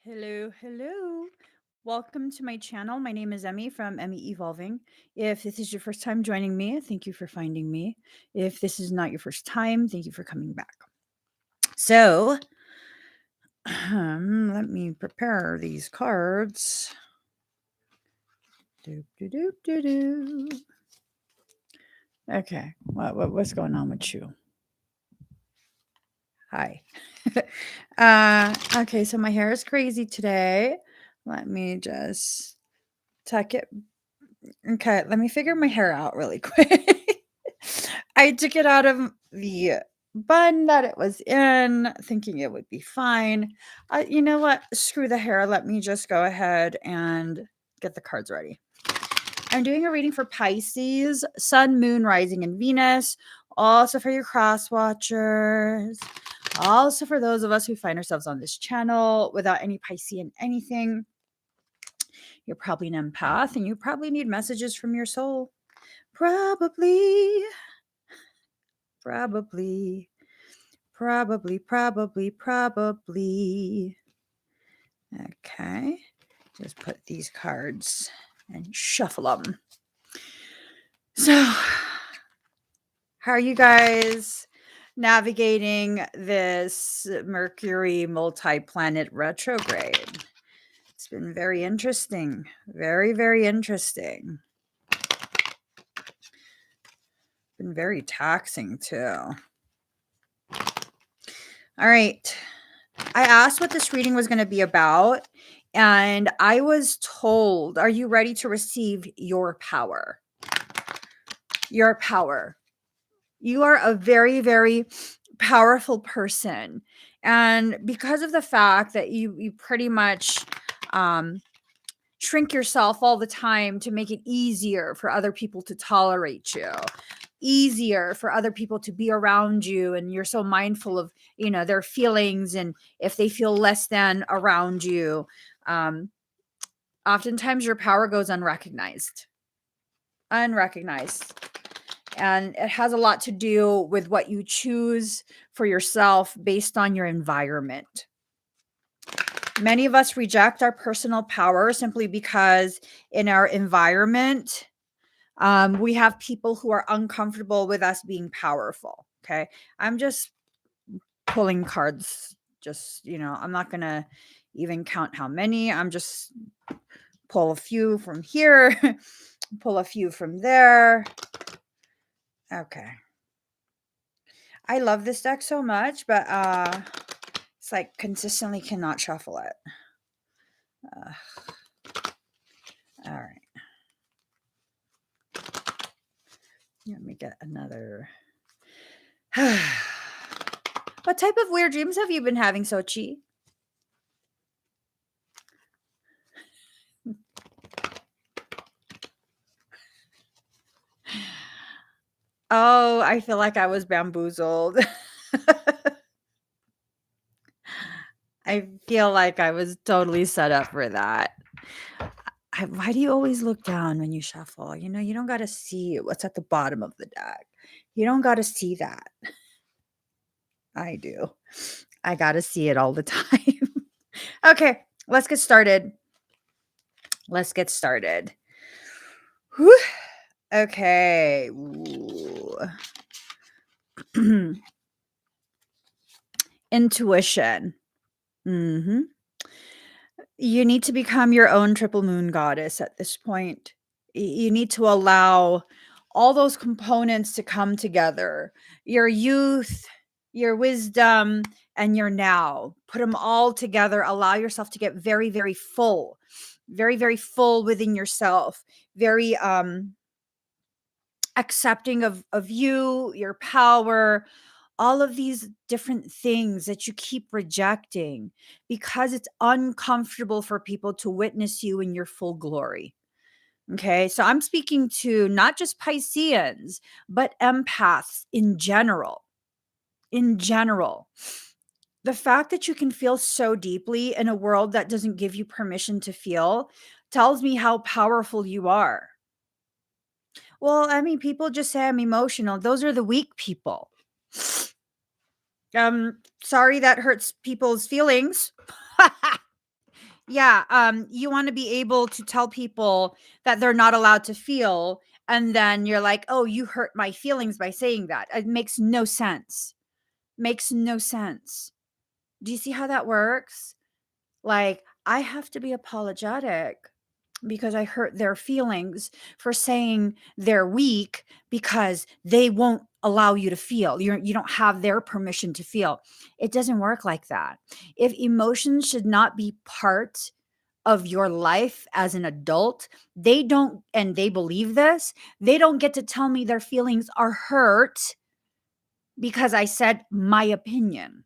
Hello, hello. Welcome to my channel. My name is Emmie from Emmie Evolving. If this is your first time joining me, thank you for finding me. If this is not your first time, thank you for coming back. So, let me prepare these cards. Doop, doop, doop, doop, doop. Okay, what's going on with you? Hi. Okay, so my hair is crazy today. Let me just tuck it. Okay, let me figure my hair out really quick. I took it out of the bun that it was in, thinking it would be fine. You know what? Screw the hair. Let me just go ahead and get the cards ready. I'm doing a reading for Pisces, Sun, Moon, Rising, and Venus. Also for your cross watchers. Also for those of us who find ourselves on this channel without any Piscean anything. You're probably an empath and you probably need messages from your soul. Probably. Okay. Just put these cards and shuffle them. So, how are you guys navigating this Mercury multi-planet retrograde? It's been very interesting. Very, very interesting. Been very taxing too. All right. I asked what this reading was going to be about, and I was told, are you ready to receive your power? Your power. You are a very, very powerful person. And because of the fact that you pretty much shrink yourself all the time to make it easier for other people to tolerate you, easier for other people to be around you, and you're so mindful of their feelings and if they feel less than around you, oftentimes your power goes unrecognized, and it has a lot to do with what you choose for yourself based on your environment. Many of us reject our personal power simply because in our environment, we have people who are uncomfortable with us being powerful. Okay. I'm just pulling cards. I'm not going to even count how many. I'm just pull a few from here, pull a few from there. Okay. I love this deck so much, but it's like consistently cannot shuffle it. All right. Let me get another. What type of weird dreams have you been having, Sochi? Oh, I feel like I was bamboozled. I feel like I was totally set up for that. Why do you always look down when you shuffle? You don't got to see what's at the bottom of the deck. You don't got to see that. I do. I got to see it all the time. Okay, let's get started. Whew. Okay. Intuition. You need to become your own triple moon goddess at this point. You need to allow all those components to come together. Your youth, your wisdom, and your now. Put them all together. Allow yourself to get very, very full. Very, very full within yourself. Very accepting of you, your power, all of these different things that you keep rejecting because it's uncomfortable for people to witness you in your full glory. Okay, so I'm speaking to not just Pisceans, but empaths in general. In general, the fact that you can feel so deeply in a world that doesn't give you permission to feel tells me how powerful you are. Well, I mean, people just say I'm emotional. Those are the weak people. Sorry that hurts people's feelings. Yeah, you wanna be able to tell people that they're not allowed to feel, and then you're like, "Oh, you hurt my feelings by saying that." It makes no sense. Makes no sense. Do you see how that works? Like, I have to be apologetic because I hurt their feelings for saying they're weak because they won't allow you to feel. You don't have their permission to feel. It doesn't work like that. If emotions should not be part of your life as an adult, they don't, and they believe this, they don't get to tell me their feelings are hurt because I said my opinion.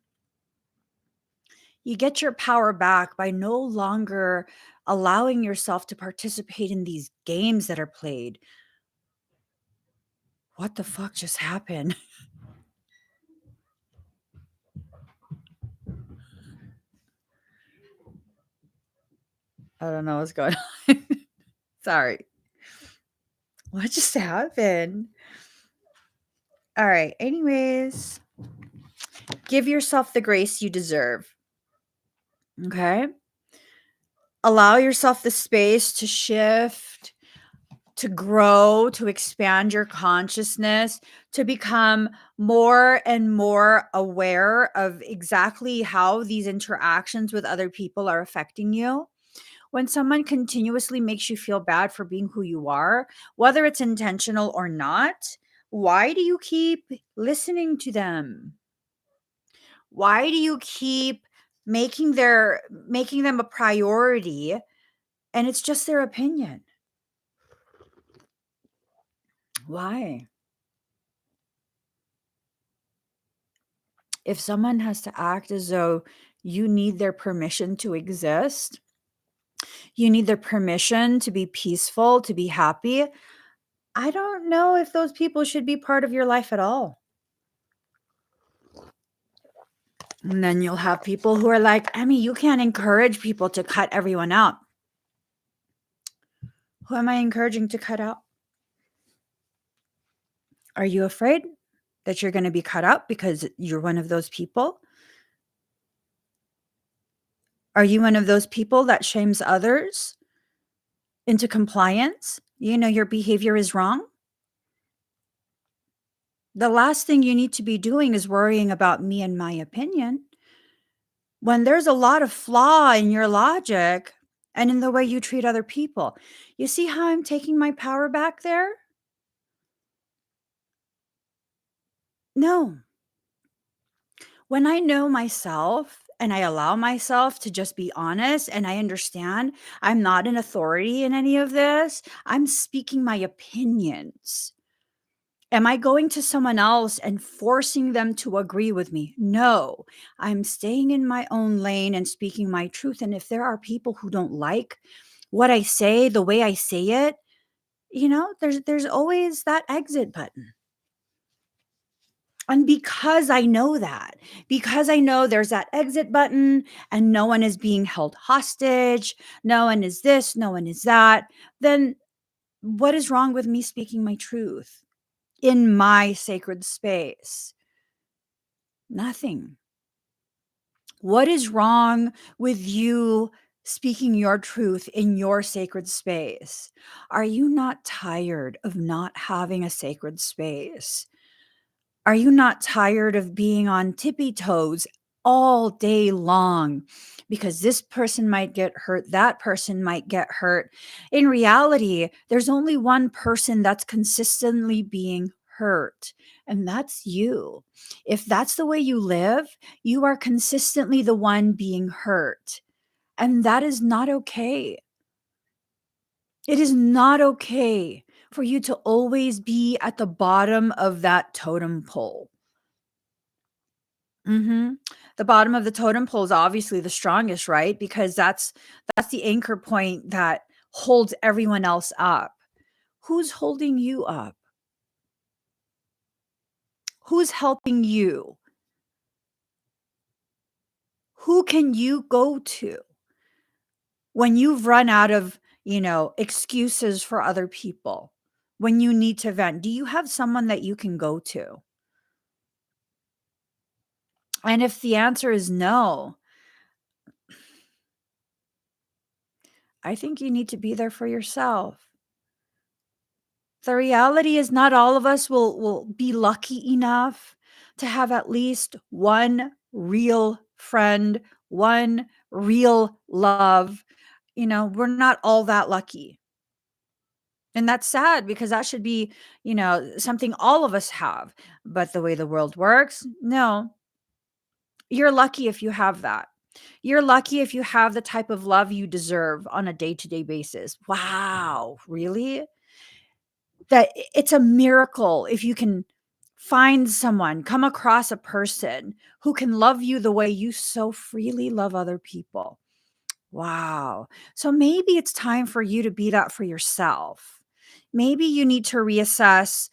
You get your power back by no longer allowing yourself to participate in these games that are played. What the fuck just happened? I don't know what's going on. Sorry. What just happened? All right. Anyways, give yourself the grace you deserve. Okay. Allow yourself the space to shift, to grow, to expand your consciousness, to become more and more aware of exactly how these interactions with other people are affecting you. When someone continuously makes you feel bad for being who you are, whether it's intentional or not, why do you keep listening to them? Why do you keep making them a priority and it's just their opinion? Why? If someone has to act as though you need their permission to exist, you need their permission to be peaceful, to be happy, I don't know if those people should be part of your life at all. And then you'll have people who are like, Emmy, you can't encourage people to cut everyone out. Who am I encouraging to cut out? Are you afraid that you're going to be cut out because you're one of those people? Are you one of those people that shames others into compliance? You know your behavior is wrong. The last thing you need to be doing is worrying about me and my opinion. When there's a lot of flaw in your logic and in the way you treat other people. You see how I'm taking my power back there? No. When I know myself and I allow myself to just be honest and I understand I'm not an authority in any of this, I'm speaking my opinions. Am I going to someone else and forcing them to agree with me? No, I'm staying in my own lane and speaking my truth. And if there are people who don't like what I say, the way I say it, there's always that exit button. And because I know there's that exit button and no one is being held hostage, no one is this, no one is that, then what is wrong with me speaking my truth in my sacred space? Nothing. What is wrong with you speaking your truth in your sacred space? Are you not tired of not having a sacred space? Are you not tired of being on tippy toes all day long? Because this person might get hurt, that person might get hurt. In reality, there's only one person that's consistently being hurt, and that's you. If that's the way you live, you are consistently the one being hurt, and that is not okay. It is not okay for you to always be at the bottom of that totem pole. Mhm. The bottom of the totem pole is obviously the strongest, right? Because that's the anchor point that holds everyone else up. Who's holding you up? Who's helping you? Who can you go to when you've run out of, excuses for other people? When you need to vent, do you have someone that you can go to? And if the answer is no, I think you need to be there for yourself. The reality is not all of us will be lucky enough to have at least one real friend, one real love. We're not all that lucky. And that's sad because that should be, something all of us have. But the way the world works, no. You're lucky if you have that. You're lucky if you have the type of love you deserve on a day-to-day basis. Wow, really? It's a miracle if you can find someone, come across a person who can love you the way you so freely love other people. Wow. So maybe it's time for you to be that for yourself. Maybe you need to reassess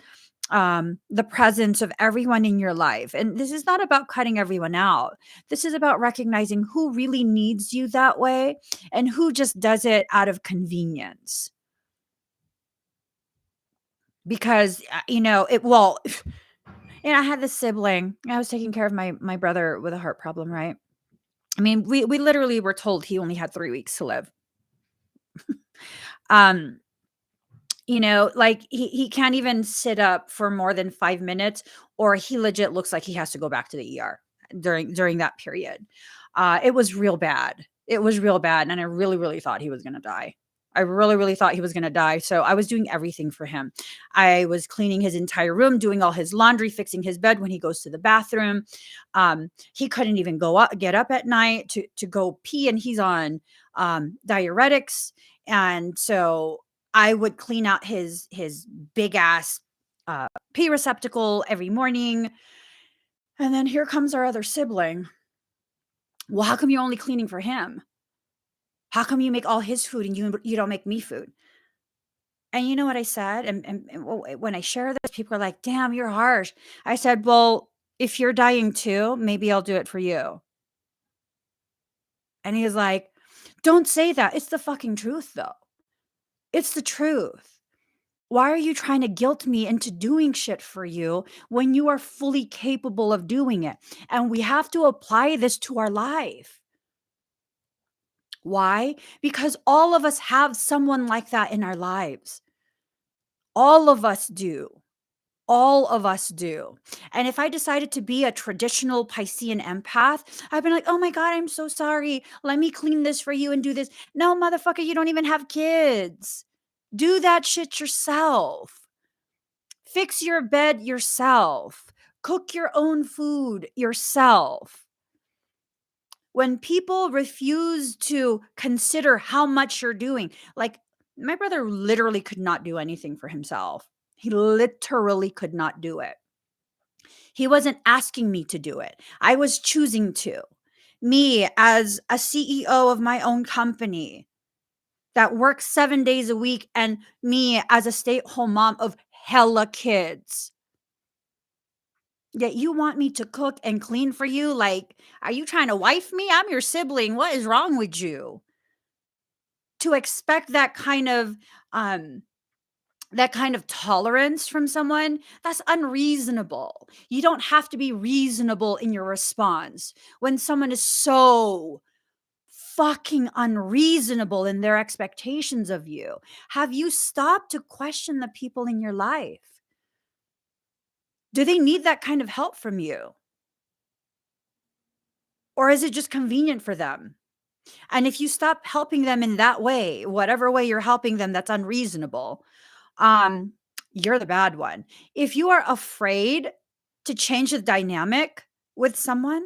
the presence of everyone in your life. And this is not about cutting everyone out. This is about recognizing who really needs you that way and who just does it out of convenience. Because, I had this sibling. I was taking care of my brother with a heart problem, right? I mean, we literally were told he only had 3 weeks to live. Um, like he can't even sit up for more than 5 minutes, or he legit looks like he has to go back to the ER during that period. It was real bad. It was real bad, and I really, really thought he was gonna die. I really, really thought he was gonna die, so I was doing everything for him. I was cleaning his entire room, doing all his laundry, fixing his bed when he goes to the bathroom. He couldn't even get up at night to go pee, and he's on diuretics, and so I would clean out his big ass uh, pee receptacle every morning. And then here comes our other sibling. Well, how come you're only cleaning for him? How come you make all his food and you don't make me food? And you know what I said? And when I share this, people are like, damn, you're harsh. I said, well, if you're dying too, maybe I'll do it for you. And he's like, don't say that. It's the fucking truth, though. It's the truth. Why are you trying to guilt me into doing shit for you when you are fully capable of doing it? And we have to apply this to our life. Why? Because all of us have someone like that in our lives. All of us do. All of us do. And if I decided to be a traditional Piscean empath, I'd be like, oh my God, I'm so sorry. Let me clean this for you and do this. No, motherfucker, you don't even have kids. Do that shit yourself. Fix your bed yourself. Cook your own food yourself. When people refuse to consider how much you're doing, like my brother literally could not do anything for himself. He literally could not do it. He wasn't asking me to do it. I was choosing to. Me as a CEO of my own company that works 7 days a week, and me as a stay-at-home mom of hella kids. Yet you want me to cook and clean for you? Like, are you trying to wife me? I'm your sibling. What is wrong with you? To expect um that kind of tolerance from someone, that's unreasonable. You don't have to be reasonable in your response when someone is so fucking unreasonable in their expectations of you. Have you stopped to question the people in your life? Do they need that kind of help from you? Or is it just convenient for them? And if you stop helping them in that way, whatever way you're helping them that's unreasonable, um, you're the bad one. If you are afraid to change the dynamic with someone,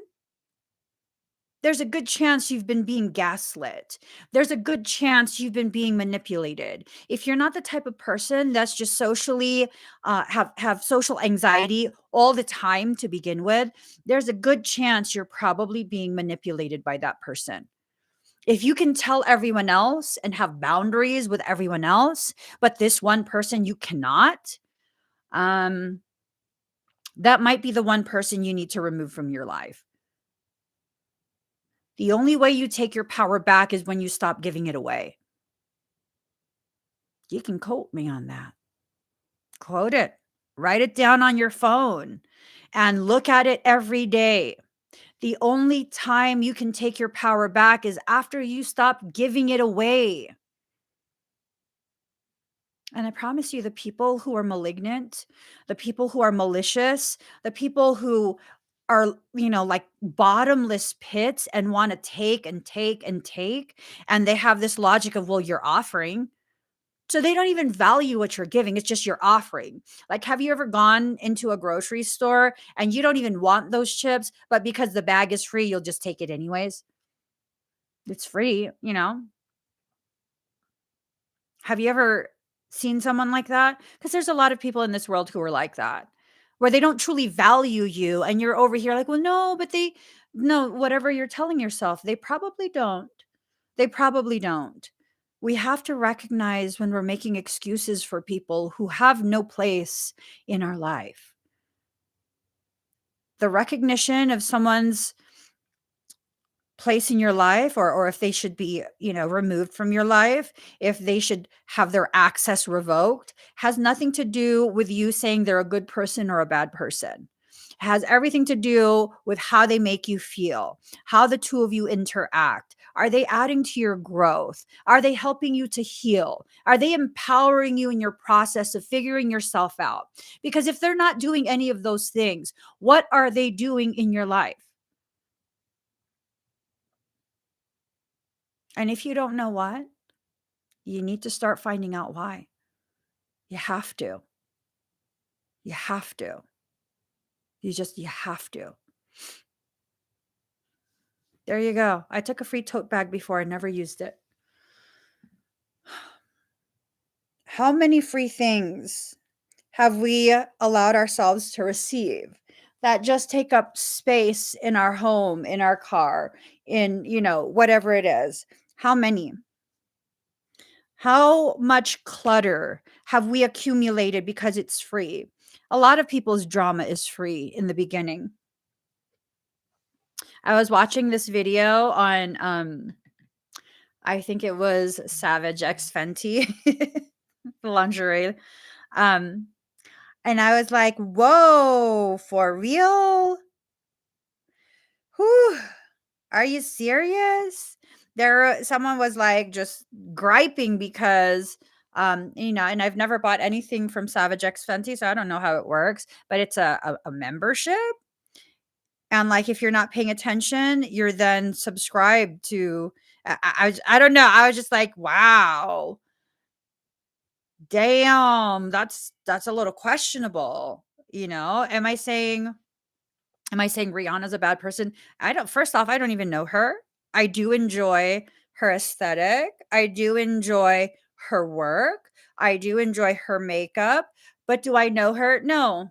there's a good chance you've been being gaslit. There's a good chance you've been being manipulated. If you're not the type of person that's just socially have social anxiety all the time to begin with, there's a good chance you're probably being manipulated by that person. If you can tell everyone else and have boundaries with everyone else, but this one person you cannot, um, that might be the one person you need to remove from your life. The only way you take your power back is when you stop giving it away. You can quote me on that. Quote it. Write it down on your phone and look at it every day. The only time you can take your power back is after you stop giving it away. And I promise you, the people who are malignant, the people who are malicious, the people who are, like bottomless pits and want to take and take and take, and they have this logic of, well, you're offering. So they don't even value what you're giving. It's just you're offering. Like, have you ever gone into a grocery store and you don't even want those chips, but because the bag is free, you'll just take it anyways? It's free. Have you ever seen someone like that? Because there's a lot of people in this world who are like that, where they don't truly value you and you're over here like, "Well, no, but no, whatever you're telling yourself, they probably don't. They probably don't." We have to recognize when we're making excuses for people who have no place in our life. The recognition of someone's place in your life, or if they should be, removed from your life, if they should have their access revoked, has nothing to do with you saying they're a good person or a bad person. It has everything to do with how they make you feel, how the two of you interact. Are they adding to your growth? Are they helping you to heal? Are they empowering you in your process of figuring yourself out? Because if they're not doing any of those things, what are they doing in your life? And if you don't know what, you need to start finding out why. You have to. You have to. You have to. There you go. I took a free tote bag before. I never used it. How many free things have we allowed ourselves to receive that just take up space in our home, in our car, in, whatever it is? How many? How much clutter have we accumulated because it's free? A lot of people's drama is free in the beginning. I was watching this video on, I think it was Savage X Fenty, lingerie. Um, and I was like, whoa, for real? Whew, are you serious? Someone was like just griping because, and I've never bought anything from Savage X Fenty, so I don't know how it works, but it's a membership. And, like, if you're not paying attention, you're then subscribed to I don't know, I was just like, "Wow, damn, that's a little questionable," you know? Am I saying Rihanna's a bad person? I don't First off, I don't even know her. I do enjoy her aesthetic. I do enjoy her work. I do enjoy her makeup, but do I know her? No,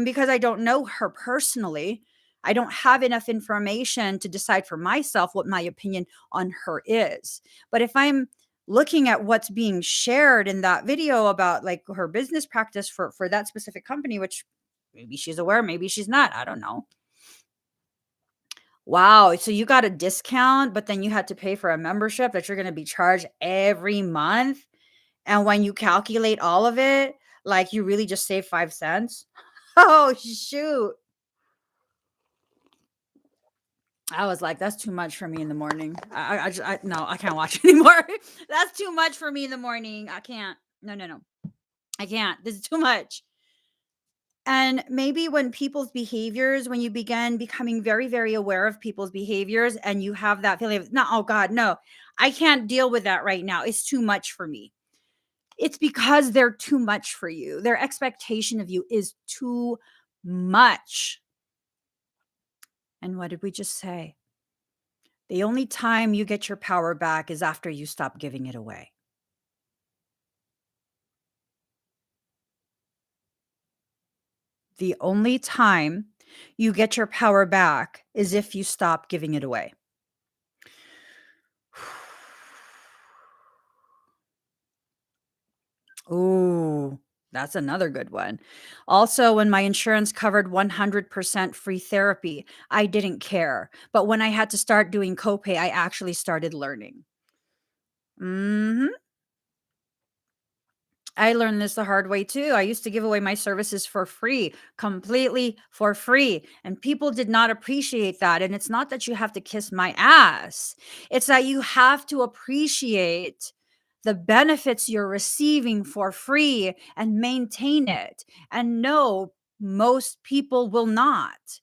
because I don't know her personally. I don't have enough information to decide for myself what my opinion on her is. But if I'm looking at what's being shared in that video about like her business practice for that specific company, which maybe she's aware, maybe she's not, I don't know. Wow, so you got a discount, but then you had to pay for a membership that you're gonna be charged every month, and when you calculate all of it, like, you really just saved 5 cents? Oh, shoot. I was like, "That's too much for me in the morning." No, I can't watch anymore. That's too much for me in the morning. I can't. No, no, no. I can't. This is too much. And maybe when you begin becoming very, very aware of people's behaviors and you have that feeling of, no, oh God, no, I can't deal with that right now. It's too much for me. It's because they're too much for you. Their expectation of you is too much. And what did we just say? The only time you get your power back is after you stop giving it away. The only time you get your power back is if you stop giving it away. Ooh, that's another good one. Also, when my insurance covered 100% free therapy, I didn't care. But when I had to start doing copay, I actually started learning. Mhm. I learned this the hard way too. I used to give away my services for free, completely for free, and people did not appreciate that. And it's not that you have to kiss my ass. It's that you have to appreciate the benefits you're receiving for free and maintain it. And no, most people will not.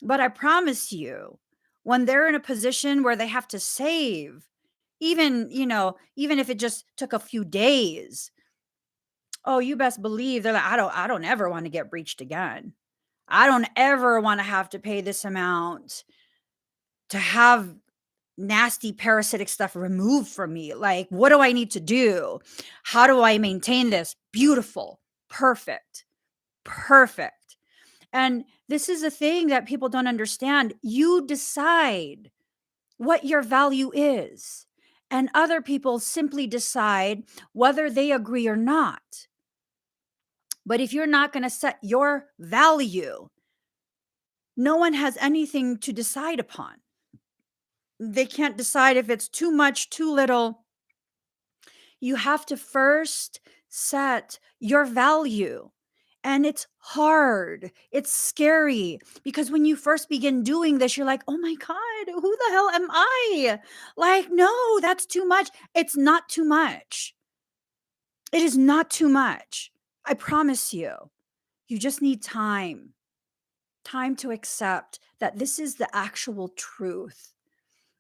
But I promise you, when they're in a position where they have to save, even, even if it just took a few days, oh, you best believe they're like, I don't ever want to get breached again. I don't ever want to have to pay this amount to have nasty parasitic stuff removed from me. Like, what do I need to do? How do I maintain this? Beautiful, perfect, perfect. And this is a thing that people don't understand. You decide what your value is, and other people simply decide whether they agree or not. But if you're not going to set your value, no one has anything to decide upon. They can't decide if it's too much, too little. You have to first set your value. And it's hard. It's scary because when you first begin doing this, you're like, oh my God, who the hell am I? Like, no, that's too much. It's not too much. It is not too much. I promise you. You just need time to accept that this is the actual truth,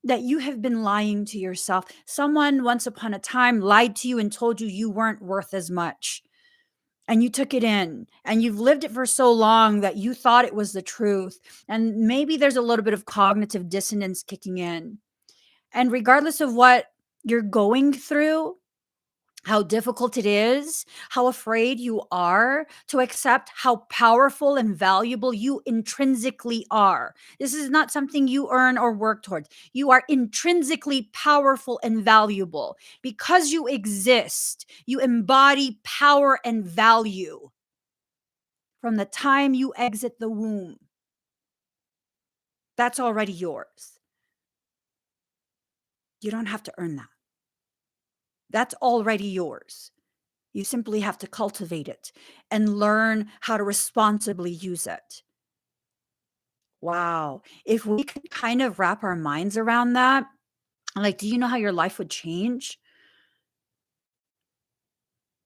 that you have been lying to yourself. Someone once upon a time lied to you and told you you weren't worth as much. And you took it in and you've lived it for so long that you thought it was the truth. And maybe there's a little bit of cognitive dissonance kicking in. And regardless of what you're going through, how difficult it is, how afraid you are to accept how powerful and valuable you intrinsically are. This is not something you earn or work towards. You are intrinsically powerful and valuable. Because you exist, you embody power and value from the time you exit the womb. That's already yours. You don't have to earn that. That's already yours. You simply have to cultivate it and learn how to responsibly use it. Wow. If we could kind of wrap our minds around that, like, do you know how your life would change?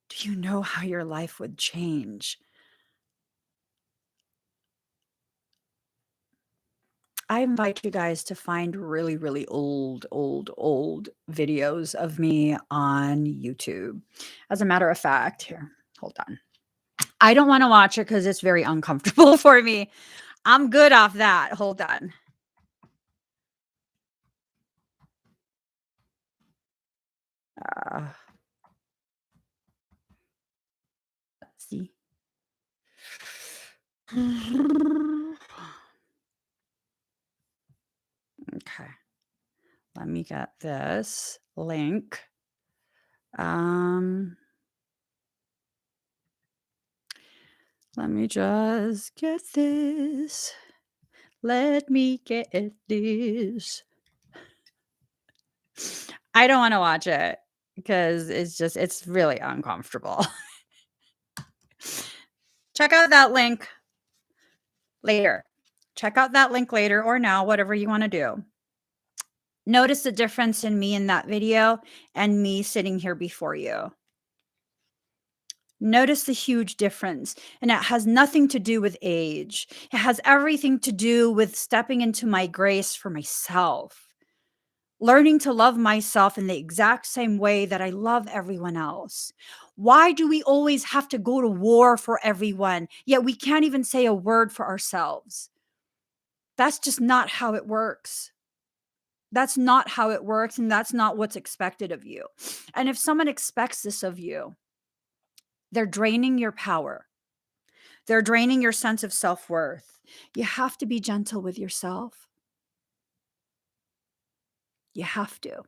Do you know how your life would change? I invite you guys to find really, really old videos of me on YouTube. As a matter of fact, here, hold on. I don't want to watch it because it's very uncomfortable for me. I'm good off that. Hold on. Uh, let's see. Okay. Let me get this link. Let me just get this. Let me get this. I don't want to watch it because it's really uncomfortable. Check out that link later. Check out that link later or now, whatever you want to do. Notice the difference in me in that video and me sitting here before you. Notice the huge difference. And it has nothing to do with age. It has everything to do with stepping into my grace for myself. Learning to love myself in the exact same way that I love everyone else. Why do we always have to go to war for everyone, yet we can't even say a word for ourselves? That's just not how it works. That's not how it works, and that's not what's expected of you. And if someone expects this of you, they're draining your power. They're draining your sense of self-worth. You have to be gentle with yourself. You have to.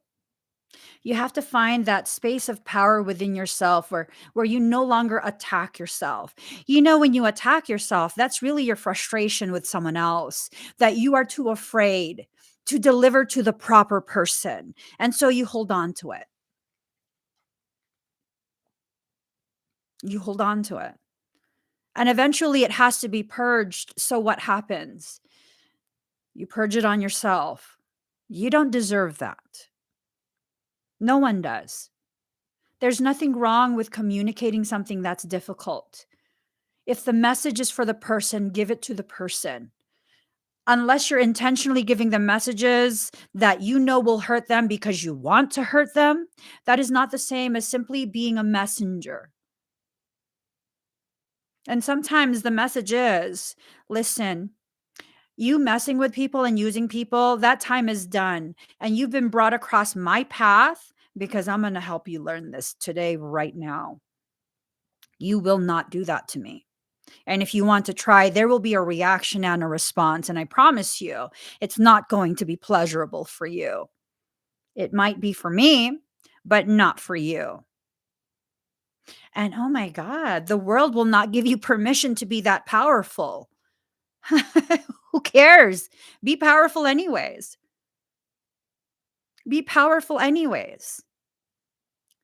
You have to find that space of power within yourself where you no longer attack yourself. When you attack yourself, that's really your frustration with someone else, that you are too afraid to deliver to the proper person. And so you hold on to it. You hold on to it. And eventually it has to be purged. So what happens? You purge it on yourself. You don't deserve that. No one does. There's nothing wrong with communicating something that's difficult. If the message is for the person, give it to the person. Unless you're intentionally giving them messages that you know will hurt them because you want to hurt them, that is not the same as simply being a messenger. And sometimes the message is, listen, you messing with people and using people, that time is done. And you've been brought across my path because I'm going to help you learn this today, right now. You will not do that to me. And if you want to try, there will be a reaction and a response. And I promise you, it's not going to be pleasurable for you. It might be for me, but not for you. And oh my God, the world will not give you permission to be that powerful. Who cares? Be powerful anyways. Be powerful anyways.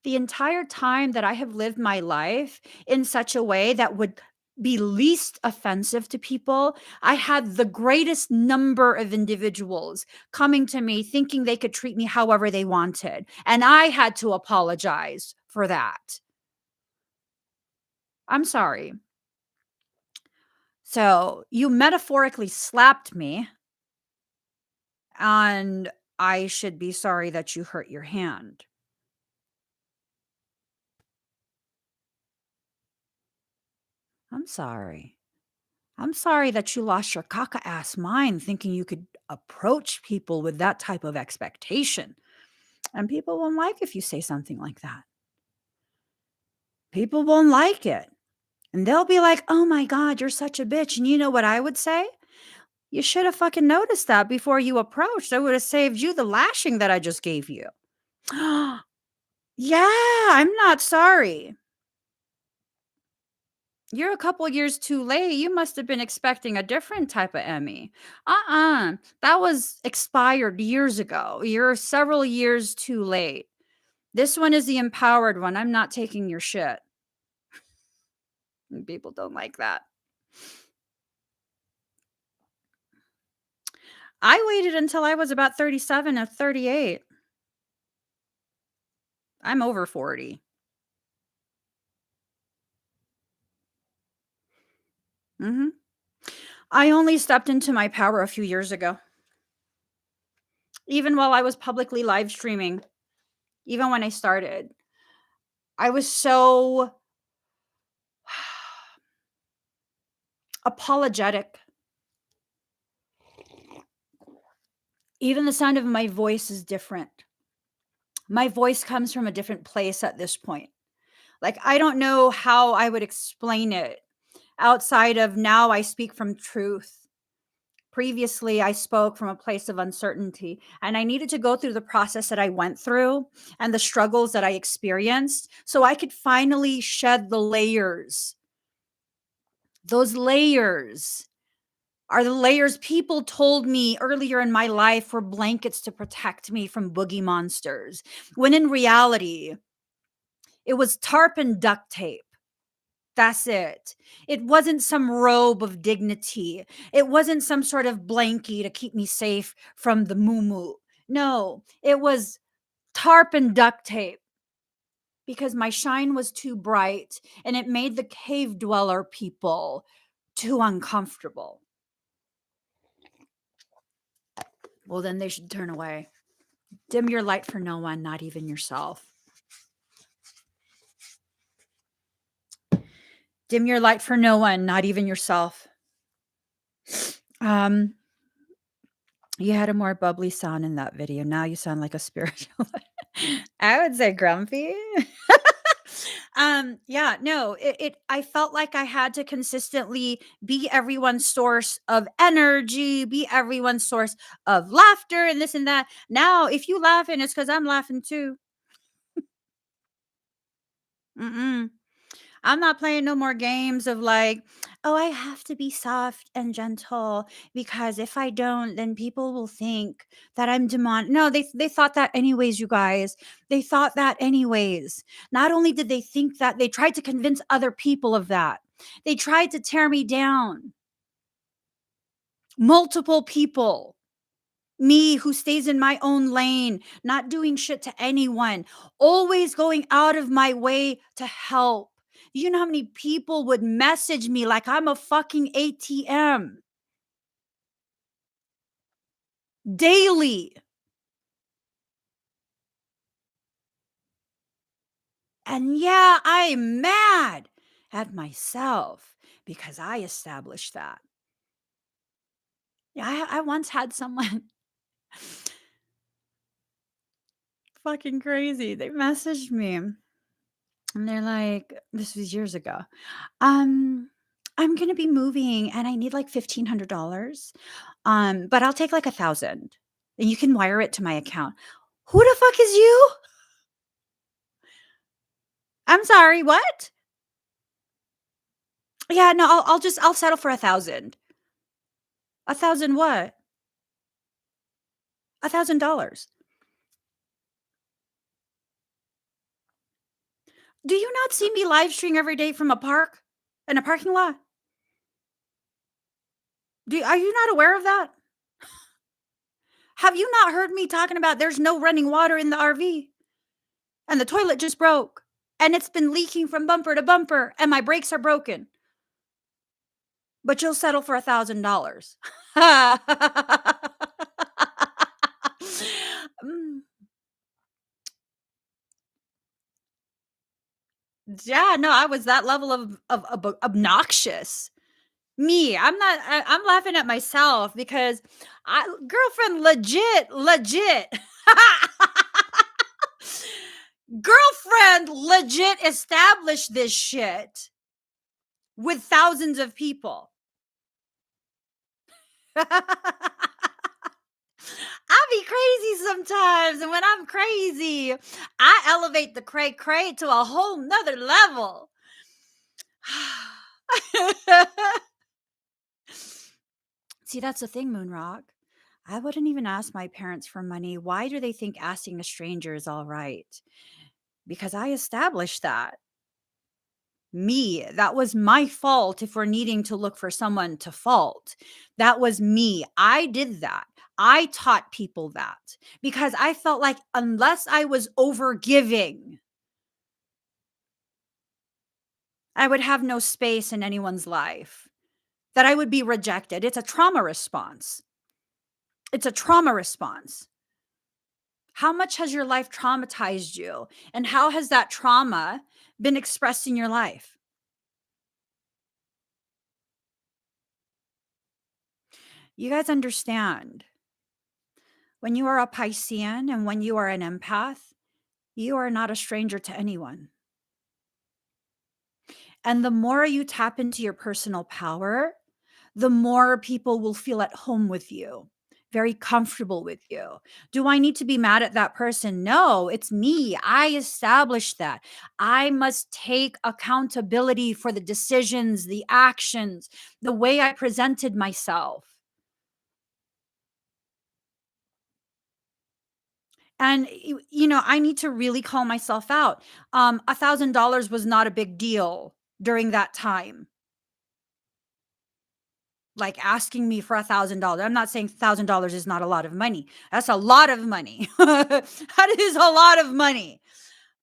The entire time that I have lived my life in such a way that would be least offensive to people, I had the greatest number of individuals coming to me thinking they could treat me however they wanted. And I had to apologize for that. I'm sorry. So you metaphorically slapped me, and I should be sorry that you hurt your hand. I'm sorry. I'm sorry that you lost your caca ass mind thinking you could approach people with that type of expectation. And people won't like if you say something like that. People won't like it. And they'll be like, oh my God, you're such a bitch. And you know what I would say? You should have fucking noticed that before you approached. I would have saved you the lashing that I just gave you. Yeah, I'm not sorry. You're a couple years too late. You must have been expecting a different type of Emmy. That was expired years ago. You're several years too late. This one is the empowered one. I'm not taking your shit. And people don't like that. I waited until I was about 37 or 38. I'm over 40. hmm I only stepped into my power a few years ago. Even while I was publicly live streaming, even when I started, I was so apologetic. Even the sound of my voice is different. My voice comes from a different place at this point. Like, I don't know how I would explain it outside of now I speak from truth. Previously, I spoke from a place of uncertainty, and I needed to go through the process that I went through and the struggles that I experienced so I could finally shed the layers. Those layers are the layers people told me earlier in my life were blankets to protect me from boogie monsters, when in reality, it was tarp and duct tape. That's it. It wasn't some robe of dignity. It wasn't some sort of blankie to keep me safe from the moo. No, it was tarp and duct tape because my shine was too bright and it made the cave dweller people too uncomfortable. Well, then they should turn away. Dim your light for no one, not even yourself. Dim your light for no one, not even yourself. Um, You had a more bubbly sound in that video. Now you sound like a spiritual. I would say grumpy. Yeah, no, I felt like I had to consistently be everyone's source of energy, be everyone's source of laughter and this and that. Now, if you laughing, it's because I'm laughing too. Mm-mm. I'm not playing no more games of like, oh, I have to be soft and gentle because if I don't, then people will think that I'm demonic. No, they thought that anyways, you guys. They thought that anyways. Not only did they think that, they tried to convince other people of that. They tried to tear me down. Multiple people. Me who stays in my own lane, not doing shit to anyone, always going out of my way to help. You know how many people would message me like I'm a fucking ATM daily. And yeah, I'm mad at myself because I established that. Yeah, I once had someone fucking crazy. They messaged me and they're like, this was years ago. Um, I'm gonna be moving and I need like $1,500. But I'll take like 1,000 and you can wire it to my account. Who the fuck is you? I'm sorry, what? Yeah, no, I'll settle for 1,000. 1,000 what? $1,000. Do you not see me live stream every day from a park in a parking lot? Are you not aware of that? Have you not heard me talking about there's no running water in the RV and the toilet just broke and it's been leaking from bumper to bumper and my brakes are broken, but you'll settle for $1,000. Mm, yeah, no, I was that level of obnoxious. Me, I'm laughing at myself because I girlfriend legit. Girlfriend legit established this shit with thousands of people. I be crazy sometimes, and when I'm crazy, I elevate the cray cray to a whole nother level. See, that's the thing, Moonrock. I wouldn't even ask my parents for money. Why do they think asking a stranger is all right? Because I established that. Me, that was my fault if we're needing to look for someone to fault. That was me. I did that. I taught people that because I felt like unless I was overgiving, I would have no space in anyone's life, that I would be rejected. It's a trauma response. It's a trauma response. How much has your life traumatized you? And how has that trauma been expressed in your life? You guys understand when you are a Piscean and when you are an empath, you are not a stranger to anyone. And the more you tap into your personal power, the more people will feel at home with you, very comfortable with you. Do I need to be mad at that person? No, it's me. I established that. I must take accountability for the decisions, the actions, the way I presented myself. And I need to really call myself out. $1,000 was not a big deal during that time. Like asking me for $1,000. I'm not saying $1,000 is not a lot of money. That's a lot of money. That is a lot of money.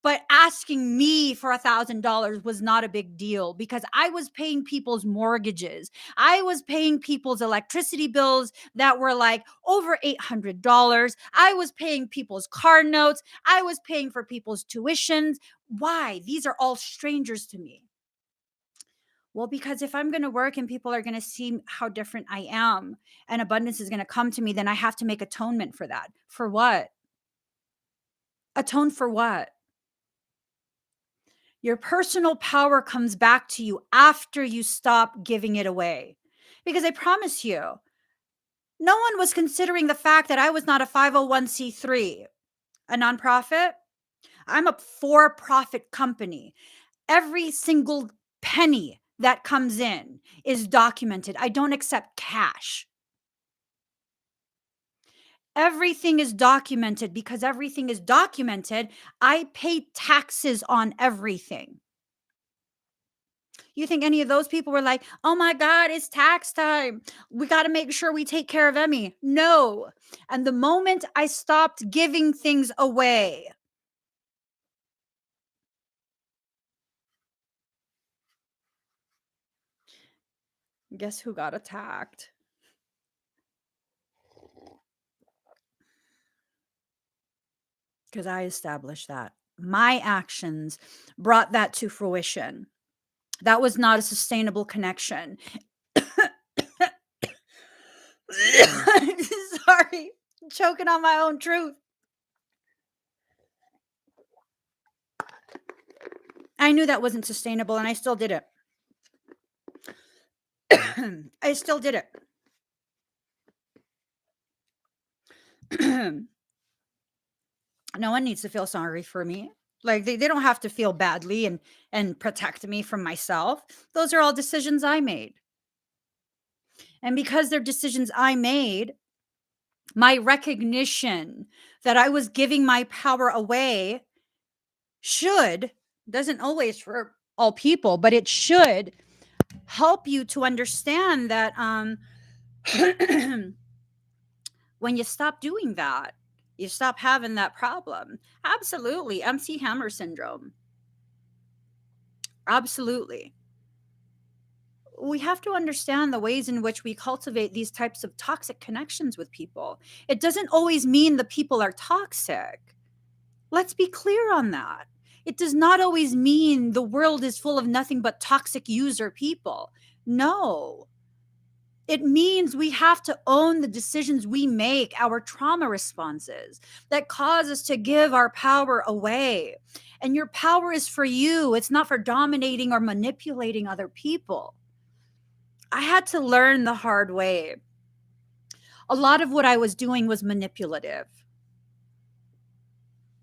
But asking me for $1,000 was not a big deal because I was paying people's mortgages. I was paying people's electricity bills that were like over $800. I was paying people's car notes. I was paying for people's tuitions. Why? These are all strangers to me. Well, because if I'm going to work and people are going to see how different I am and abundance is going to come to me, then I have to make atonement for that. For what? Atone for what? Your personal power comes back to you after you stop giving it away. Because I promise you, no one was considering the fact that I was not a 501c3, a nonprofit. I'm a for profit company. Every single penny that comes in is documented. I don't accept cash. Everything is documented because everything is documented. I pay taxes on everything. You think any of those people were like, oh my God, it's tax time. We got to make sure we take care of Emmie. No. And the moment I stopped giving things away, guess who got attacked? Because I established that. My actions brought that to fruition. That was not a sustainable connection. Sorry, choking on my own truth. I knew that wasn't sustainable and I still did it. I still did it. No one needs to feel sorry for me. Like they don't have to feel badly and protect me from myself. Those are all decisions I made. And because they're decisions I made, my recognition that I was giving my power away should, doesn't always for all people, but it should help you to understand that when you stop doing that, you stop having that problem. Absolutely. MC Hammer syndrome. Absolutely. We have to understand the ways in which we cultivate these types of toxic connections with people. It doesn't always mean the people are toxic. Let's be clear on that. It does not always mean the world is full of nothing but toxic user people. No. It means we have to own the decisions we make, our trauma responses that cause us to give our power away. And your power is for you, it's not for dominating or manipulating other people. I had to learn the hard way. A lot of what I was doing was manipulative.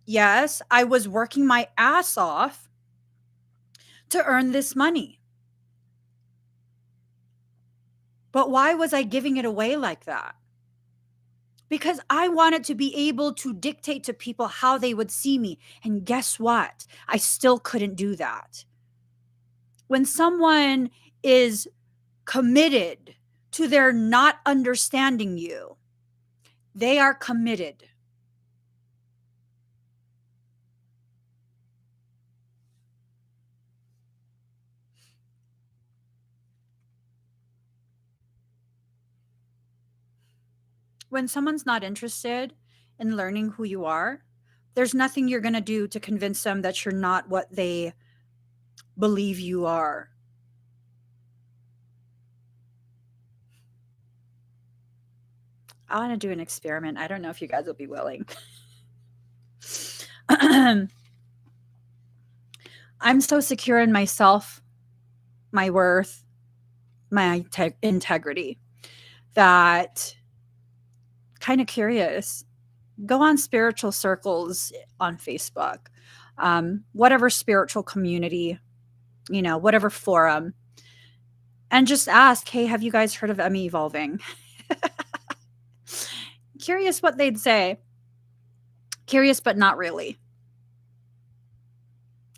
Yes, I was working my ass off to earn this money. But why was I giving it away like that? Because I wanted to be able to dictate to people how they would see me. And guess what? I still couldn't do that. When someone is committed to their not understanding you, they are committed. When someone's not interested in learning who you are, there's nothing you're going to do to convince them that you're not what they believe you are. I want to do an experiment. I don't know if you guys will be willing. I'm so secure in myself, my worth, my integrity that kind of curious. Go on spiritual circles on Facebook, whatever spiritual community, whatever forum, and just ask, hey, have you guys heard of Emmie evolving? Curious what they'd say. Curious, but not really.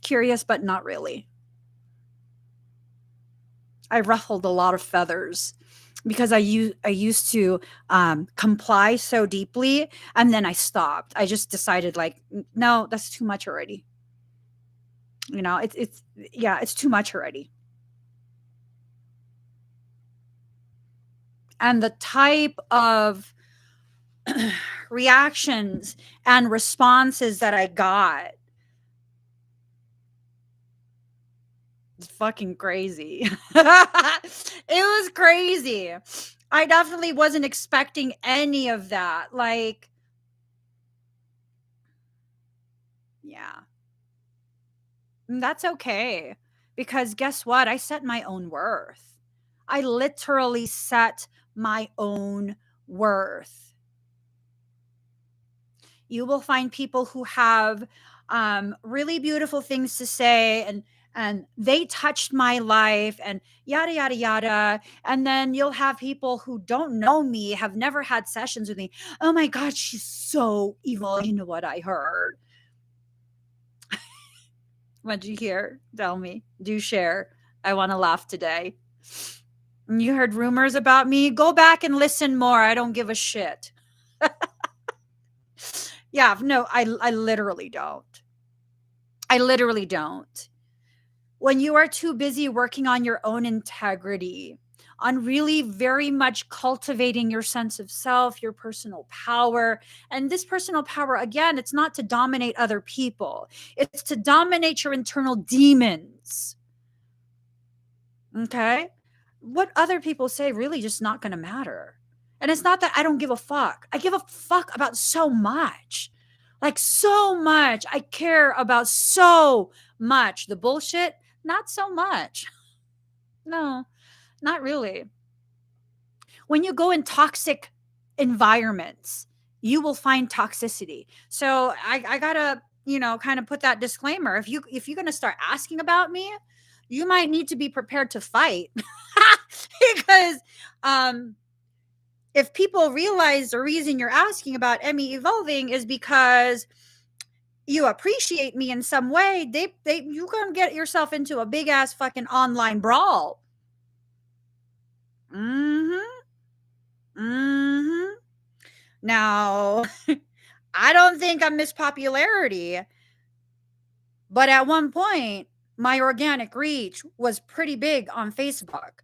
Curious, but not really. I ruffled a lot of feathers because I used to comply so deeply, and then I stopped. I just decided, like, no, that's too much already. It's too much already. And the type of reactions and responses that I got, it's fucking crazy. It was crazy. I definitely wasn't expecting any of that. Like, yeah. That's okay. Because guess what? I set my own worth. I literally set my own worth. You will find people who have really beautiful things to say, and they touched my life and yada yada yada. And then you'll have people who don't know me, have never had sessions with me. Oh my god, she's so evil. You know what I heard? What'd you hear? Tell me. Do share. I want to laugh today. You heard rumors about me? Go back and listen more. I don't give a shit. Yeah, no, I literally don't. I literally don't. When you are too busy working on your own integrity, on really very much cultivating your sense of self, your personal power. And this personal power, again, it's not to dominate other people, it's to dominate your internal demons. Okay? What other people say really just not going to matter. And it's not that I don't give a fuck. I give a fuck about so much. Like so much. I care about so much. The bullshit, not so much. No, not really. When you go in toxic environments, you will find toxicity. So I gotta, kind of put that disclaimer. If you're gonna start asking about me, you might need to be prepared to fight. Because if people realize the reason you're asking about Emmie evolving is because you appreciate me in some way, you gonna get yourself into a big ass fucking online brawl. Mm-hmm. Mm-hmm. Now, I don't think I'm Miss Popularity, but at one point, my organic reach was pretty big on Facebook.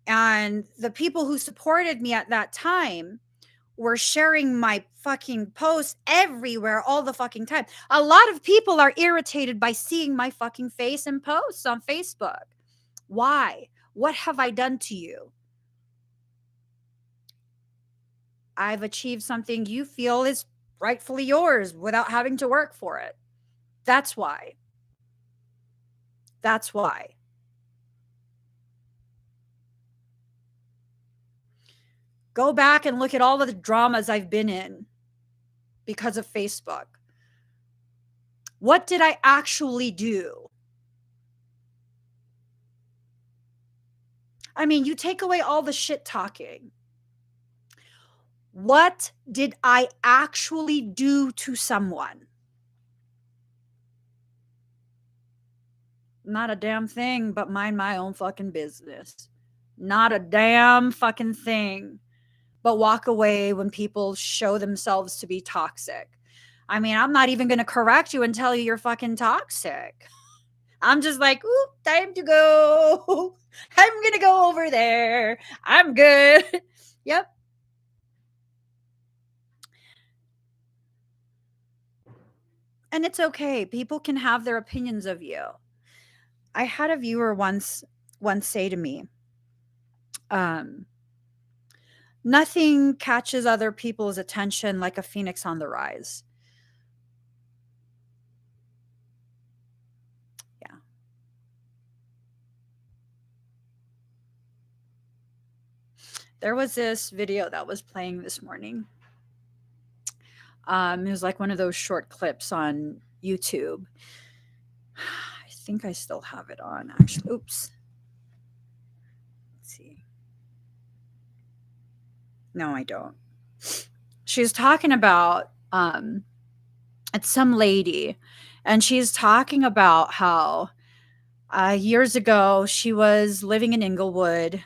And the people who supported me at that time were sharing my fucking posts everywhere all the fucking time. A lot of people are irritated by seeing my fucking face and posts on Facebook. Why? What have I done to you? I've achieved something you feel is rightfully yours without having to work for it. That's why. That's why. Go back and look at all of the dramas I've been in because of Facebook. What did I actually do? I mean, you take away all the shit talking. What did I actually do to someone? Not a damn thing, but mind my own fucking business. Not a damn fucking thing, but walk away when people show themselves to be toxic. I mean, I'm not even going to correct you and tell you you're fucking toxic. I'm just like, ooh, time to go. I'm going to go over there. I'm good. Yep. And it's okay. People can have their opinions of you. I had a viewer once say to me, um, nothing catches other people's attention like a phoenix on the rise. Yeah. There was this video that was playing this morning. It was like one of those short clips on YouTube. I think I still have it on, actually. Oops. Let's see. No, I don't. She's talking about it's some lady, and she's talking about how years ago she was living in Inglewood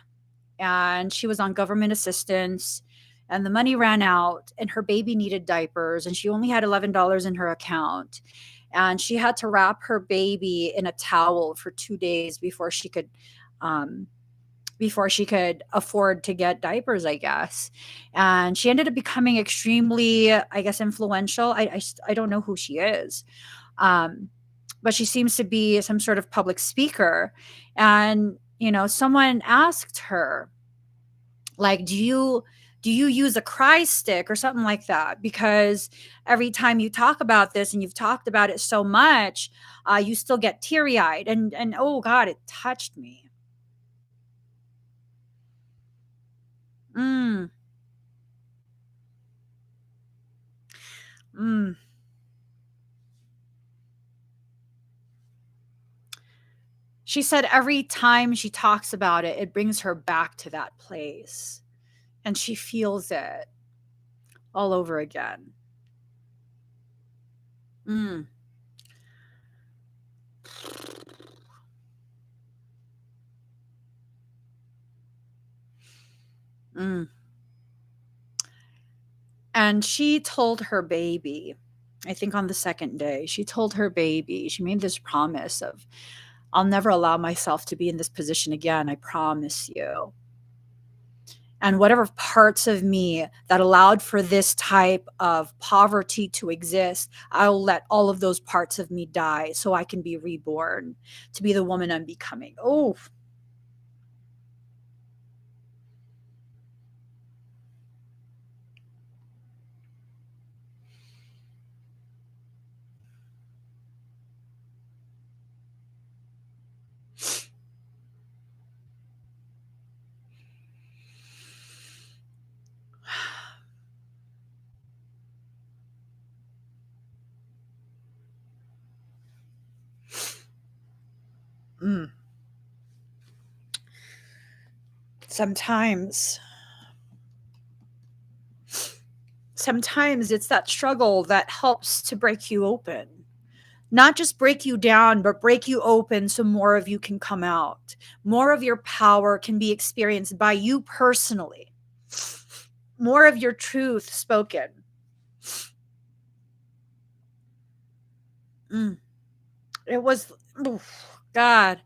and she was on government assistance and the money ran out and her baby needed diapers and she only had $11 in her account and she had to wrap her baby in a towel for 2 days um, before she could afford to get diapers, I guess. And she ended up becoming extremely, I guess, influential. I don't know who she is. Um, but she seems to be some sort of public speaker. And, someone asked her, like, do you use a cry stick or something like that? Because every time you talk about this and you've talked about it so much, you still get teary eyed. And oh God, it touched me. Mm, mm. She said every time she talks about it, it brings her back to that place. And she feels it all over again. Mm. Mm. And she told her baby, I think on the second day, she told her baby, she made this promise of, I'll never allow myself to be in this position again. I promise you. And whatever parts of me that allowed for this type of poverty to exist, I'll let all of those parts of me die so I can be reborn to be the woman I'm becoming. Oh, mm. Sometimes, sometimes it's that struggle that helps to break you open. Not just break you down, but break you open so more of you can come out. More of your power can be experienced by you personally. More of your truth spoken. Mm. It was, oof, God,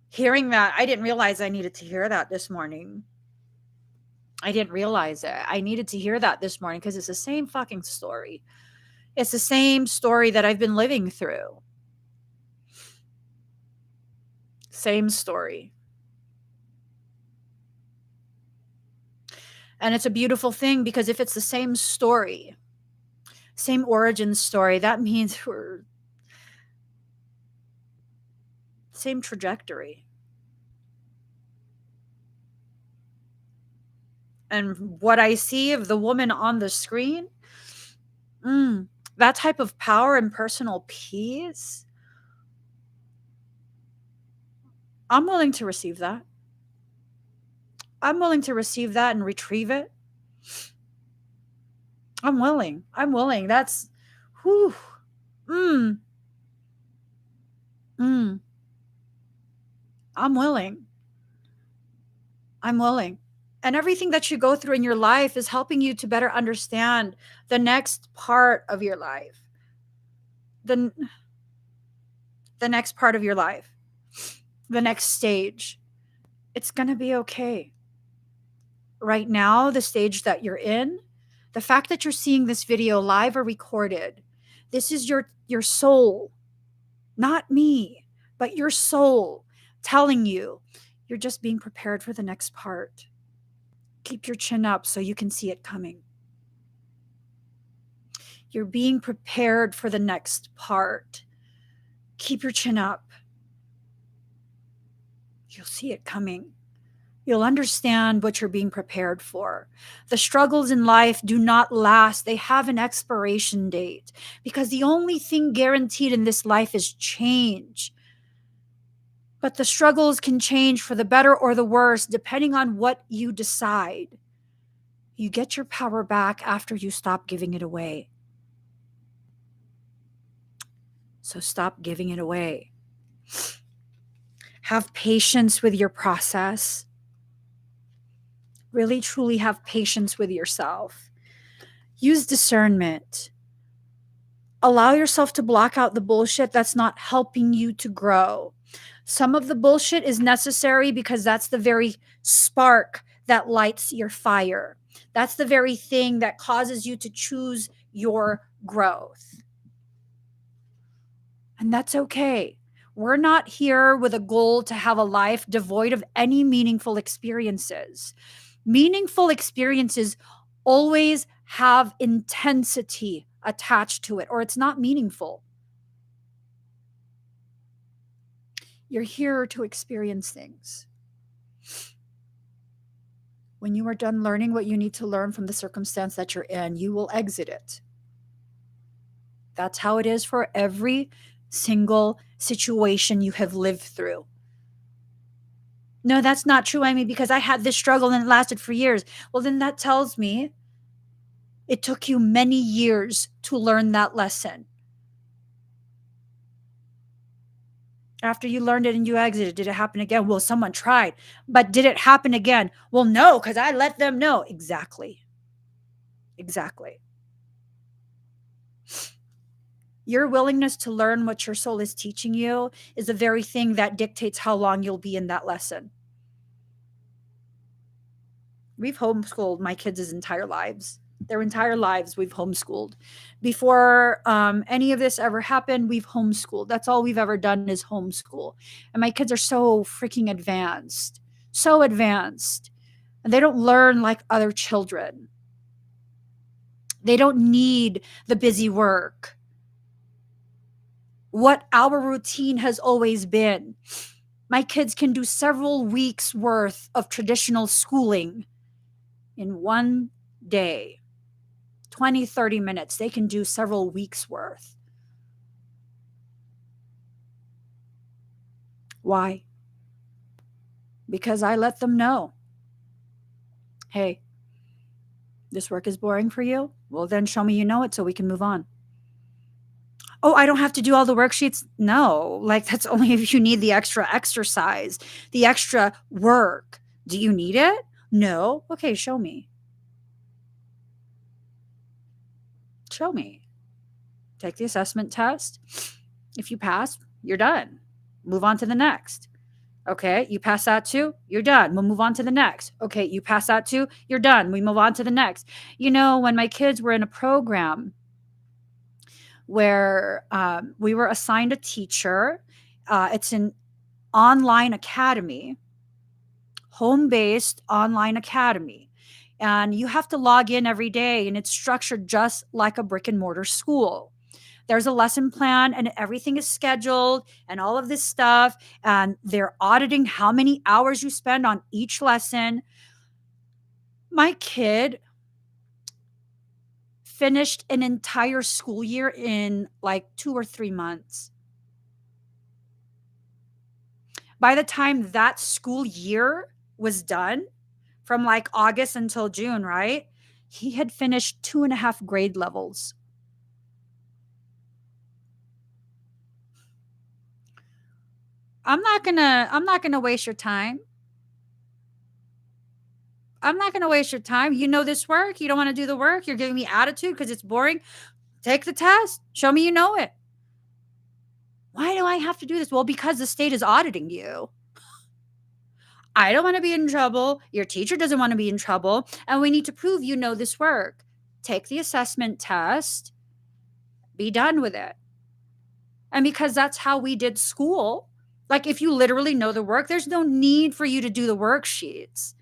hearing that, I didn't realize I needed to hear that this morning. I didn't realize it. I needed to hear that this morning because it's the same fucking story. It's the same story that I've been living through. Same story. And it's a beautiful thing because if it's the same story, same origin story, that means we're same trajectory. And what I see of the woman on the screen, that type of power and personal peace, I'm willing to receive that. I'm willing to receive that and retrieve it. I'm willing. I'm willing. That's, whew. Mm, mm. I'm willing. I'm willing. And everything that you go through in your life is helping you to better understand the next part of your life. The, the next part of your life. The next stage. It's going to be okay. Right now, the stage that you're in, the fact that you're seeing this video live or recorded, this is your soul, not me, but your soul telling you you're just being prepared for the next part. Keep your chin up so you can see it coming. You're being prepared for the next part. Keep your chin up. You'll see it coming. You'll understand what you're being prepared for. The struggles in life do not last. They have an expiration date because the only thing guaranteed in this life is change. But the struggles can change for the better or the worse depending on what you decide. You get your power back after you stop giving it away. So stop giving it away. Have patience with your process. Really, truly have patience with yourself. Use discernment. Allow yourself to block out the bullshit that's not helping you to grow. Some of the bullshit is necessary because that's the very spark that lights your fire. That's the very thing that causes you to choose your growth. And that's okay. We're not here with a goal to have a life devoid of any meaningful experiences. Meaningful experiences always have intensity attached to it, or it's not meaningful. You're here to experience things. When you are done learning what you need to learn from the circumstance that you're in, you will exit it. That's how it is for every single situation you have lived through. No, that's not true, Emmie, because I had this struggle and it lasted for years. Well, then that tells me it took you many years to learn that lesson. After you learned it and you exited, did it happen again? Well, someone tried, but did it happen again? Well, no, because I let them know. Exactly. Exactly. Your willingness to learn what your soul is teaching you is the very thing that dictates how long you'll be in that lesson. We've homeschooled my kids' entire lives. Their entire lives, we've homeschooled. Before any of this ever happened, we've homeschooled. That's all we've ever done is homeschool. And my kids are so freaking advanced, so advanced. And they don't learn like other children. They don't need the busy work. What our routine has always been. My kids can do several weeks worth of traditional schooling in one day. 20, 30 minutes. They can do several weeks worth. Why? Because I let them know. Hey, this work is boring for you? Well, then show me you know it so we can move on. Oh, I don't have to do all the worksheets? No, like that's only if you need the extra exercise, the extra work. Do you need it? No. Okay, show me. Show me. Take the assessment test. If you pass, you're done. Move on to the next. Okay, you pass that too, you're done. We'll move on to the next. Okay, you pass that too, you're done. We move on to the next. You know, when my kids were in a program where we were assigned a teacher, it's an online academy, home based online academy. And you have to log in every day, and it's structured just like a brick and mortar school. There's a lesson plan and everything is scheduled and all of this stuff. And they're auditing how many hours you spend on each lesson. My kid finished an entire school year in like 2 or 3 months. By the time that school year was done, from like August until June, right? He had finished 2.5 grade levels. I'm not gonna waste your time. I'm not gonna waste your time. You know this work. You don't want to do the work. You're giving me attitude because it's boring. Take the test. Show me you know it. Why do I have to do this? Well, because the state is auditing you. I don't want to be in trouble. Your teacher doesn't want to be in trouble. And we need to prove you know this work. Take the assessment test. Be done with it. And because that's how we did school, like if you literally know the work, there's no need for you to do the worksheets.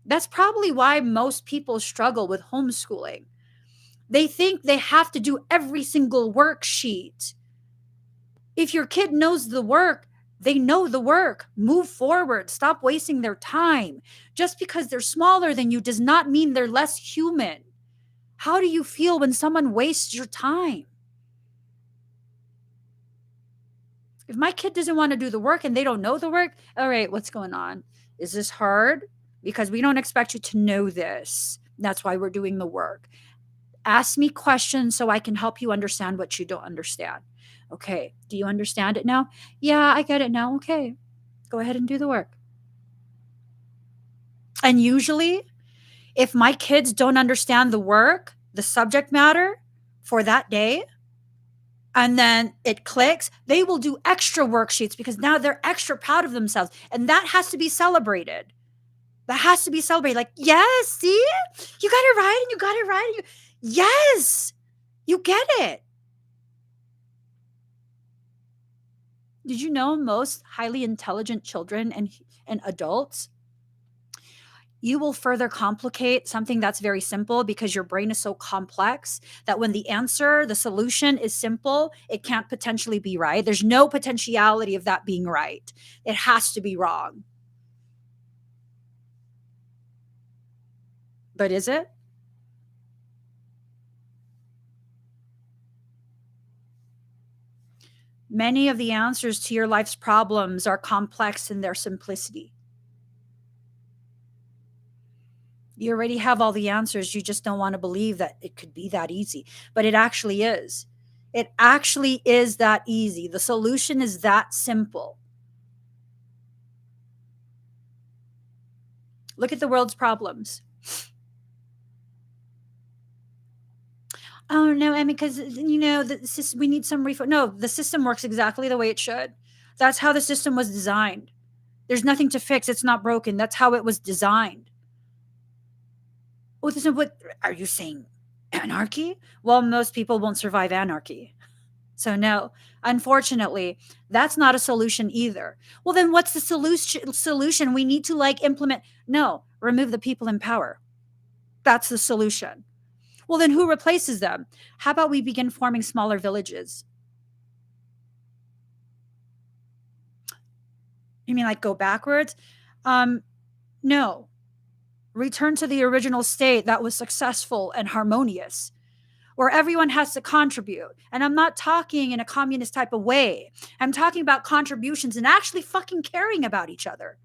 That's probably why most people struggle with homeschooling. They think they have to do every single worksheet. If your kid knows the work, they know the work. Move forward. Stop wasting their time. Just because they're smaller than you does not mean they're less human. How do you feel when someone wastes your time? If my kid doesn't want to do the work and they don't know the work, all right, what's going on? Is this hard? Because we don't expect you to know this. That's why we're doing the work. Ask me questions so I can help you understand what you don't understand. Okay, do you understand it now? Yeah, I get it now. Okay, go ahead and do the work. And usually, if my kids don't understand the work, the subject matter for that day, and then it clicks, they will do extra worksheets because now they're extra proud of themselves. And that has to be celebrated. That has to be celebrated. Like, yes, see, you got it right and you got it right. And yes, you get it. Did you know most highly intelligent children and adults, you will further complicate something that's very simple because your brain is so complex that when the answer, the solution is simple, it can't potentially be right. There's no potentiality of that being right. It has to be wrong. But is it? Many of the answers to your life's problems are complex in their simplicity. You already have all the answers. You just don't want to believe that it could be that easy, but it actually is. It actually is that easy. The solution is that simple. Look at the world's problems. Oh no, Emmy, because we need some refund. No, the system works exactly the way it should. That's how the system was designed. There's nothing to fix. It's not broken. That's how it was designed. What are you saying? Anarchy? Well, most people won't survive anarchy. So no, unfortunately, that's not a solution either. Well, then what's the solution? We need to implement. No, remove the people in power. That's the solution. Well, then who replaces them? How about we begin forming smaller villages? You mean go backwards? No. Return to the original state that was successful and harmonious, where everyone has to contribute. And I'm not talking in a communist type of way. I'm talking about contributions and actually fucking caring about each other.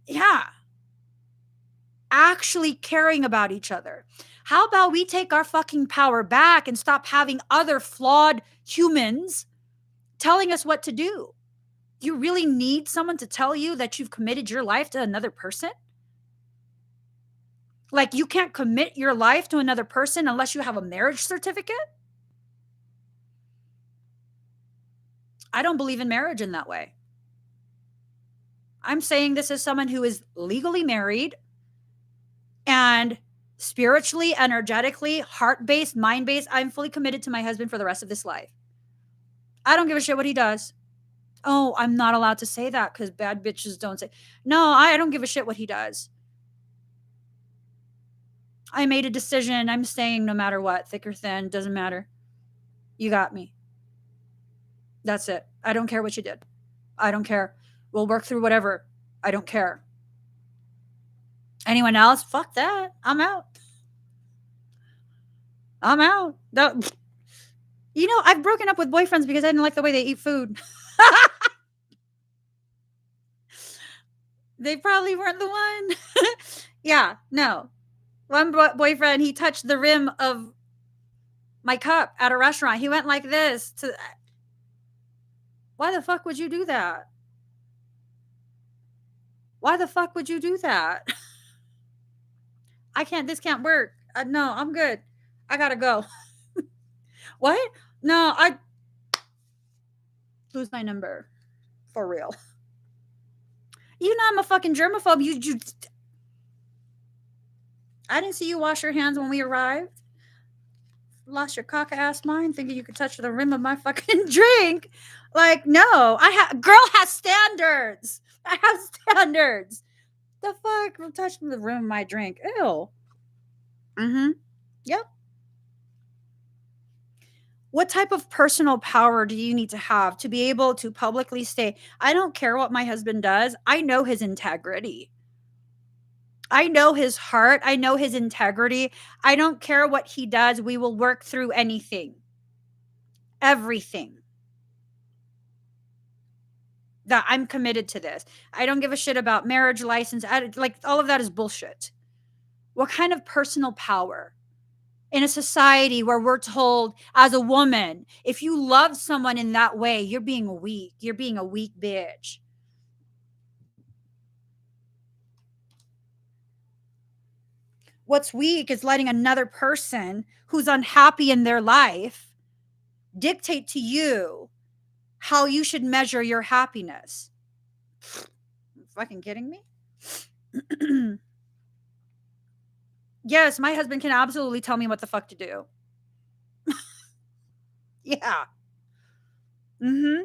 Yeah. Actually caring about each other. How about we take our fucking power back and stop having other flawed humans telling us what to do? You really need someone to tell you that you've committed your life to another person? You can't commit your life to another person unless you have a marriage certificate? I don't believe in marriage in that way. I'm saying this as someone who is legally married and spiritually, energetically, heart based, mind based. I'm fully committed to my husband for the rest of this life. I don't give a shit what he does. Oh, I'm not allowed to say that because bad bitches don't say. No, I don't give a shit what he does. I made a decision. I'm staying no matter what, thick or thin, doesn't matter. You got me. That's it. I don't care what you did. I don't care. We'll work through whatever. I don't care. Anyone else? Fuck that. I'm out. I'm out. I've broken up with boyfriends because I didn't like the way they eat food. They probably weren't the one. Yeah, no. One boyfriend, he touched the rim of my cup at a restaurant. He went like this to. Why the fuck would you do that? Why the fuck would you do that? This can't work. No, I'm good. I gotta go. What? No, I lose my number. For real. I'm a fucking germaphobe. I didn't see you wash your hands when we arrived. Lost your cock ass mind thinking you could touch the rim of my fucking drink. No. Girl has standards. I have standards. The fuck? Touch the rim of my drink. Ew. Mm-hmm. Yep. What type of personal power do you need to have to be able to publicly say, I don't care what my husband does. I know his integrity. I know his heart. I know his integrity. I don't care what he does. We will work through anything. Everything. That I'm committed to this. I don't give a shit about marriage license. All of that is bullshit. What kind of personal power? In a society where we're told as a woman, if you love someone in that way, you're being weak. You're being a weak bitch. What's weak is letting another person who's unhappy in their life dictate to you how you should measure your happiness. You fucking kidding me? Yes, my husband can absolutely tell me what the fuck to do. Yeah. Mm-hmm.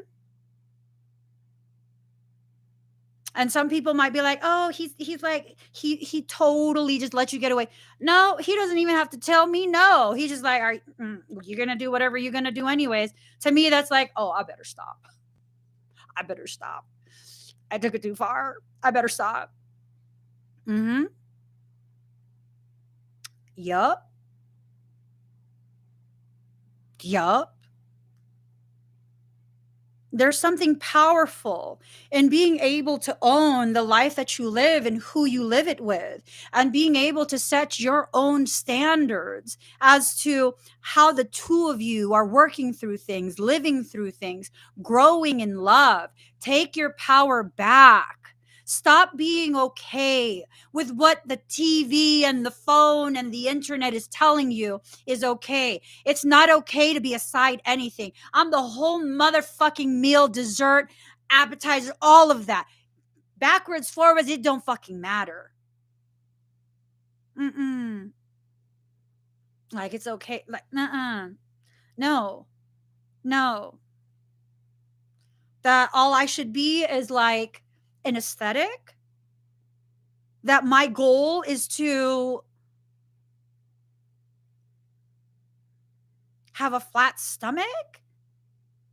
And some people might be like, "Oh, he's like he totally just lets you get away." No, he doesn't even have to tell me no. He's just like, you're going to do whatever you're going to do anyways." To me that's like, "Oh, I better stop. I better stop. I took it too far. I better stop." Mhm. Yup. Yup. There's something powerful in being able to own the life that you live and who you live it with, and being able to set your own standards as to how the two of you are working through things, living through things, growing in love. Take your power back. Stop being okay with what the TV and the phone and the internet is telling you is okay. It's not okay to be a side anything. I'm the whole motherfucking meal, dessert, appetizer, all of that. Backwards, forwards, it don't fucking matter. Mm-mm. Like, it's okay. Like, nuh-uh. No. No. That all I should be is like an aesthetic. That my goal is to have a flat stomach.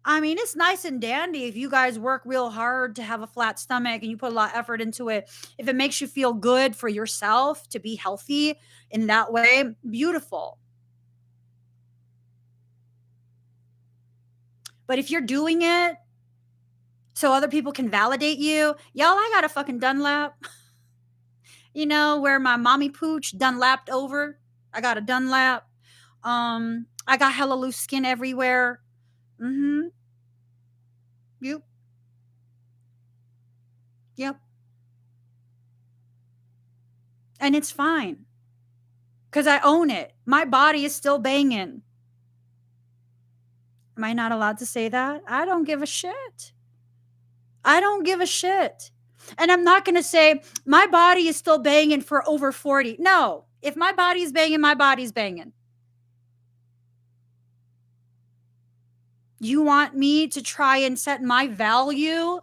I mean, it's nice and dandy if you guys work real hard to have a flat stomach and you put a lot of effort into it. If it makes you feel good for yourself to be healthy in that way, beautiful. But if you're doing it so other people can validate you, y'all, I got a fucking Dunlap, where my mommy pooch Dunlapped over. I got a Dunlap. I got hella loose skin everywhere. Mm-hmm. Yep. Yep. And it's fine. Because I own it. My body is still banging. Am I not allowed to say that? I don't give a shit. I don't give a shit. And I'm not going to say my body is still banging for over 40. No. If my body's banging, my body's banging. You want me to try and set my value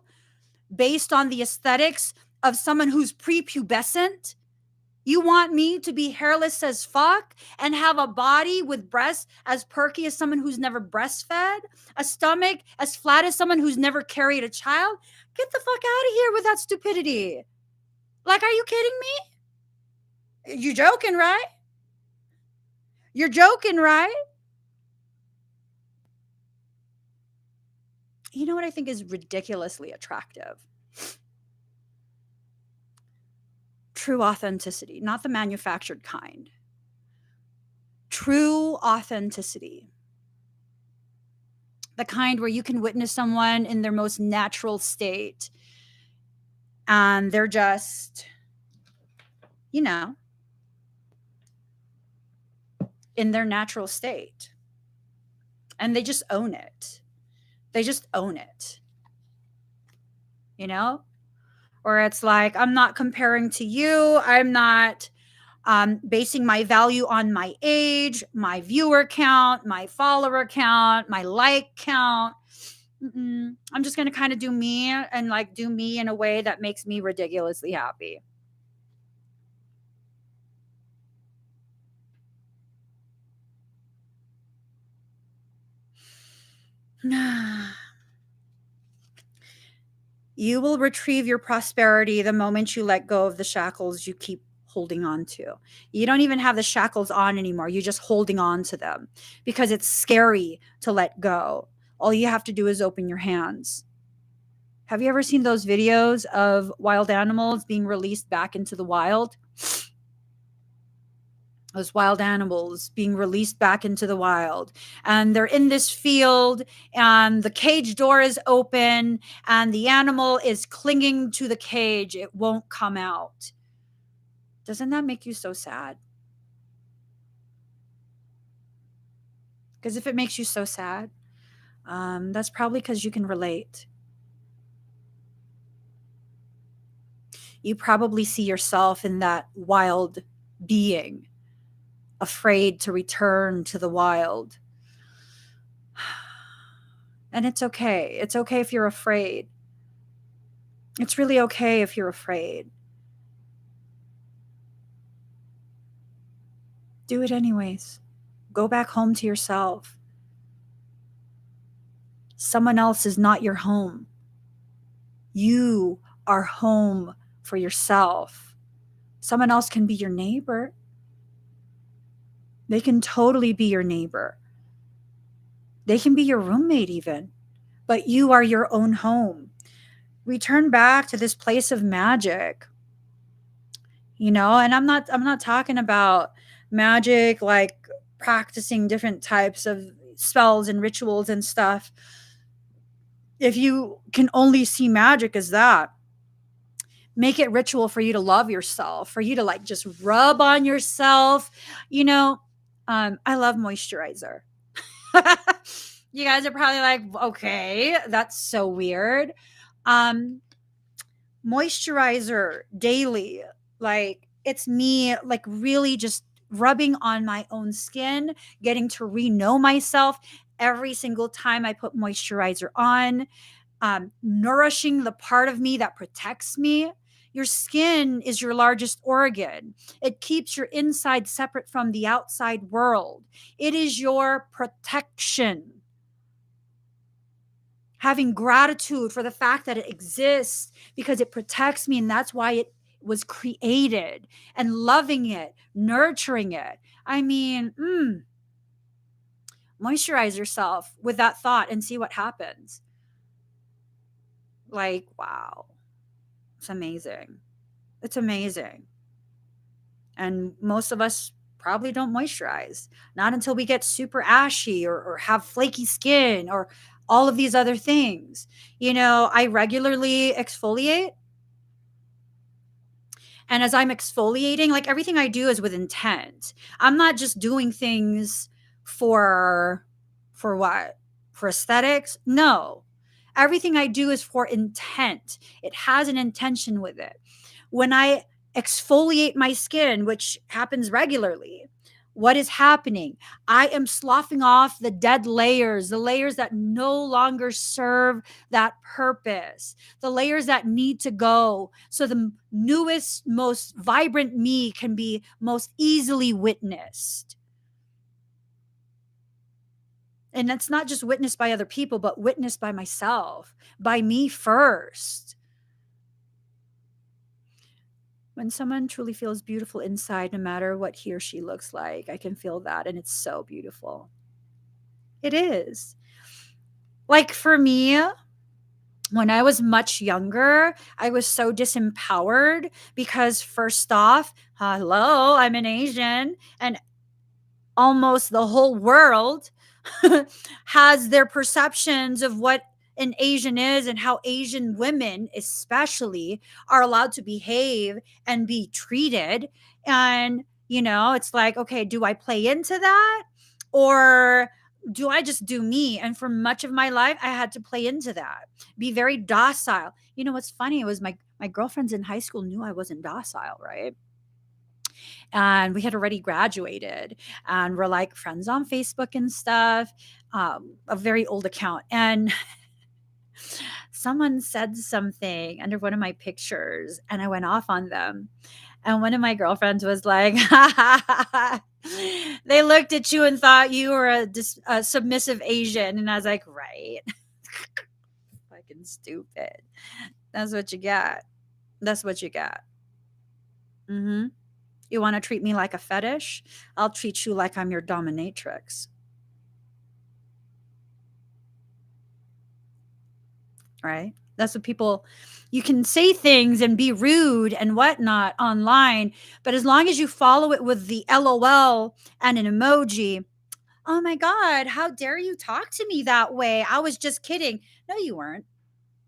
based on the aesthetics of someone who's prepubescent? You want me to be hairless as fuck and have a body with breasts as perky as someone who's never breastfed, a stomach as flat as someone who's never carried a child? Get the fuck out of here with that stupidity. Like, are you kidding me? You joking, right? You're joking, right? You know what I think is ridiculously attractive? True authenticity, not the manufactured kind. True authenticity. The kind where you can witness someone in their most natural state and they're just, in their natural state. And they just own it. They just own it. Or it's like, I'm not comparing to you. I'm not basing my value on my age, my viewer count, my follower count, my like count. I'm just going to kind of do me and like do me in a way that makes me ridiculously happy. You will retrieve your prosperity the moment you let go of the shackles you keep holding on to. You don't even have the shackles on anymore. You're just holding on to them because it's scary to let go. All you have to do is open your hands. Have you ever seen those videos of wild animals being released back into the wild? Those wild animals being released back into the wild, and they're in this field and the cage door is open and the animal is clinging to the cage. It won't come out. Doesn't that make you so sad? Because if it makes you so sad, that's probably because you can relate. You probably see yourself in that wild being, afraid to return to the wild. And it's okay. It's okay if you're afraid. It's really okay if you're afraid. Do it anyways. Go back home to yourself. Someone else is not your home. You are home for yourself. Someone else can be your neighbor. They can totally be your neighbor. They can be your roommate even. but you are your own home. Return back to this place of magic, and I'm not talking about magic like practicing different types of spells and rituals and stuff. If you can only see magic as that, make it ritual for you to love yourself, for you to like just rub on yourself. I love moisturizer. You guys are probably like, okay, that's so weird. Um, Moisturizer daily, like it's me, like really just rubbing on my own skin, getting to re-know myself every single time I put moisturizer on, nourishing the part of me that protects me. Your skin is your largest organ. It keeps your inside separate from the outside world. It is your protection. Having gratitude for the fact that it exists because it protects me, and that's why it was created, and loving it, nurturing it. I mean, moisturize yourself with that thought and see what happens. Like, wow, it's amazing. It's amazing. And most of us probably don't moisturize, not until we get super ashy or have flaky skin or all of these other things. I regularly exfoliate. And as I'm exfoliating, like everything I do is with intent. I'm not just doing things for what? For aesthetics? No. Everything I do is for intent. It has an intention with it. When I exfoliate my skin, which happens regularly, what is happening? I am sloughing off the dead layers, the layers that no longer serve that purpose, the layers that need to go so the newest, most vibrant me can be most easily witnessed. And that's not just witnessed by other people, but witnessed by myself, by me first. When someone truly feels beautiful inside, no matter what he or she looks like, I can feel that. And it's so beautiful. It is. Like for me, when I was much younger, I was so disempowered because, first off, hello, I'm an Asian, and almost the whole world has their perceptions of what an Asian is and how Asian women, especially, are allowed to behave and be treated. And, it's like, okay, do I play into that? Or do I just do me? And for much of my life, I had to play into that, be very docile. What's funny was my girlfriends in high school knew I wasn't docile, right? And we had already graduated, and we're like friends on Facebook and stuff, a very old account. And someone said something under one of my pictures, and I went off on them. And one of my girlfriends was like, they looked at you and thought you were a submissive Asian. And I was like, right. Fucking stupid. That's what you got. That's what you got. Mm-hmm. You want to treat me like a fetish? I'll treat you like I'm your dominatrix. Right? That's what people, you can say things and be rude and whatnot online, but as long as you follow it with the LOL and an emoji, oh my God, how dare you talk to me that way? I was just kidding. No, you weren't.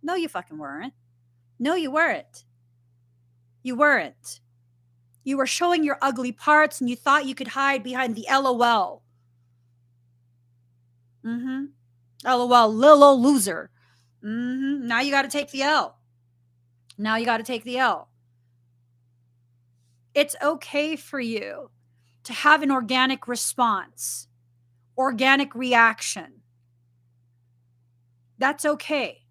No, you fucking weren't. No, you weren't. You weren't. You were showing your ugly parts and you thought you could hide behind the LOL. Mm-hmm. LOL, little old loser. Mm-hmm. Now you got to take the L. Now you got to take the L. It's okay for you to have an organic response, organic reaction. That's okay.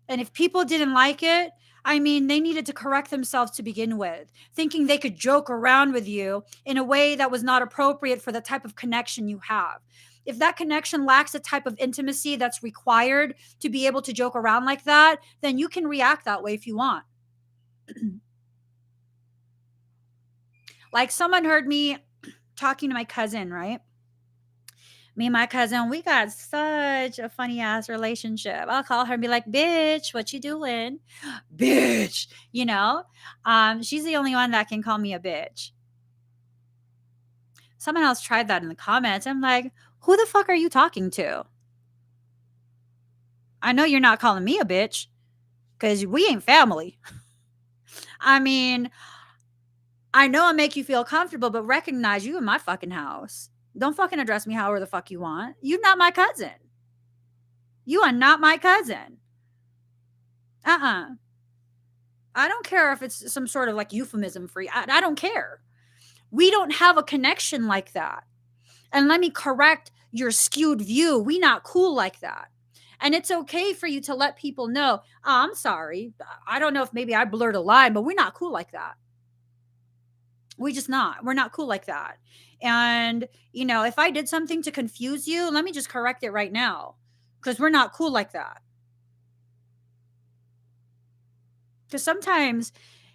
And if people didn't like it, I mean, they needed to correct themselves to begin with, thinking they could joke around with you in a way that was not appropriate for the type of connection you have. If that connection lacks a type of intimacy that's required to be able to joke around like that, then you can react that way if you want. Like someone heard me talking to my cousin, right? Me and my cousin, we got such a funny ass relationship. I'll call her and be like, "Bitch, what you doing?" "Bitch," you know? She's the only one that can call me a bitch. Someone else tried that in the comments. I'm like, "Who the fuck are you talking to? I know you're not calling me a bitch because we ain't family." I mean, I know I make you feel comfortable, but recognize you in my fucking house. Don't fucking address me however the fuck you want. You're not my cousin. You are not my cousin. Uh-uh. I don't care if it's some sort of like euphemism free. I don't care. We don't have a connection like that. And let me correct your skewed view. We not cool like that. And it's okay for you to let people know, oh, I'm sorry. I don't know if maybe I blurred a line, but we're not cool like that. We just not. We're not cool like that. And, if I did something to confuse you, let me just correct it right now because we're not cool like that. Because sometimes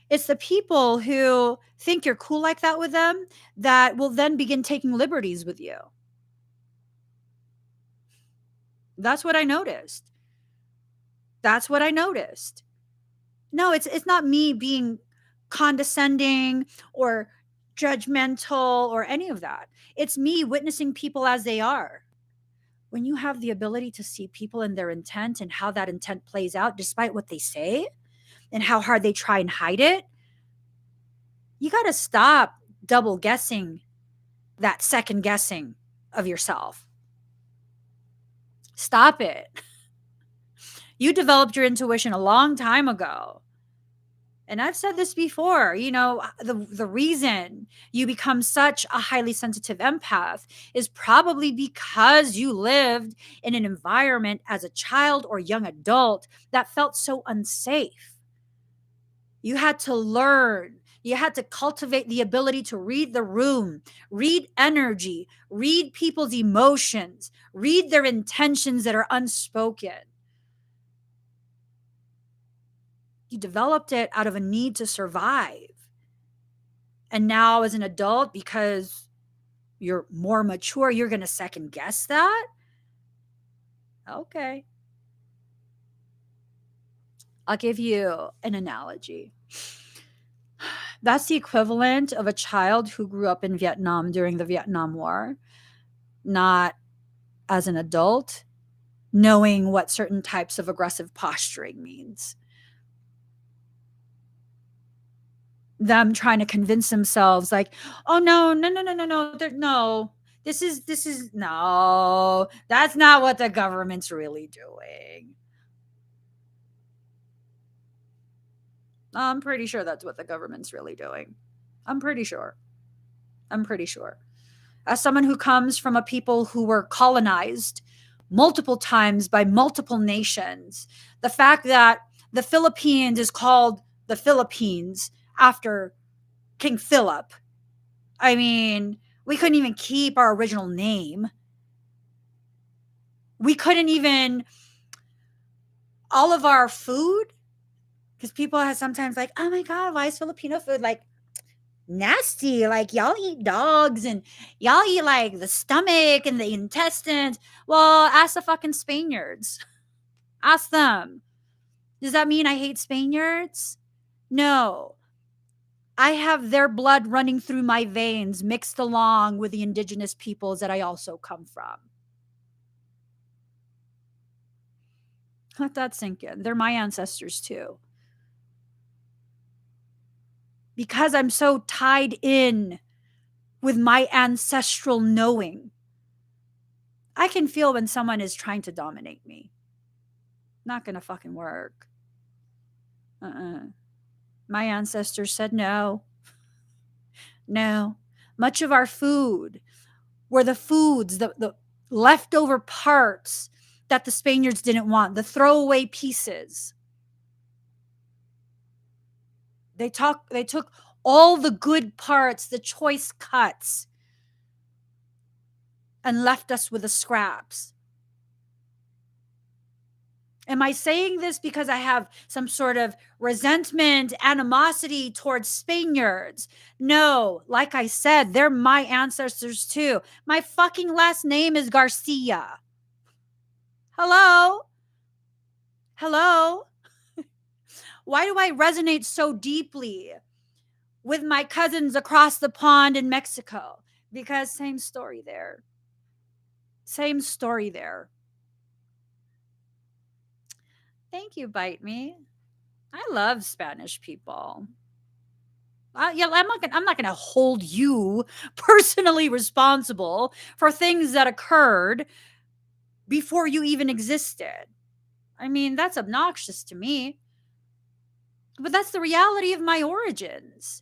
it's the people who think you're cool like that with them that will then begin taking liberties with you. That's what I noticed. That's what I noticed. No, it's not me being condescending or judgmental or any of that. It's me witnessing people as they are. When you have the ability to see people and their intent and how that intent plays out despite what they say and how hard they try and hide it, you got to stop double guessing that second guessing of yourself. Stop it. You developed your intuition a long time ago. And I've said this before, the reason you become such a highly sensitive empath is probably because you lived in an environment as a child or young adult that felt so unsafe. You had to learn. You had to cultivate the ability to read the room, read energy, read people's emotions, read their intentions that are unspoken. You developed it out of a need to survive. And now, as an adult, because you're more mature, you're going to second guess that? Okay. I'll give you an analogy. That's the equivalent of a child who grew up in Vietnam during the Vietnam War, not as an adult, knowing what certain types of aggressive posturing means. Them trying to convince themselves, like, oh, no, no, no, no, no, no, no. This is, no, that's not what the government's really doing. I'm pretty sure that's what the government's really doing. I'm pretty sure. I'm pretty sure. As someone who comes from a people who were colonized multiple times by multiple nations, the fact that the Philippines is called the Philippines after King Philip, I mean, we couldn't even keep our original name. We couldn't even, all of our food, because people have sometimes like, oh my God, why is Filipino food like nasty? Like, y'all eat dogs and y'all eat like the stomach and the intestines. Well, ask the fucking Spaniards. Ask them. Does that mean I hate Spaniards? No. I have their blood running through my veins mixed along with the indigenous peoples that I also come from. Let that sink in. They're my ancestors too. Because I'm so tied in with my ancestral knowing, I can feel when someone is trying to dominate me. Not gonna fucking work. My ancestors said no. No. Much of our food were the foods, the leftover parts that the Spaniards didn't want, the throwaway pieces. They took all the good parts, the choice cuts, and left us with the scraps. Am I saying this because I have some sort of resentment, animosity towards Spaniards? No, like I said, they're my ancestors too. My fucking last name is Garcia. Hello? Hello? Why do I resonate so deeply with my cousins across the pond in Mexico? Because same story there. Same story there. Thank you, Bite Me. I love Spanish people. Yeah, I'm not gonna hold you personally responsible for things that occurred before you even existed. I mean, that's obnoxious to me. But that's the reality of my origins.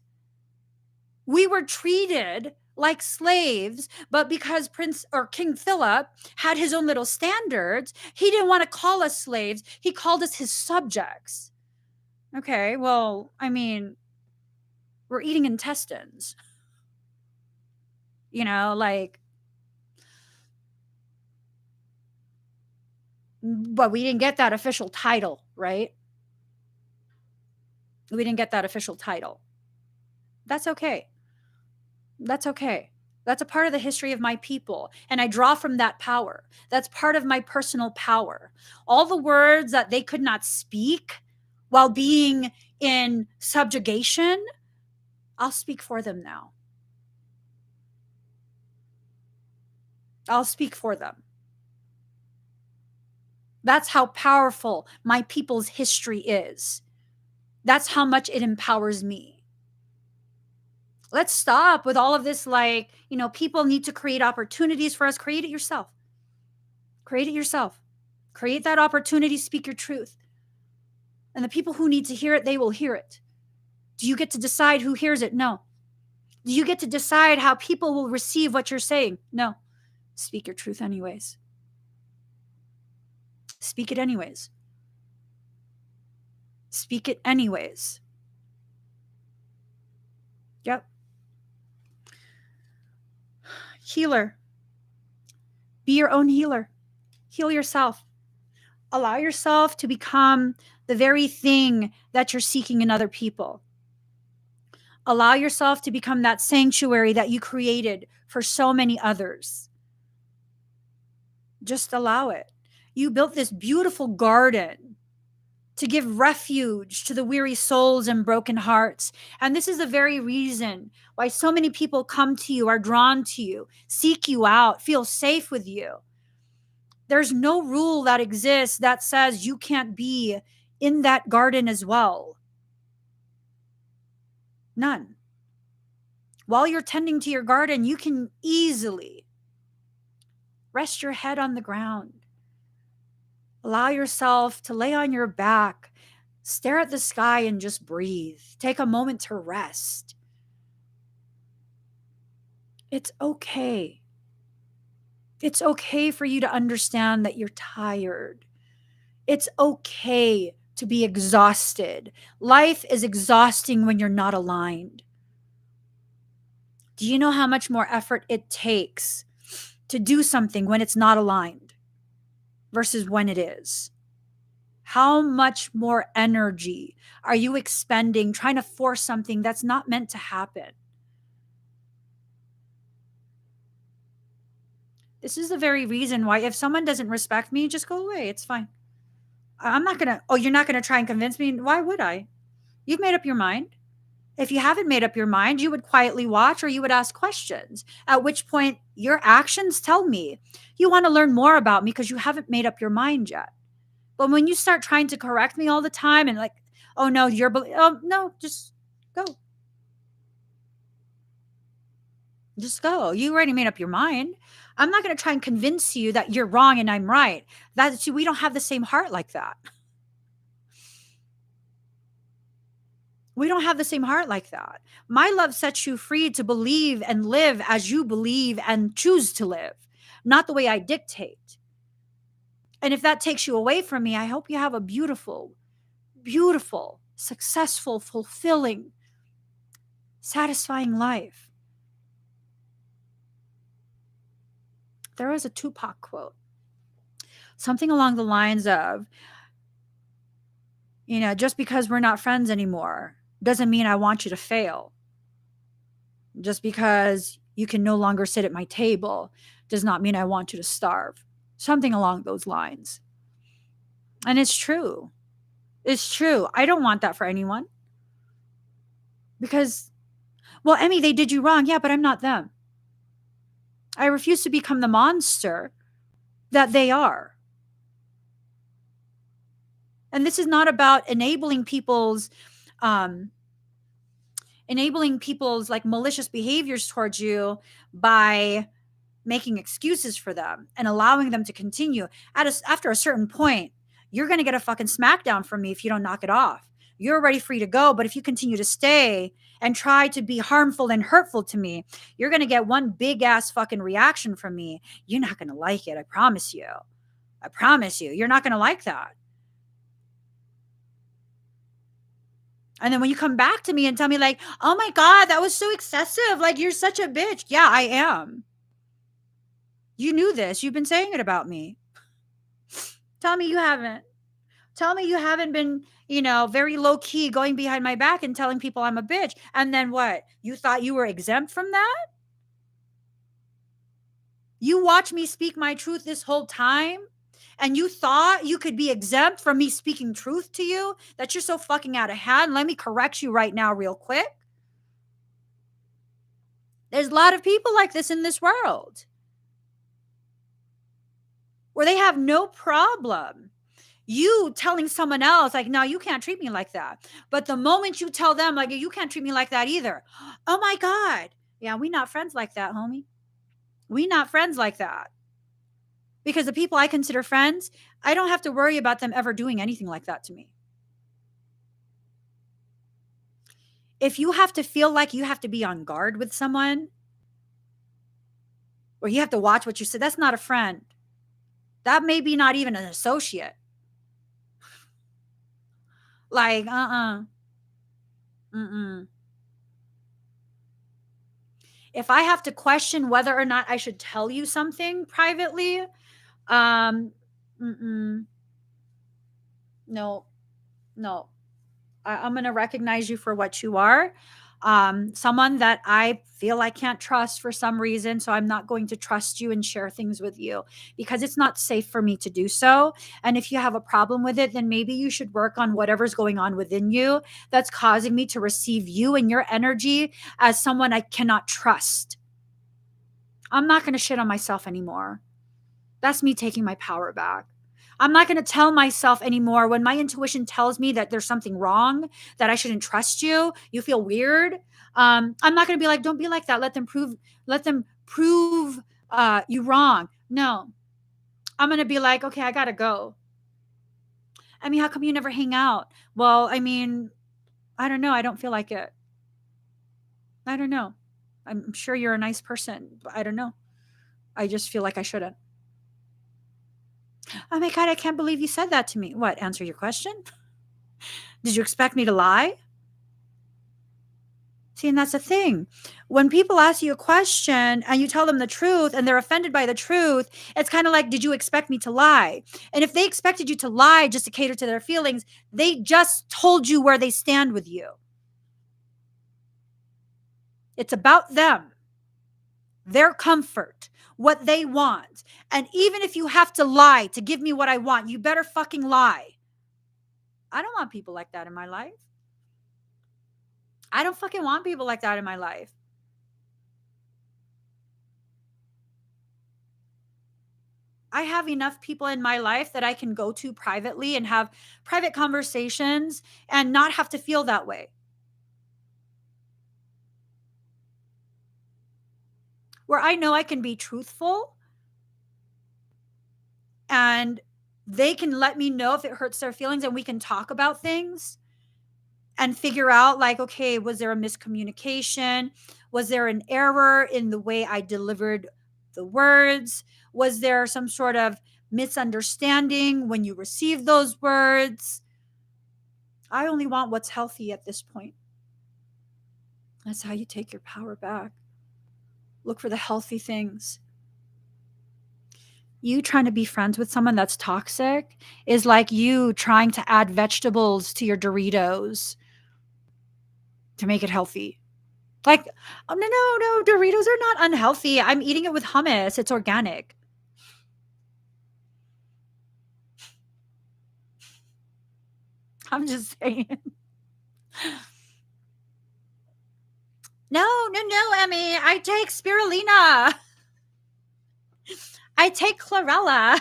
We were treated like slaves, but because Prince or King Philip had his own little standards, he didn't want to call us slaves. He called us his subjects. Okay, well, I mean, we're eating intestines. Like, but we didn't get that official title, right? We didn't get that official title. That's okay. That's okay. That's a part of the history of my people. And I draw from that power. That's part of my personal power. All the words that they could not speak while being in subjugation, I'll speak for them now. I'll speak for them. That's how powerful my people's history is. That's how much it empowers me. Let's stop with all of this, like, people need to create opportunities for us. Create it yourself. Create it yourself. Create that opportunity, speak your truth. And the people who need to hear it, they will hear it. Do you get to decide who hears it? No. Do you get to decide how people will receive what you're saying? No. Speak your truth anyways. Speak it anyways. Speak it anyways. Yep. Healer. Be your own healer. Heal yourself. Allow yourself to become the very thing that you're seeking in other people. Allow yourself to become that sanctuary that you created for so many others. Just allow it. You built this beautiful garden to give refuge to the weary souls and broken hearts. And this is the very reason why so many people come to you, are drawn to you, seek you out, feel safe with you. There's no rule that exists that says you can't be in that garden as well. None. While you're tending to your garden, you can easily rest your head on the ground. Allow yourself to lay on your back, stare at the sky, and just breathe. Take a moment to rest. It's okay. It's okay for you to understand that you're tired. It's okay to be exhausted. Life is exhausting when you're not aligned. Do you know how much more effort it takes to do something when it's not aligned versus when it is? How much more energy are you expending trying to force something that's not meant to happen? This is the very reason why if someone doesn't respect me, just go away. It's fine. I'm not going to, oh, you're not going to try and convince me? Why would I? You've made up your mind. If you haven't made up your mind, you would quietly watch or you would ask questions, at which point your actions tell me you want to learn more about me because you haven't made up your mind yet. But when you start trying to correct me all the time and like, oh no, oh no, just go. Just go. You already made up your mind. I'm not going to try and convince you that you're wrong and I'm right. That's we don't have the same heart like that. We don't have the same heart like that. My love sets you free to believe and live as you believe and choose to live, not the way I dictate. And if that takes you away from me, I hope you have a beautiful, beautiful, successful, fulfilling, satisfying life. There was a Tupac quote, something along the lines of, Just because we're not friends anymore doesn't mean I want you to fail. Just because you can no longer sit at my table does not mean I want you to starve. Something along those lines. And it's true. It's true. I don't want that for anyone. Because, well, Emmie, they did you wrong. Yeah, but I'm not them. I refuse to become the monster that they are. And this is not about enabling people's like malicious behaviors towards you by making excuses for them and allowing them to continue. After a certain point, you're going to get a fucking smackdown from me if you don't knock it off. You're already free to go, but if you continue to stay and try to be harmful and hurtful to me, you're going to get one big ass fucking reaction from me. You're not going to like it. I promise you. I promise you. You're not going to like that. And then when you come back to me and tell me like, oh my God, that was so excessive. Like, you're such a bitch. Yeah, I am. You knew this. You've been saying it about me. Tell me you haven't. Tell me you haven't been, very low key going behind my back and telling people I'm a bitch. And then what? You thought you were exempt from that? You watched me speak my truth this whole time? And you thought you could be exempt from me speaking truth to you? That you're so fucking out of hand? Let me correct you right now, real quick. There's a lot of people like this in this world where they have no problem you telling someone else, like, no, you can't treat me like that. But the moment you tell them, like, you can't treat me like that either. Oh my God. Yeah, we not friends like that, homie. We not friends like that. Because the people I consider friends, I don't have to worry about them ever doing anything like that to me. If you have to feel like you have to be on guard with someone, or you have to watch what you say, that's not a friend. That may be not even an associate. Like, Mm-mm. If I have to question whether or not I should tell you something privately, mm-mm. No, no. I'm going to recognize you for what you are. Someone that I feel I can't trust for some reason. So I'm not going to trust you and share things with you because it's not safe for me to do so. And if you have a problem with it, then maybe you should work on whatever's going on within you that's causing me to receive you and your energy as someone I cannot trust. I'm not going to shit on myself anymore. That's me taking my power back. I'm not going to tell myself anymore when my intuition tells me that there's something wrong, that I shouldn't trust you. You feel weird. I'm not going to be like, don't be like that. Let them prove you wrong. No, I'm going to be like, okay, I got to go. I mean, how come you never hang out? Well, I mean, I don't know. I don't feel like it. I don't know. I'm sure you're a nice person, but I don't know. I just feel like I shouldn't. Oh my God, I can't believe you said that to me. What? Answer your question? Did you expect me to lie? See, and that's the thing. When people ask you a question and you tell them the truth and they're offended by the truth, it's kind of like, did you expect me to lie? And if they expected you to lie just to cater to their feelings, they just told you where they stand with you. It's about them, their comfort, what they want. And even if you have to lie to give me what I want, you better fucking lie. I don't want people like that in my life. I don't fucking want people like that in my life. I have enough people in my life that I can go to privately and have private conversations and not have to feel that way. Where I know I can be truthful and they can let me know if it hurts their feelings and we can talk about things and figure out like, okay, was there a miscommunication? Was there an error in the way I delivered the words? Was there some sort of misunderstanding when you received those words? I only want what's healthy at this point. That's how you take your power back. Look for the healthy things. You trying to be friends with someone that's toxic is like you trying to add vegetables to your Doritos to make it healthy. Like, oh, no, no, no, Doritos are not unhealthy. I'm eating it with hummus. It's organic. I'm just saying. No, no, no, Emmie. I take spirulina. I take chlorella.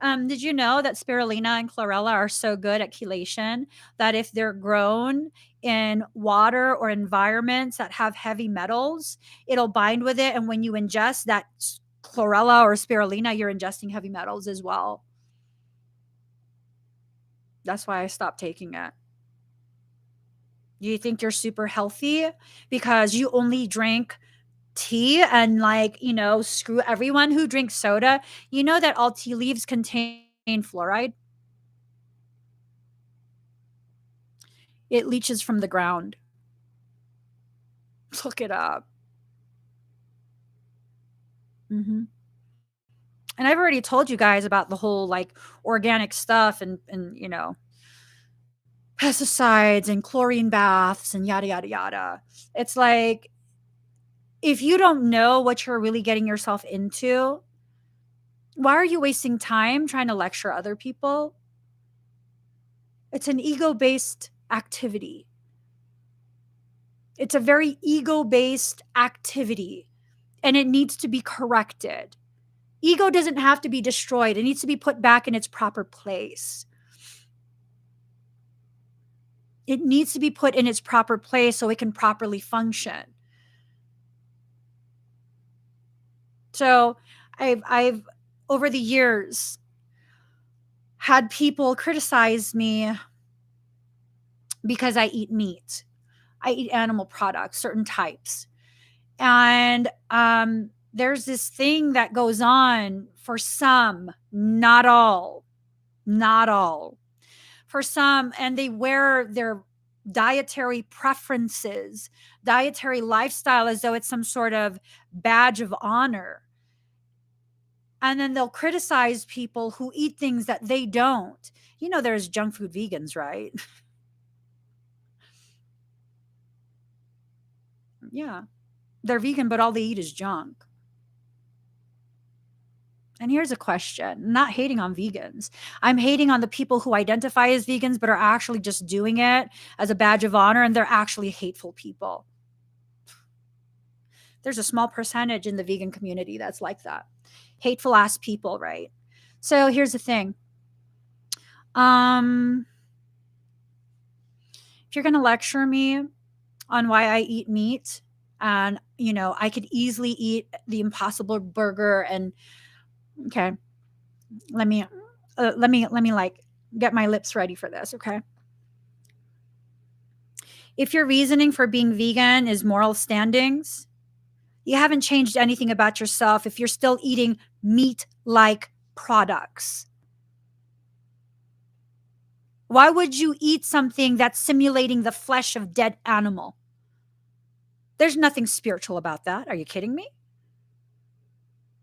Did you know that spirulina and chlorella are so good at chelation that if they're grown in water or environments that have heavy metals, it'll bind with it. And when you ingest that chlorella or spirulina, you're ingesting heavy metals as well. That's why I stopped taking it. You think you're super healthy because you only drink tea and, like, screw everyone who drinks soda. You know that all tea leaves contain fluoride? It leaches from the ground. Look it up. Mhm. And I've already told you guys about the whole, like, organic stuff and, pesticides and chlorine baths and yada, yada, yada. It's like, if you don't know what you're really getting yourself into, why are you wasting time trying to lecture other people? It's an ego-based activity. It's a very ego-based activity, and it needs to be corrected. Ego doesn't have to be destroyed. It needs to be put back in its proper place. It needs to be put in its proper place so it can properly function. So I've over the years had people criticize me because I eat meat. I eat animal products, certain types. And there's this thing that goes on for some, not all, not all. For some, and they wear their dietary preferences, dietary lifestyle as though it's some sort of badge of honor. And then they'll criticize people who eat things that they don't. There's junk food vegans, right? Yeah. They're vegan, but all they eat is junk. And here's a question. I'm not hating on vegans. I'm hating on the people who identify as vegans but are actually just doing it as a badge of honor, and they're actually hateful people. There's a small percentage in the vegan community that's like that. Hateful ass people, right? So here's the thing. If you're going to lecture me on why I eat meat, and I could easily eat the Impossible Burger, and okay, let me like get my lips ready for this, okay? If your reasoning for being vegan is moral standings, you haven't changed anything about yourself if you're still eating meat-like products. Why would you eat something that's simulating the flesh of dead animal? There's nothing spiritual about that. Are you kidding me?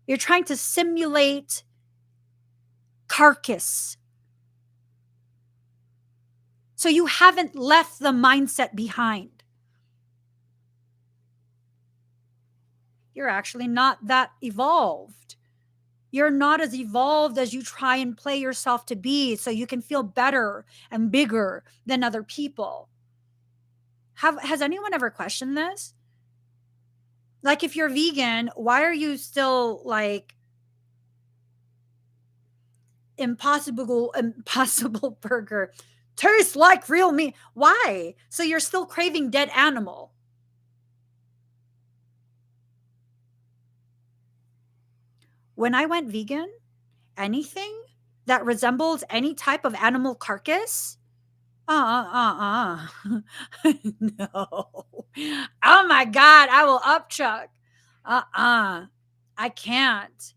You're trying to simulate carcass. So you haven't left the mindset behind. You're actually not that evolved. You're not as evolved as you try and play yourself to be so you can feel better and bigger than other people. Has anyone ever questioned this? Like, if you're vegan, why are you still like impossible burger tastes like real meat? Why? So you're still craving dead animal. When I went vegan, anything that resembles any type of animal carcass, no. Oh my God, I will upchuck. I can't.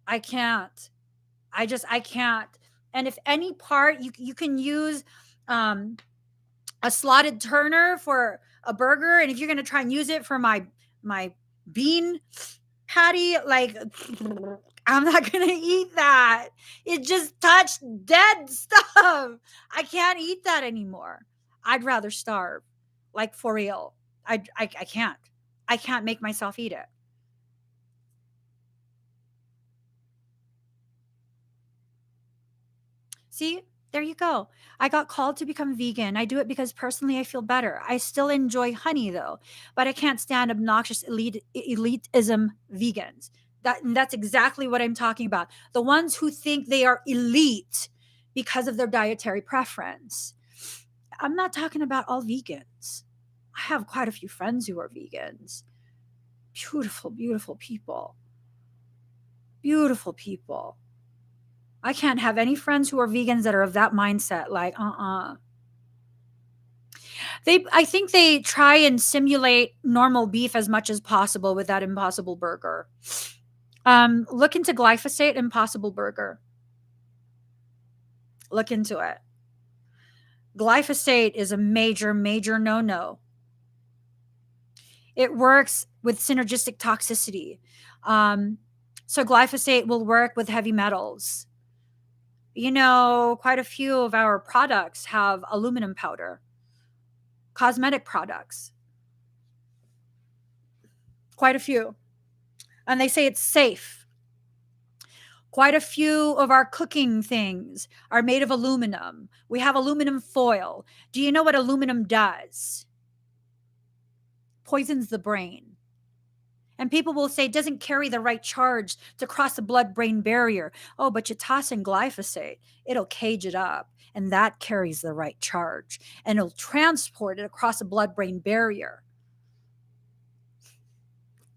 I can't. I can't. And if any part you can use a slotted turner for a burger, and if you're gonna try and use it for my bean patty, like, I'm not gonna eat that. It just touched dead stuff. I can't eat that anymore. I'd rather starve, like, for real. I can't. I can't make myself eat it. See, there you go. I got called to become vegan. I do it because personally I feel better. I still enjoy honey though, but I can't stand obnoxious elitism vegans. That's exactly what I'm talking about. The ones who think they are elite because of their dietary preference. I'm not talking about all vegans. I have quite a few friends who are vegans. Beautiful, beautiful people. Beautiful people. I can't have any friends who are vegans that are of that mindset. Like, I think they try and simulate normal beef as much as possible with that Impossible Burger. Look into glyphosate Impossible Burger. Look into it. Glyphosate is a major, major no-no. It works with synergistic toxicity. So glyphosate will work with heavy metals. You know, quite a few of our products have aluminum powder. Cosmetic products. Quite a few. And they say it's safe. Quite a few of our cooking things are made of aluminum. We have aluminum foil. Do you know what aluminum does? Poisons the brain. And people will say it doesn't carry the right charge to cross the blood brain barrier. Oh, but you toss in glyphosate, it'll cage it up. And that carries the right charge. And it'll transport it across the blood brain barrier.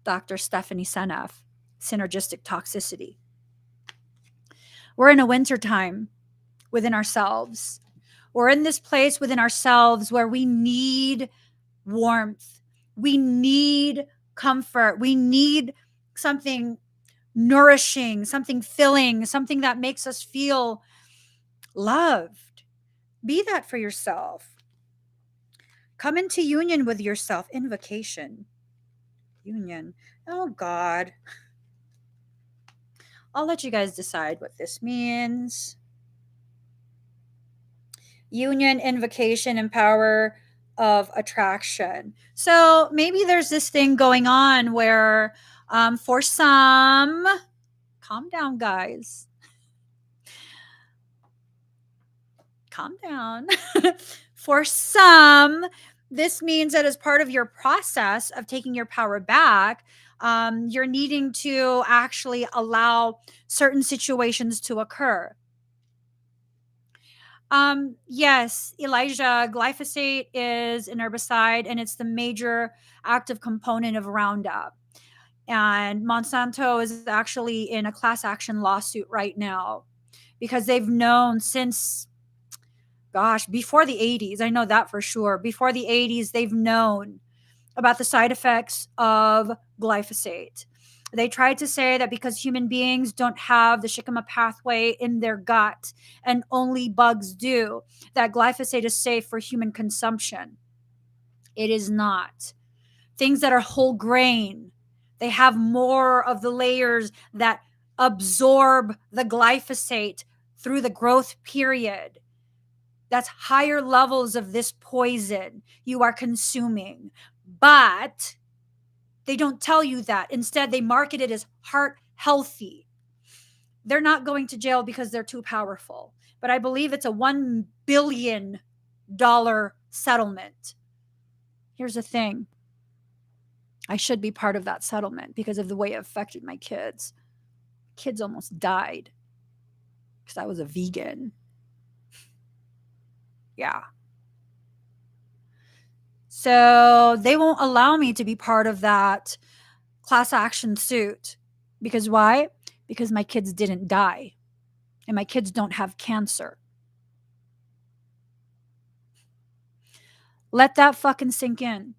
Dr. Stephanie Seneff, synergistic toxicity. We're in a winter time within ourselves. We're in this place within ourselves where we need warmth. We need comfort. We need something nourishing, something filling, something that makes us feel loved. Be that for yourself. Come into union with yourself. Invocation. Union. Oh, God. I'll let you guys decide what this means. Union, invocation, and power of attraction. So maybe there's this thing going on where, for some, calm down, guys. Calm down. For some, this means that as part of your process of taking your power back, you're needing to actually allow certain situations to occur. Yes, Elijah, glyphosate is an herbicide and it's the major active component of Roundup. And Monsanto is actually in a class action lawsuit right now because they've known since, gosh, before the 80s. I know that for sure. Before the 80s, they've known about the side effects of glyphosate. They tried to say that because human beings don't have the shikama pathway in their gut and only bugs do, that glyphosate is safe for human consumption. It is not. Things that are whole grain, they have more of the layers that absorb the glyphosate through the growth period. That's higher levels of this poison you are consuming. But they don't tell you that. Instead, they market it as heart healthy. They're not going to jail because they're too powerful. But I believe it's a $1 billion settlement. Here's the thing. I should be part of that settlement because of the way it affected my kids. Kids almost died because I was a vegan. Yeah. So they won't allow me to be part of that class action suit. Because why? Because my kids didn't die and my kids don't have cancer. Let that fucking sink in.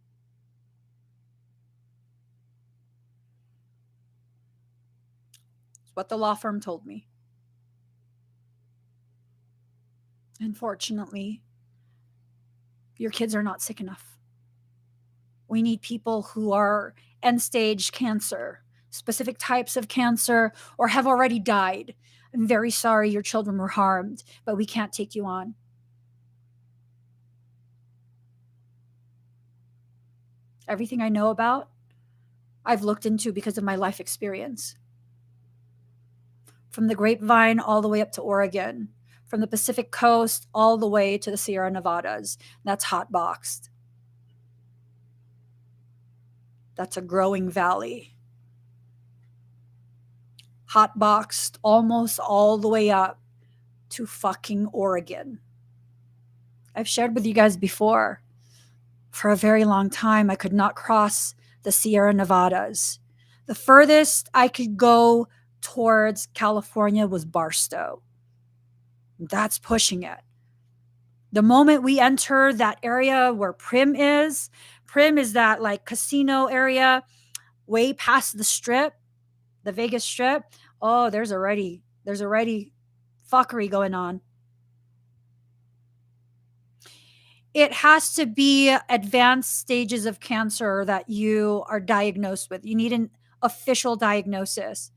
It's what the law firm told me. Unfortunately, your kids are not sick enough. We need people who are end stage cancer, specific types of cancer, or have already died. I'm very sorry your children were harmed, but we can't take you on. Everything I know about, I've looked into because of my life experience. From the grapevine all the way up to Oregon, from the Pacific coast all the way to the Sierra Nevadas. That's hotboxed. That's a growing valley. Hotboxed almost all the way up to fucking Oregon. I've shared with you guys before. For a very long time, I could not cross the Sierra Nevadas. The furthest I could go towards California was Barstow. That's pushing it. The moment we enter that area where Prim is that like casino area way past the strip, the Vegas strip. Oh, there's already fuckery going on. It has to be advanced stages of cancer that you are diagnosed with. You need an official diagnosis.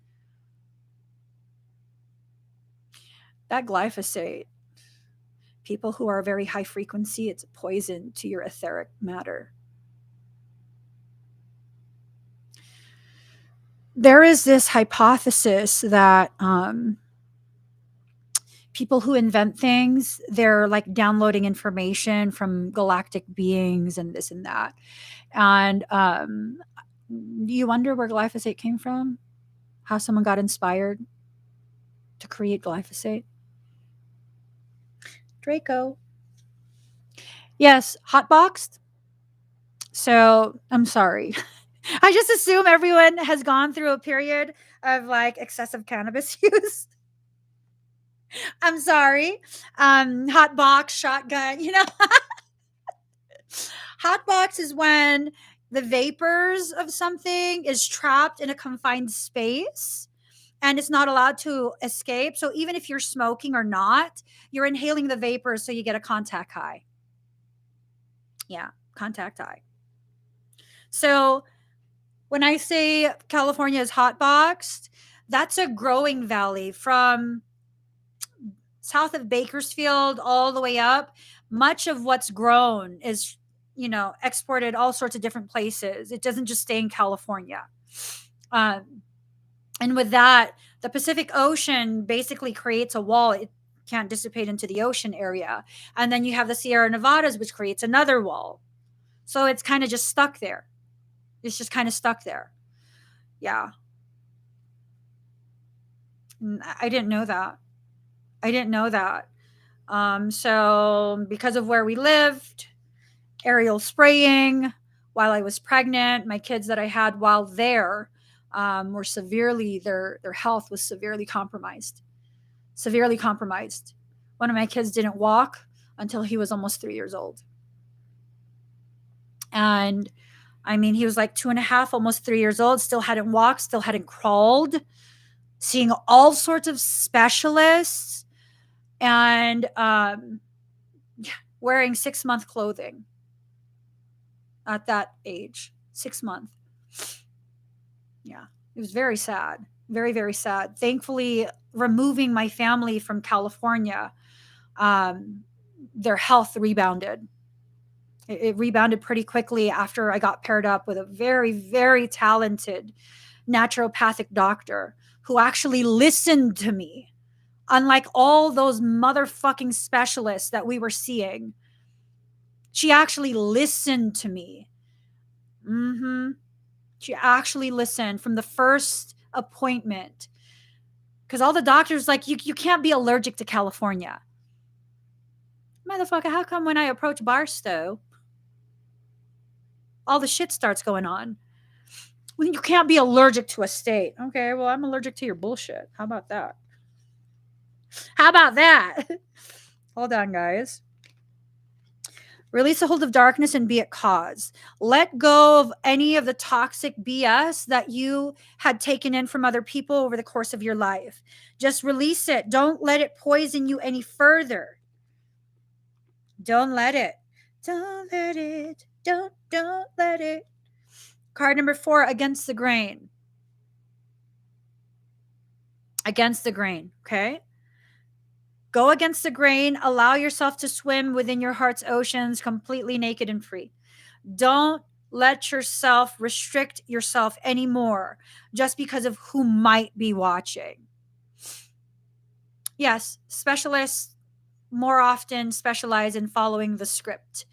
That glyphosate, people who are very high frequency, it's a poison to your etheric matter. There is this hypothesis that people who invent things, they're like downloading information from galactic beings and this and that. And you wonder where glyphosate came from? How someone got inspired to create glyphosate? Draco. Yes, hotboxed. So I'm sorry. I just assume everyone has gone through a period of like excessive cannabis use. I'm sorry. Hot box, shotgun, Hot box is when the vapors of something is trapped in a confined space and it's not allowed to escape. So even if you're smoking or not, you're inhaling the vapors so you get a contact high. Yeah, contact high. So when I say California is hot boxed, that's a growing valley from south of Bakersfield all the way up. Much of what's grown is, exported all sorts of different places. It doesn't just stay in California. And with that, the Pacific Ocean basically creates a wall. It can't dissipate into the ocean area. And then you have the Sierra Nevadas, which creates another wall. So it's kind of just stuck there. It's just kind of stuck there. Yeah. I didn't know that. So because of where we lived, aerial spraying while I was pregnant, my kids that I had while there were severely, their health was severely compromised. One of my kids didn't walk until he was almost 3 years old. And I mean, he was like 2.5, almost 3 years old, still hadn't walked, still hadn't crawled, seeing all sorts of specialists and wearing 6-month clothing at that age. 6 months. Yeah, it was very sad. Very, very sad. Thankfully, removing my family from California, their health rebounded. It rebounded pretty quickly after I got paired up with a very, very talented naturopathic doctor who actually listened to me. Unlike all those motherfucking specialists that we were seeing, she actually listened to me. She actually listened from the first appointment. Because all the doctors like, you can't be allergic to California. Motherfucker, how come when I approach Barstow, all the shit starts going on? Well, you can't be allergic to a state. Okay, well, I'm allergic to your bullshit. How about that? Hold on, guys. Release a hold of darkness and be at cause. Let go of any of the toxic BS that you had taken in from other people over the course of your life. Just release it. Don't let it poison you any further. Don't let it. Don't let it. Don't let it. Card number 4, against the grain. against the grain, okay? Go against the grain. Allow yourself to swim within your heart's oceans completely naked and free. Don't let yourself restrict yourself anymore just because of who might be watching. Yes, specialists more often specialize in following the script.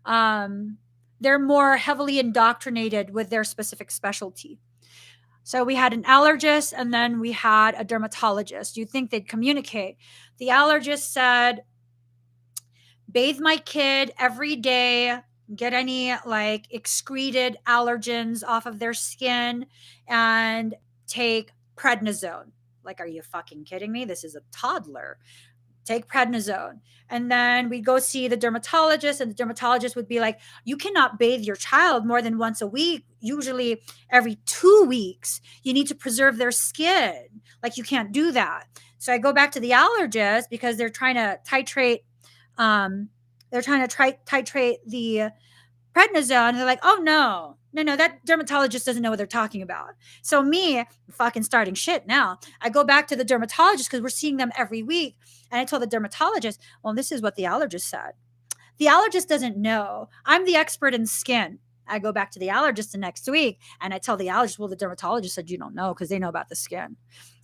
They're more heavily indoctrinated with their specific specialty. So we had an allergist and then we had a dermatologist. You'd think they'd communicate. The allergist said, bathe my kid every day, get any like excreted allergens off of their skin, and take prednisone. Like, are you fucking kidding me? This is a toddler. Take prednisone. And then we'd go see the dermatologist, and the dermatologist would be like, you cannot bathe your child more than once a week, usually every 2 weeks. You need to preserve their skin. Like, you can't do that. So I go back to the allergist because they're trying to titrate titrate the prednisone. And they're like, oh no, that dermatologist doesn't know what they're talking about. So me fucking starting shit now. I go back to the dermatologist because we're seeing them every week. And I told the dermatologist, well, this is what the allergist said. The allergist doesn't know. I'm the expert in skin. I go back to the allergist the next week and I tell the allergist, well, the dermatologist said you don't know because they know about the skin.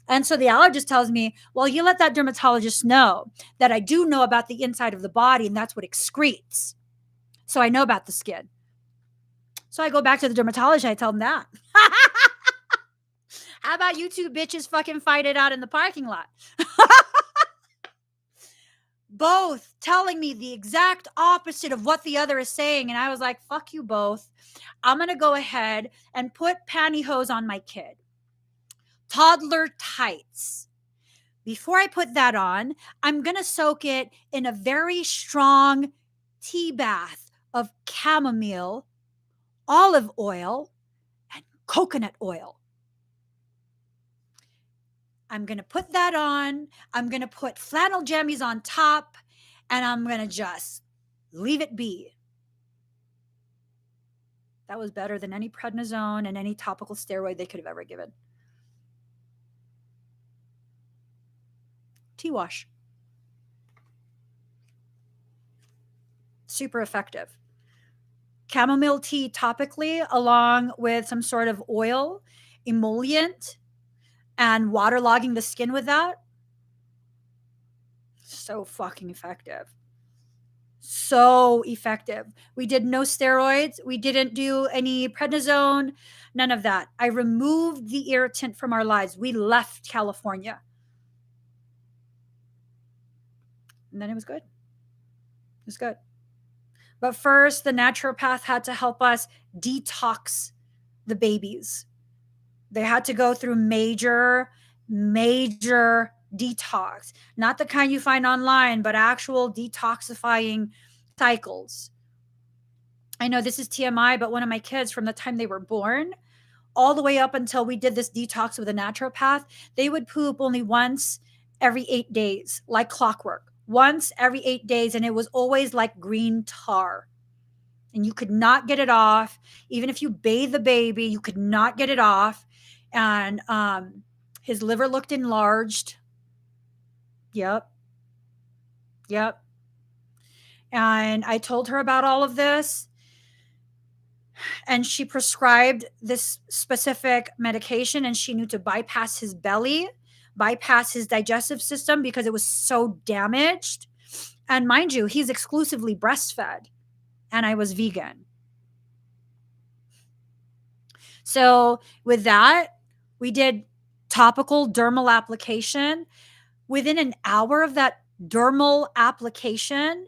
And so the allergist tells me, well, you let that dermatologist know that I do know about the inside of the body, and that's what excretes. So I know about the skin. So I go back to the dermatologist. I tell them that. How about you two bitches fucking fight it out in the parking lot? Both telling me the exact opposite of what the other is saying. And I was like, fuck you both. I'm going to go ahead and put pantyhose on my kid. Toddler tights. Before I put that on, I'm going to soak it in a very strong tea bath of chamomile, olive oil, and coconut oil. I'm going to put that on. I'm going to put flannel jammies on top, and I'm going to just leave it be. That was better than any prednisone and any topical steroid they could have ever given. Tea wash. Super effective. Chamomile tea topically, along with some sort of oil, emollient, and waterlogging the skin with that. So fucking effective. So effective. We did no steroids. We didn't do any prednisone, none of that. I removed the irritant from our lives. We left California. And then it was good. It was good. But first, the naturopath had to help us detox the babies. They had to go through major detox, not the kind you find online, but actual detoxifying cycles. I know this is TMI, but one of my kids, from the time they were born all the way up until we did this detox with a naturopath, they would poop only once every 8 days, like clockwork. Once every 8 days, and it was always like green tar. And you could not get it off. Even if you bathe the baby, you could not get it off. And his liver looked enlarged. Yep. And I told her about all of this. And she prescribed this specific medication, and she knew to bypass his belly, bypass his digestive system because it was so damaged. And mind you, he's exclusively breastfed, and I was vegan. So with that, we did topical dermal application. Within an hour of that dermal application,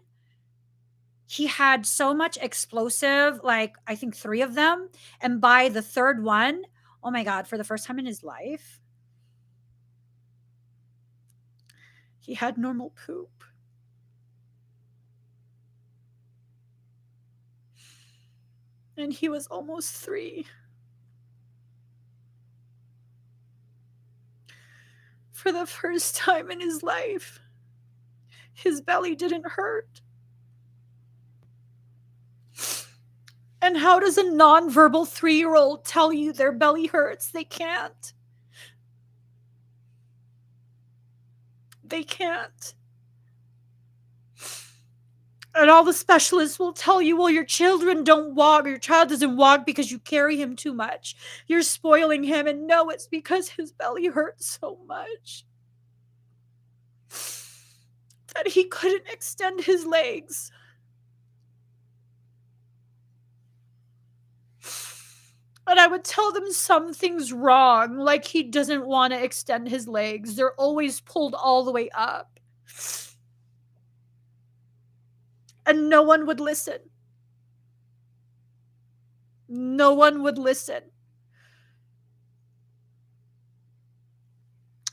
he had so much explosive, like I think 3 of them. And by the third one, oh my God, for the first time in his life, he had normal poop. And he was almost 3. For the first time in his life, his belly didn't hurt. And how does a nonverbal 3-year-old tell you their belly hurts? They can't. They can't. And all the specialists will tell you, well, your children don't walk, or your child doesn't walk because you carry him too much. You're spoiling him. And no, it's because his belly hurts so much that he couldn't extend his legs. And I would tell them something's wrong, like he doesn't want to extend his legs. They're always pulled all the way up. And no one would listen. No one would listen.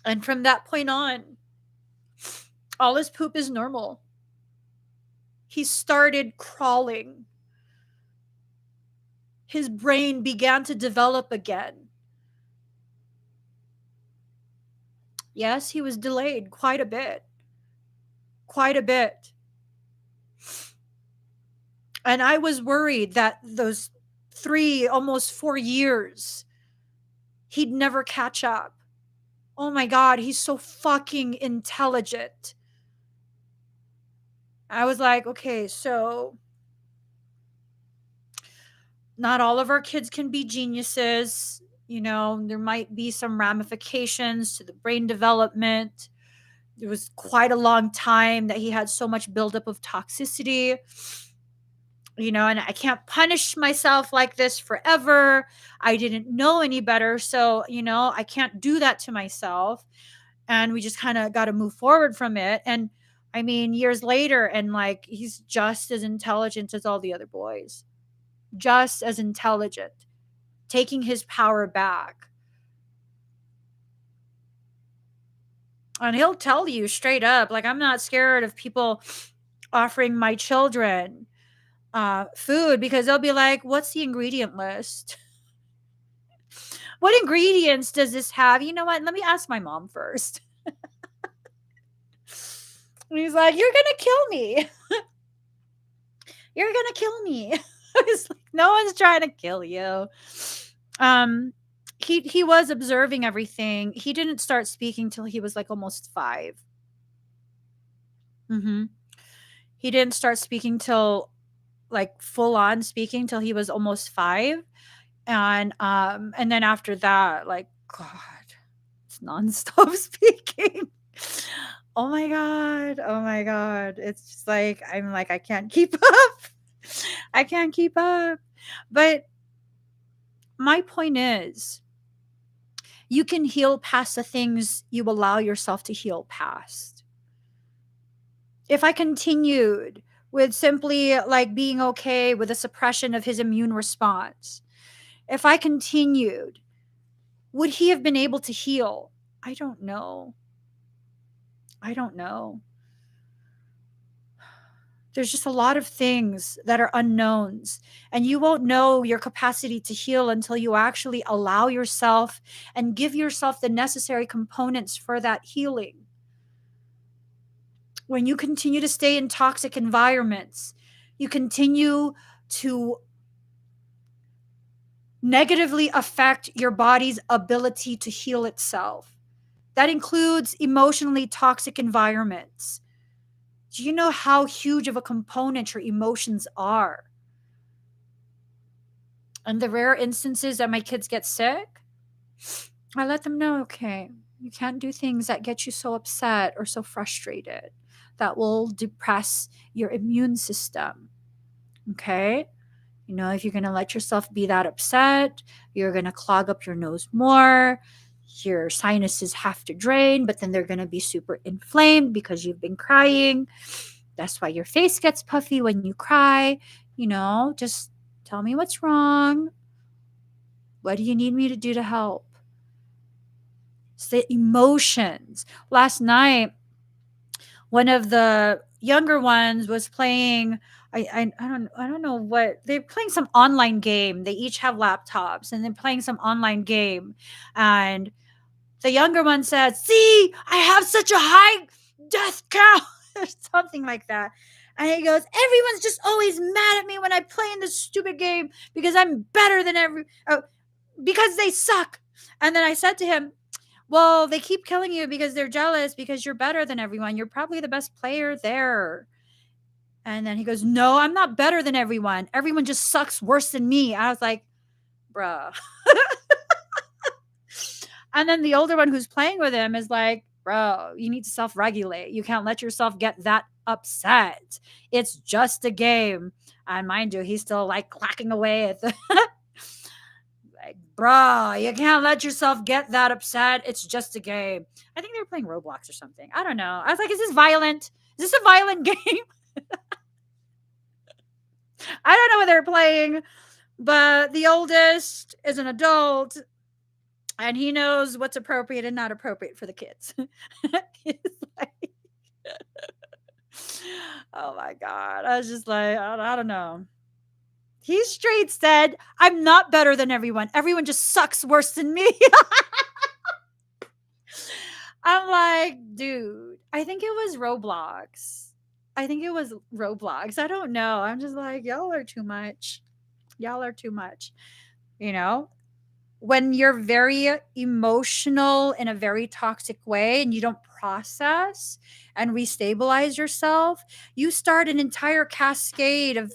And from that point on, all his poop is normal. He started crawling. His brain began to develop again. Yes, he was delayed quite a bit. Quite a bit. And I was worried that those 3, almost 4 years, he'd never catch up. Oh my God, he's so fucking intelligent. I was like, okay, so not all of our kids can be geniuses. You know, there might be some ramifications to the brain development. There was quite a long time that he had so much buildup of toxicity. You know, and I can't punish myself like this forever. I didn't know any better. So, you know, I can't do that to myself. And we just kind of got to move forward from it. And I mean, years later, and like, he's just as intelligent as all the other boys, just as intelligent, taking his power back. And he'll tell you straight up, like, I'm not scared of people offering my children food, because they'll be like, what's the ingredient list? What ingredients does this have? You know what? Let me ask my mom first. And he's like, you're going to kill me. You're going to kill me. I was like, no one's trying to kill you. He was observing everything. He didn't start speaking till he was like almost 5. Mm-hmm. He didn't start speaking till like full on speaking till he was almost 5. And then after that, like, God, it's nonstop speaking. Oh my God. Oh my God. It's just like, I'm like, I can't keep up. I can't keep up. But my point is, you can heal past the things you allow yourself to heal past. If I continued with simply like being okay with the suppression of his immune response, if I continued, would he have been able to heal? I don't know. I don't know. There's just a lot of things that are unknowns, and you won't know your capacity to heal until you actually allow yourself and give yourself the necessary components for that healing. When you continue to stay in toxic environments, you continue to negatively affect your body's ability to heal itself. That includes emotionally toxic environments. Do you know how huge of a component your emotions are? And the rare instances that my kids get sick, I let them know, okay, you can't do things that get you so upset or so frustrated. That will depress your immune system. Okay? You know, if you're going to let yourself be that upset, you're going to clog up your nose more. Your sinuses have to drain, but then they're going to be super inflamed because you've been crying. That's why your face gets puffy when you cry. You know, just tell me what's wrong. What do you need me to do to help? It's the emotions. Last night, one of the younger ones was playing. I don't know what they're playing, some online game. They each have laptops and they're playing some online game. And the younger one said, see, I have such a high death count or something like that. And he goes, everyone's just always mad at me when I play in this stupid game because I'm better than because they suck. And then I said to him, Well, they keep killing you because they're jealous because you're better than everyone. You're probably the best player there. And then he goes, no, I'm not better than everyone. Everyone just sucks worse than me. I was like, bruh. And then the older one who's playing with him is like, bro, you need to self-regulate. You can't let yourself get that upset. It's just a game. And mind you, he's still like clacking away at the like, bro, you can't let yourself get that upset. It's just a game. I think they were playing Roblox or something. I don't know. I was like, is this violent? Is this a violent game? I don't know what they're playing, but the oldest is an adult and he knows what's appropriate and not appropriate for the kids. He's like, oh my God. I was just like, I don't know. He straight said, I'm not better than everyone. Everyone just sucks worse than me. I'm like, dude, I think it was Roblox. I think it was Roblox. I don't know. I'm just like, y'all are too much. Y'all are too much. You know, when you're very emotional in a very toxic way and you don't process and restabilize yourself, you start an entire cascade of.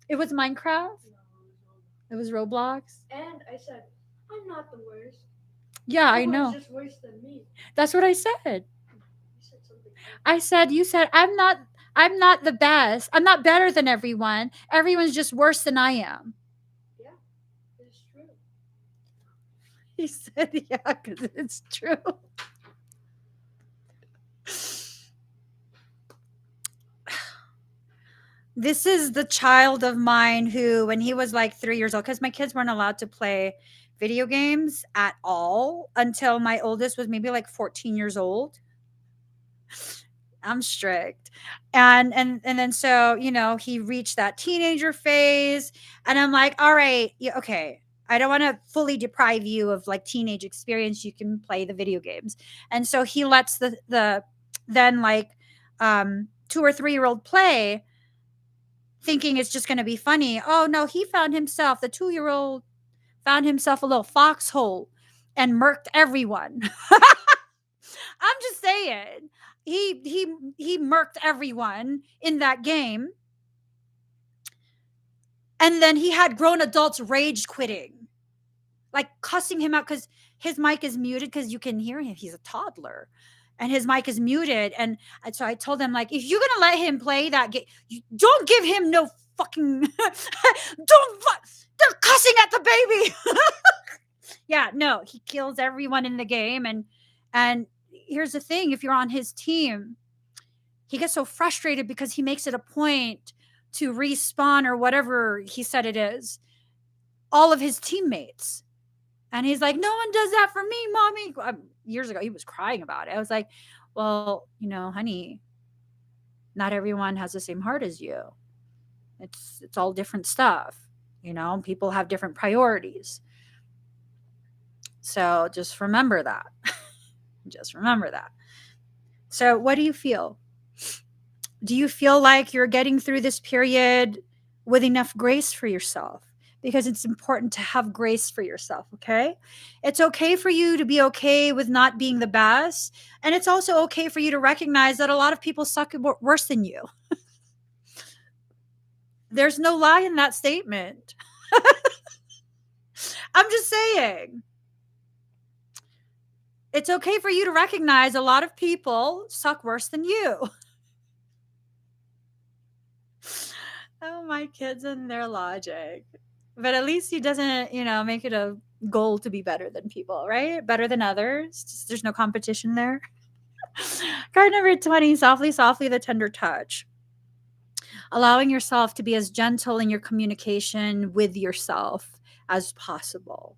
It was Minecraft? It was Roblox? And I said, I'm not the worst. Yeah, I know. Just worse than me. That's what I said. You said something. I said, you said, I'm not the best. I'm not better than everyone. Everyone's just worse than I am. Yeah, it's true. He said, yeah, because it's true. This is the child of mine who, when he was like 3 years old, because my kids weren't allowed to play video games at all until my oldest was maybe like 14 years old. I'm strict. And then so, he reached that teenager phase and I'm like, "All right, yeah, okay. I don't want to fully deprive you of like teenage experience. You can play the video games." And so he lets the then like 2 or 3-year-old play thinking it's just going to be funny. Oh no, he found himself, the 2-year-old found himself a little foxhole and murked everyone. I'm just saying. He murked everyone in that game. And then he had grown adults rage quitting. Like cussing him out cuz his mic is muted cuz you can hear him. He's a toddler. And his mic is muted and so I told him like if you're going to let him play that game, don't give him no fucking they're cussing at the baby. Yeah, no, he kills everyone in the game and here's the thing, if you're on his team, he gets so frustrated because he makes it a point to respawn or whatever he said it is, all of his teammates. And he's like, no one does that for me, mommy. Years ago, he was crying about it. I was like, well, honey, not everyone has the same heart as you. It's all different stuff. People have different priorities. So just remember that. Just remember that. So what do you feel? Do you feel like you're getting through this period with enough grace for yourself? Because it's important to have grace for yourself, okay? It's okay for you to be okay with not being the best. And it's also okay for you to recognize that a lot of people suck worse than you. There's no lie in that statement. I'm just saying. It's okay for you to recognize a lot of people suck worse than you. Oh, my kids and their logic. But at least he doesn't, make it a goal to be better than people, right? Better than others. There's no competition there. Card number 20, softly, softly, the tender touch. Allowing yourself to be as gentle in your communication with yourself as possible.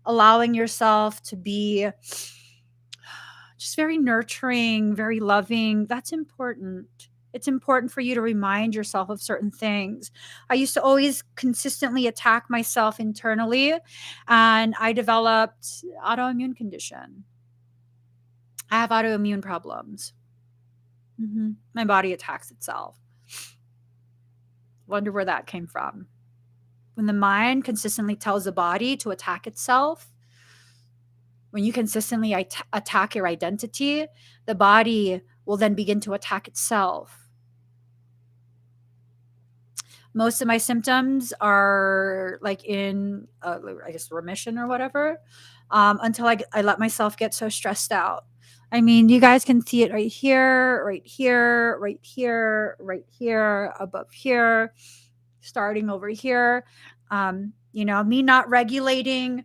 Allowing yourself to be just very nurturing, very loving. That's important. It's important for you to remind yourself of certain things. I used to always consistently attack myself internally, and I developed autoimmune condition. I have autoimmune problems. My body attacks itself. Wonder where that came from. When the mind consistently tells the body to attack itself, When you consistently attack your identity, the body will then begin to attack itself. Most of my symptoms are like in, I guess, remission or whatever, until I let myself get so stressed out. I mean, you guys can see it right here, right here, right here, right here, above here, starting over here. Me not regulating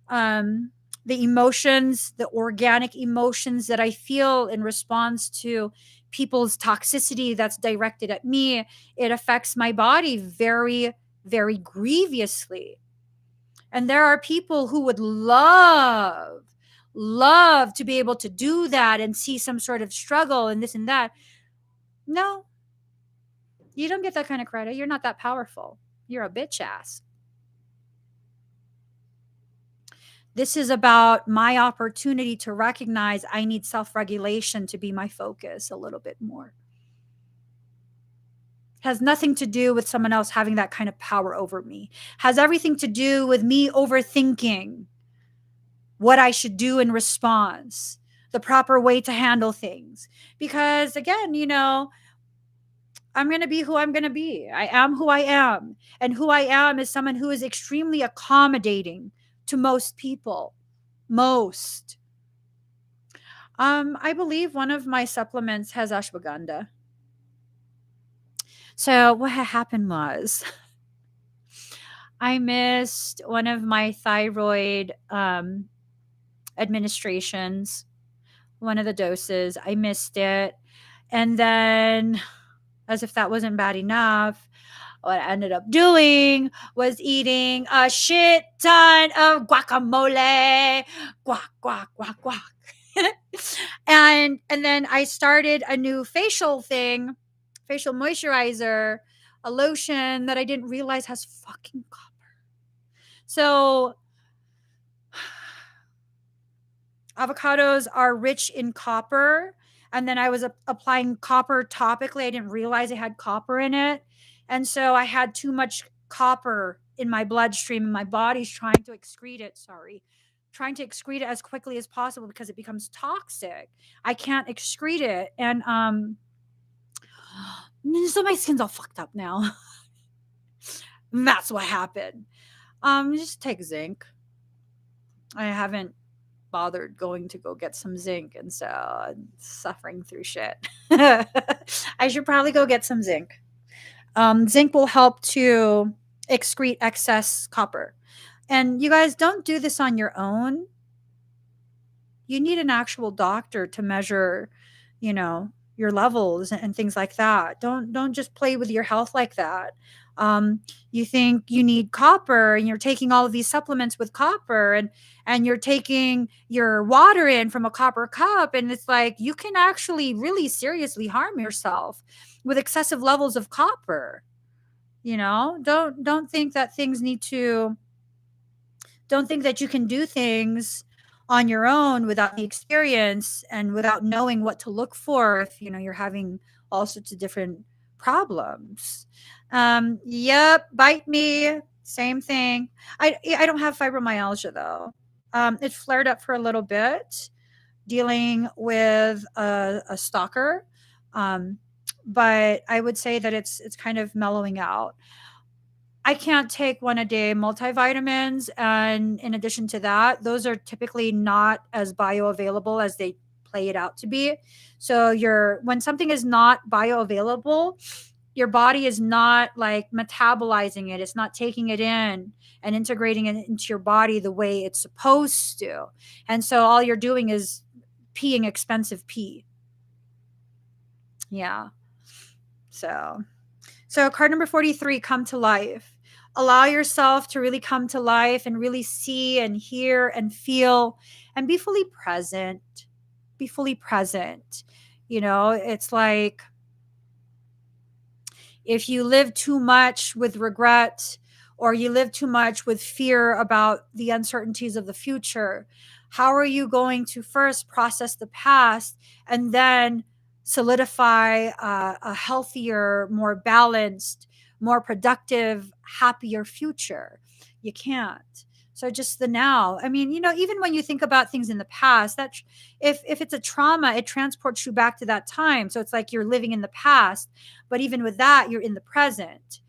um, the emotions, the organic emotions that I feel in response to people's toxicity that's directed at me. It affects my body very, very grievously. And there are people who would love to be able to do that and see some sort of struggle and this and that. No, you don't get that kind of credit. You're not that powerful. You're a bitch ass. This is about my opportunity to recognize I need self regulation to be my focus a little bit more. Has nothing to do with someone else having that kind of power over me. Has everything to do with me overthinking what I should do in response, the proper way to handle things. Because again, I'm going to be who I'm going to be. I am who I am. And who I am is someone who is extremely accommodating to most people. Most. I believe one of my supplements has ashwagandha. So what had happened was I missed one of my thyroid administrations, one of the doses. I missed it. And then, as if that wasn't bad enough, what I ended up doing was eating a shit ton of guacamole. Guac, guac, guac, guac. and then I started a new facial moisturizer, a lotion that I didn't realize has fucking copper. So avocados are rich in copper. And then I was applying copper topically. I didn't realize it had copper in it. And so I had too much copper in my bloodstream, and my body's trying to excrete it. Trying to excrete it as quickly as possible because it becomes toxic. I can't excrete it. And so my skin's all fucked up now. That's what happened. Just take zinc. I haven't bothered going to go get some zinc, and so I'm suffering through shit. I should probably go get some zinc. Zinc will help to excrete excess copper. And you guys, don't do this on your own. You need an actual doctor to measure, your levels and things like that. Don't just play with your health like that. You think you need copper, and you're taking all of these supplements with copper, and you're taking your water in from a copper cup, and it's like you can actually really seriously harm yourself with excessive levels of copper. Don't think that don't think that you can do things on your own without the experience and without knowing what to look for if you're having all sorts of different problems. Yep, bite me, same thing. I don't have fibromyalgia though. It flared up for a little bit dealing with a stalker, but I would say that it's kind of mellowing out. I can't take one a day multivitamins. And in addition to that, those are typically not as bioavailable as they play it out to be. So when something is not bioavailable, your body is not like metabolizing it. It's not taking it in and integrating it into your body the way it's supposed to. And so all you're doing is peeing expensive pee. Yeah. So card number 43, come to life. Allow yourself to really come to life and really see and hear and feel and be fully present. Be fully present. It's like if you live too much with regret or you live too much with fear about the uncertainties of the future, how are you going to first process the past and then solidify a healthier, more balanced, more productive, happier future? You can't. So just the now. I mean, even when you think about things in the past, that if it's a trauma, it transports you back to that time. So it's like you're living in the past, but even with that, you're in the present,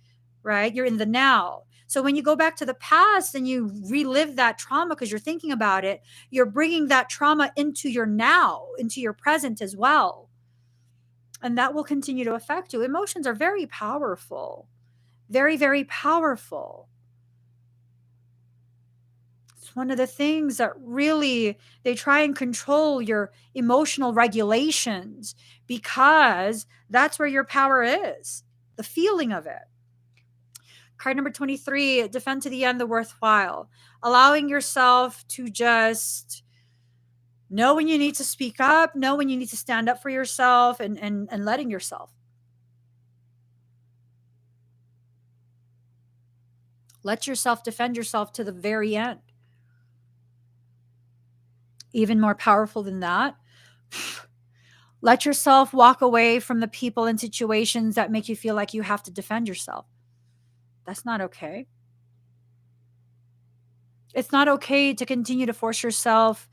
right? You're in the now. So when you go back to the past and you relive that trauma because you're thinking about it, you're bringing that trauma into your now, into your present as well. And that will continue to affect you. Emotions are very powerful, very, very powerful. It's one of the things that really they try and control your emotional regulations because that's where your power is, the feeling of it. Card number 23, defend to the end the worthwhile. Allowing yourself to just know when you need to speak up, know when you need to stand up for yourself, and letting yourself. Let yourself defend yourself to the very end. Even more powerful than that, let yourself walk away from the people and situations that make you feel like you have to defend yourself. That's not okay. It's not okay to continue to force yourself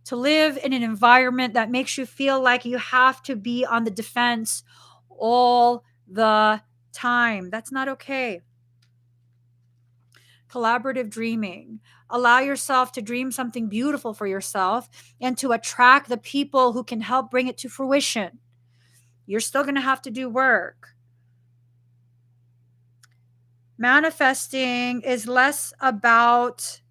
to live in an environment that makes you feel like you have to be on the defense all the time. That's not okay. Collaborative dreaming. Allow yourself to dream something beautiful for yourself and to attract the people who can help bring it to fruition. You're still going to have to do work. Manifesting is less about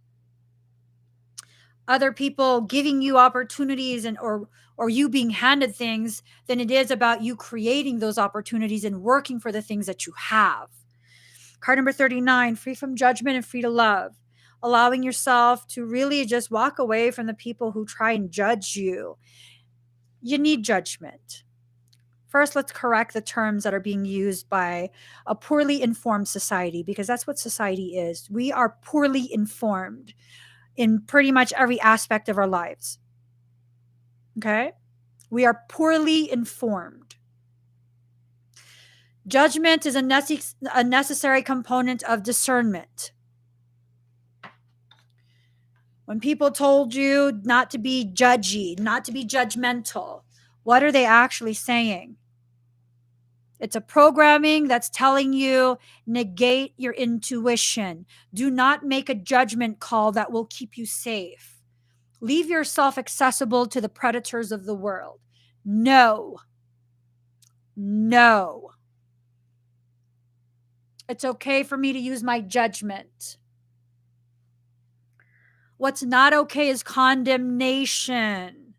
other people giving you opportunities or you being handed things than it is about you creating those opportunities and working for the things that you have. Card number 39, free from judgment and free to love. Allowing yourself to really just walk away from the people who try and judge you. You need judgment. First, let's correct the terms that are being used by a poorly informed society, because that's what society is. We are poorly informed in pretty much every aspect of our lives. Okay? We are poorly informed. Judgment is a necessary component of discernment. When people told you not to be judgy, not to be judgmental, what are they actually saying? It's a programming that's telling you negate your intuition. Do not make a judgment call that will keep you safe. Leave yourself accessible to the predators of the world. No. No. It's okay for me to use my judgment. What's not okay is condemnation.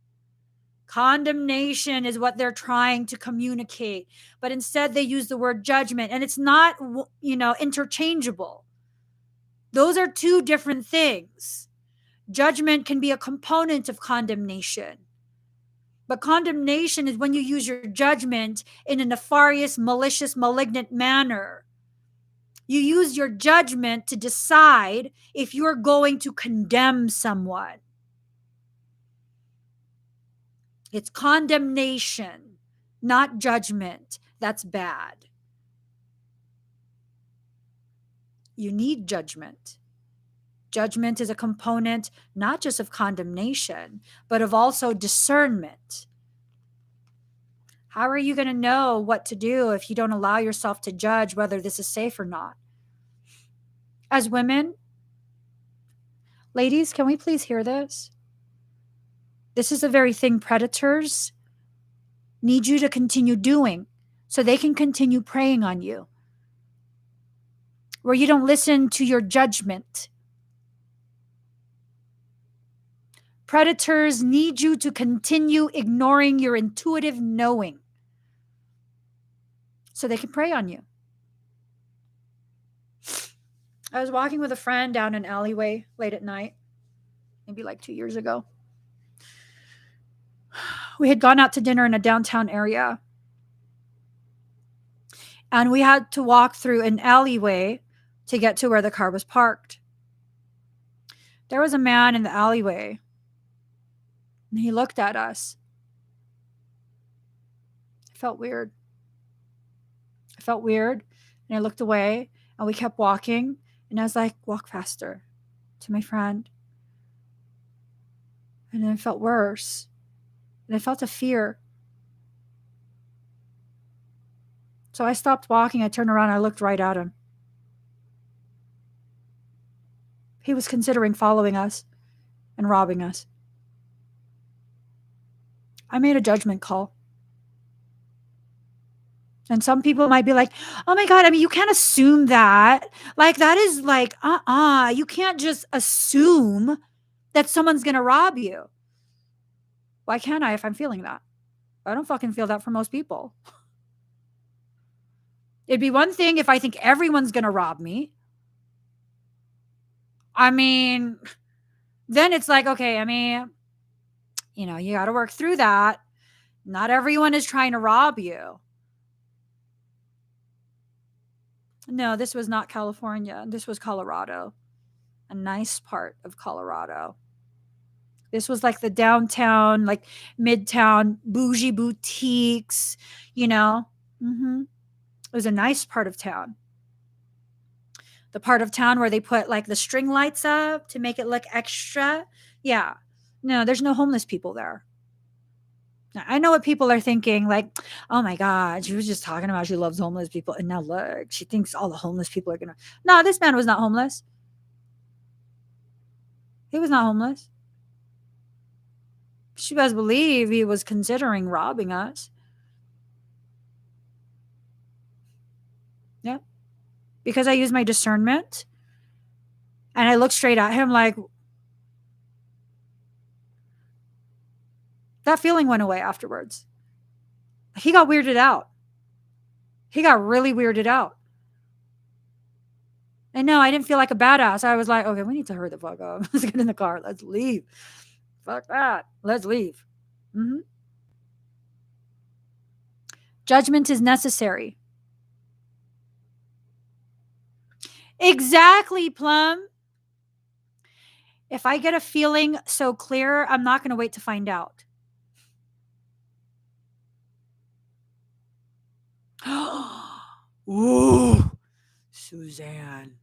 Condemnation is what they're trying to communicate, but instead they use the word judgment, and it's not, interchangeable. Those are two different things. Judgment can be a component of condemnation, but condemnation is when you use your judgment in a nefarious, malicious, malignant manner. You use your judgment to decide if you're going to condemn someone. It's condemnation, not judgment. That's bad. You need judgment. Judgment is a component not just of condemnation, but of also discernment. How are you going to know what to do if you don't allow yourself to judge whether this is safe or not? As women, ladies, can we please hear this? This is the very thing predators need you to continue doing so they can continue preying on you. Where you don't listen to your judgment. Predators need you to continue ignoring your intuitive knowing so they can prey on you. I was walking with a friend down an alleyway late at night, maybe like 2 years ago. We had gone out to dinner in a downtown area, and we had to walk through an alleyway to get to where the car was parked. There was a man in the alleyway, and he looked at us. I felt weird. And I looked away, and we kept walking, and I was like, walk faster. to my friend. And then it felt worse. And I felt a fear. So I stopped walking. I turned around. I looked right at him. He was considering following us and robbing us. I made a judgment call. And some people might be like, oh my God, I mean, you can't assume that. Like, that is like, you can't just assume that someone's going to rob you. Why can't I if I'm feeling that? I don't fucking feel that for most people. It'd be one thing if I think everyone's going to rob me. I mean, then it's like, okay, I mean, you got to work through that. Not everyone is trying to rob you. No, this was not California. This was Colorado, a nice part of Colorado. This was like the downtown, like midtown, bougie boutiques, Mm-hmm. It was a nice part of town. The part of town where they put like the string lights up to make it look extra. Yeah. No, there's no homeless people there. I know what people are thinking, like, oh my God, she was just talking about she loves homeless people. And now look, she thinks all the homeless people are going to. No, this man was not homeless. He was not homeless. She best believe he was considering robbing us. Yeah. Because I used my discernment and I looked straight at him like, that feeling went away afterwards. He got weirded out. He got really weirded out. And no, I didn't feel like a badass. I was like, okay, we need to hurry the fuck up. Let's get in the car. Let's leave. Fuck that. Let's leave. Mm-hmm. Judgment is necessary. Exactly, Plum. If I get a feeling so clear, I'm not going to wait to find out. Ooh, Suzanne.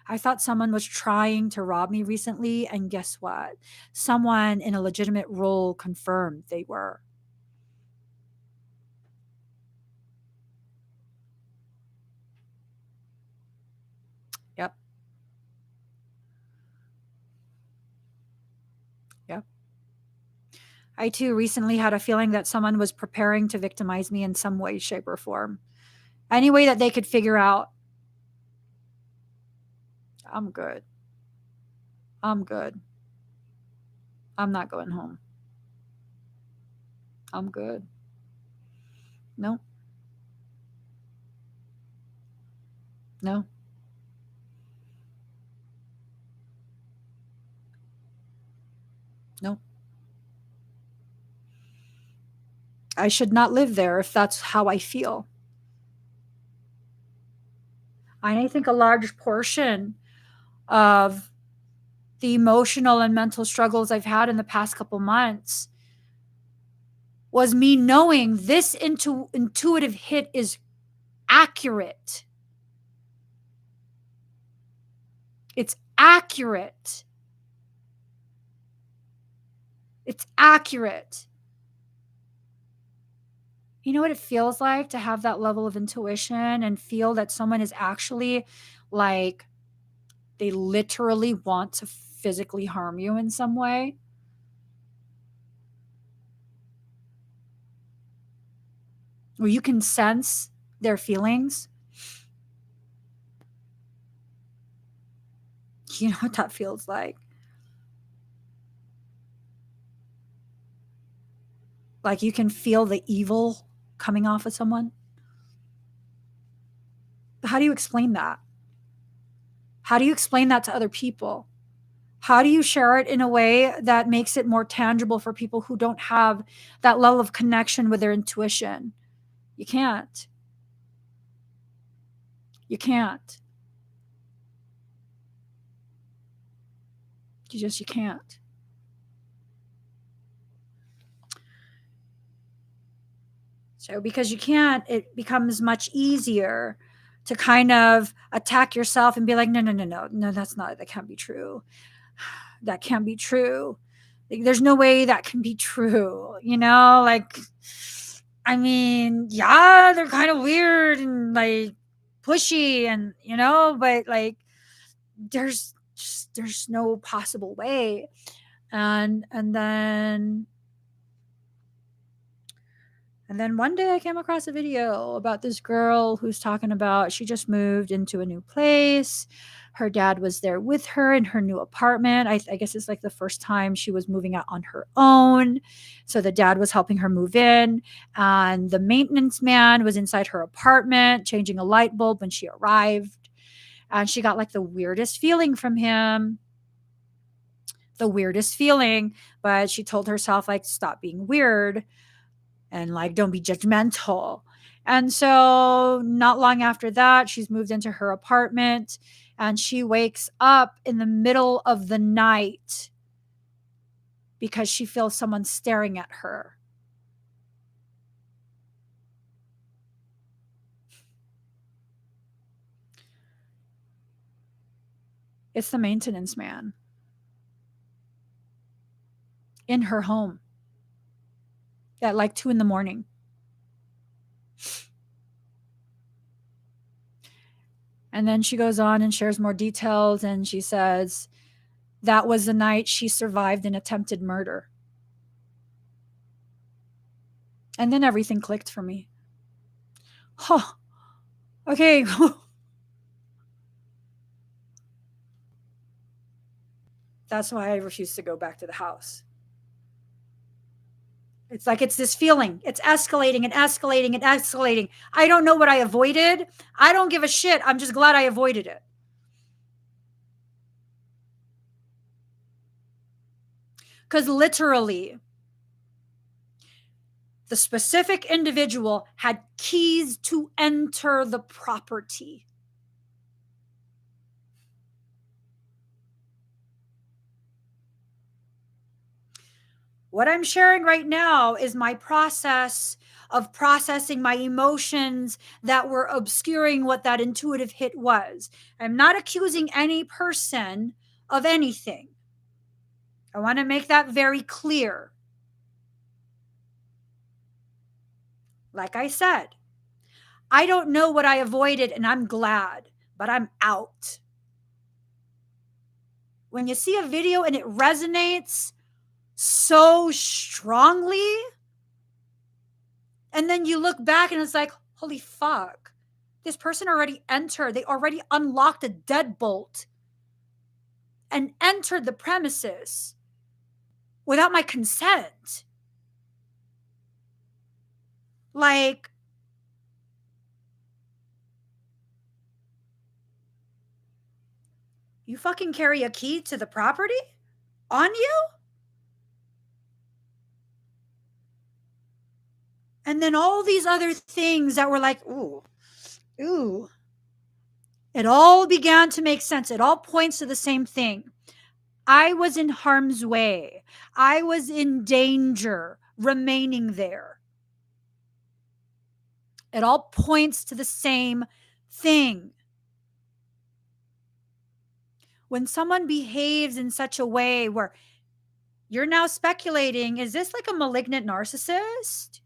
I thought someone was trying to rob me recently, and guess what? Someone in a legitimate role confirmed they were. Yep. Yep. I too recently had a feeling that someone was preparing to victimize me in some way, shape, or form. Any way that they could figure out. I'm good. I'm good. I'm not going home. I'm good. No. No. No. I should not live there if that's how I feel. And I think a large portion of the emotional and mental struggles I've had in the past couple months was me knowing this intuitive hit is accurate. It's accurate. It's accurate. You know what it feels like to have that level of intuition and feel that someone is actually like, they literally want to physically harm you in some way? Where you can sense their feelings. You know what that feels like? Like you can feel the evil coming off of someone. How do you explain that? How do you explain that to other people? How do you share it in a way that makes it more tangible for people who don't have that level of connection with their intuition? You can't. You can't. You can't. So because you can't, it becomes much easier to kind of attack yourself and be like, no, that's not, that can't be true. that can't be true. Like, there's no way that can be true, you know? Like, I mean, yeah, they're kind of weird and like pushy and, you know, but like there's no possible way. And then one day I came across a video about this girl who's talking about she just moved into a new place. Her dad was there with her in her new apartment. I guess it's like the first time she was moving out on her own. So the dad was helping her move in, and the maintenance man was inside her apartment changing a light bulb when she arrived. And she got like the weirdest feeling from him. The weirdest feeling, but she told herself, like, stop being weird and like don't be judgmental. And so not long after that, she's moved into her apartment and she wakes up in the middle of the night because she feels someone staring at her. It's the maintenance man in her home at like 2 a.m. And then she goes on and shares more details, and she says that was the night she survived an attempted murder. And then everything clicked for me. Huh. Okay. That's why I refuse to go back to the house. It's like it's this feeling. It's escalating and escalating and escalating. I don't know what I avoided. I don't give a shit. I'm just glad I avoided it. Because literally, the specific individual had keys to enter the property. What I'm sharing right now is my process of processing my emotions that were obscuring what that intuitive hit was. I'm not accusing any person of anything. I want to make that very clear. Like I said, I don't know what I avoided and I'm glad, but I'm out. When you see a video and it resonates so strongly, and then you look back and it's like, holy fuck, this person already entered, they already unlocked a deadbolt and entered the premises without my consent. Like, you fucking carry a key to the property on you? And then all these other things that were like, ooh. It all began to make sense. It all points to the same thing. I was in harm's way. I was in danger remaining there. It all points to the same thing. When someone behaves in such a way where you're now speculating, is this like a malignant narcissist?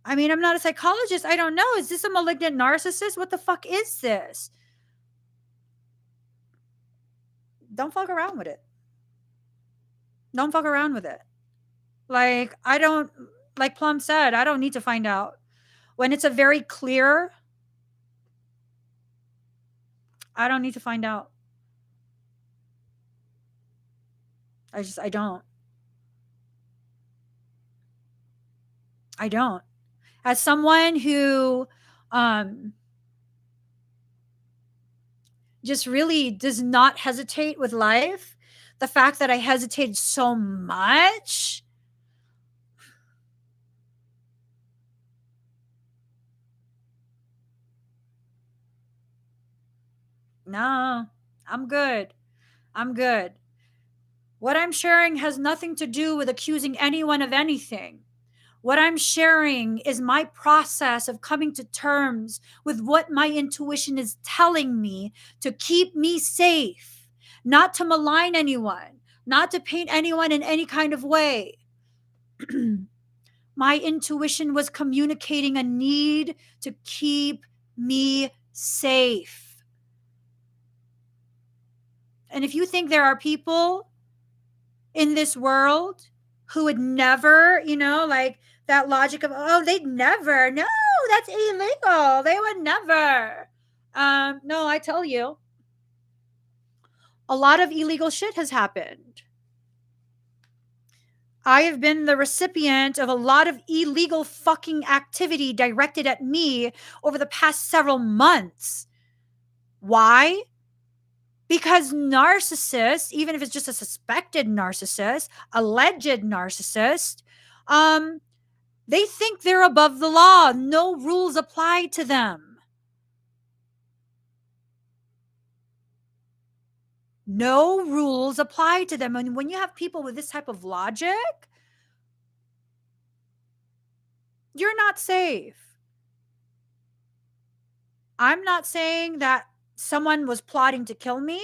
I mean, I'm not a psychologist. I don't know. Is this a malignant narcissist? What the fuck is this? Don't fuck around with it. Don't fuck around with it. Like, I don't, like Plum said, I don't need to find out. When it's a very clear, I don't need to find out. I don't. I don't. As someone who just really does not hesitate with life, the fact that I hesitated so much, no, I'm good. I'm good. What I'm sharing has nothing to do with accusing anyone of anything. What I'm sharing is my process of coming to terms with what my intuition is telling me to keep me safe. not to malign anyone, not to paint anyone in any kind of way. My intuition was communicating a need to keep me safe. And if you think there are people in this world who would never, like that logic of, oh, they'd never, no, that's illegal, they would never. No, I tell you, a lot of illegal shit has happened. I have been the recipient of a lot of illegal fucking activity directed at me over the past several months. Why? Because narcissists, even if it's just a suspected narcissist, alleged narcissist, they think they're above the law. No rules apply to them. No rules apply to them. And when you have people with this type of logic, you're not safe. I'm not saying that someone was plotting to kill me.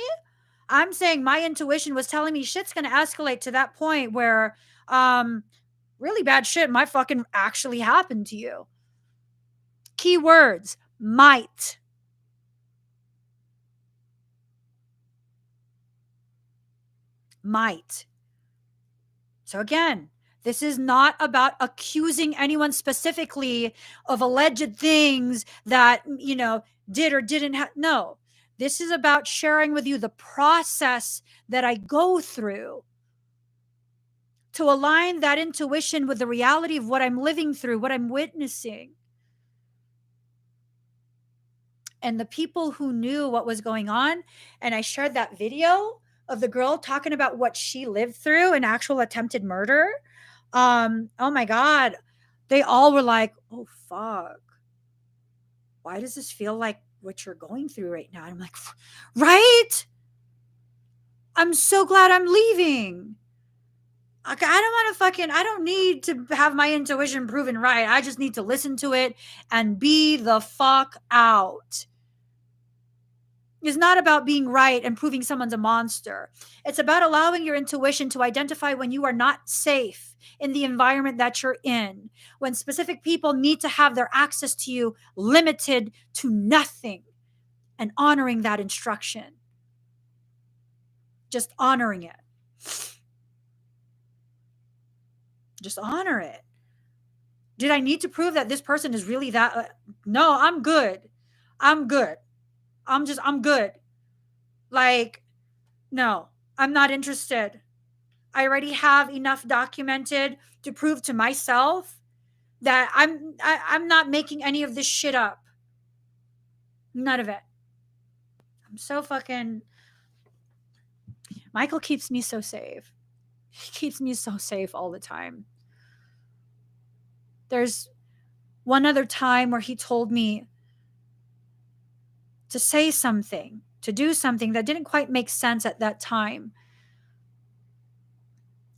I'm saying my intuition was telling me shit's going to escalate to that point where really bad shit might fucking actually happen to you. Keywords: might. Might. So again, this is not about accusing anyone specifically of alleged things that, did or didn't have. No, this is about sharing with you the process that I go through to align that intuition with the reality of what I'm living through, what I'm witnessing. And the people who knew what was going on, and I shared that video of the girl talking about what she lived through, an actual attempted murder. Oh my God. They all were like, oh fuck. Why does this feel like what you're going through right now? And I'm like, right? I'm so glad I'm leaving. I don't want to I don't need to have my intuition proven right. I just need to listen to it and be the fuck out. It's not about being right and proving someone's a monster. It's about allowing your intuition to identify when you are not safe in the environment that you're in, when specific people need to have their access to you limited to nothing, and honoring that instruction. Just honoring it. Just honor it. Did I need to prove that this person is really that? No, I'm good. I'm good. I'm good. Like, no, I'm not interested. I already have enough documented to prove to myself that I'm not making any of this shit up. None of it. I'm so fucking. Michael keeps me so safe. He keeps me so safe all the time. There's one other time where he told me to say something, to do something that didn't quite make sense at that time.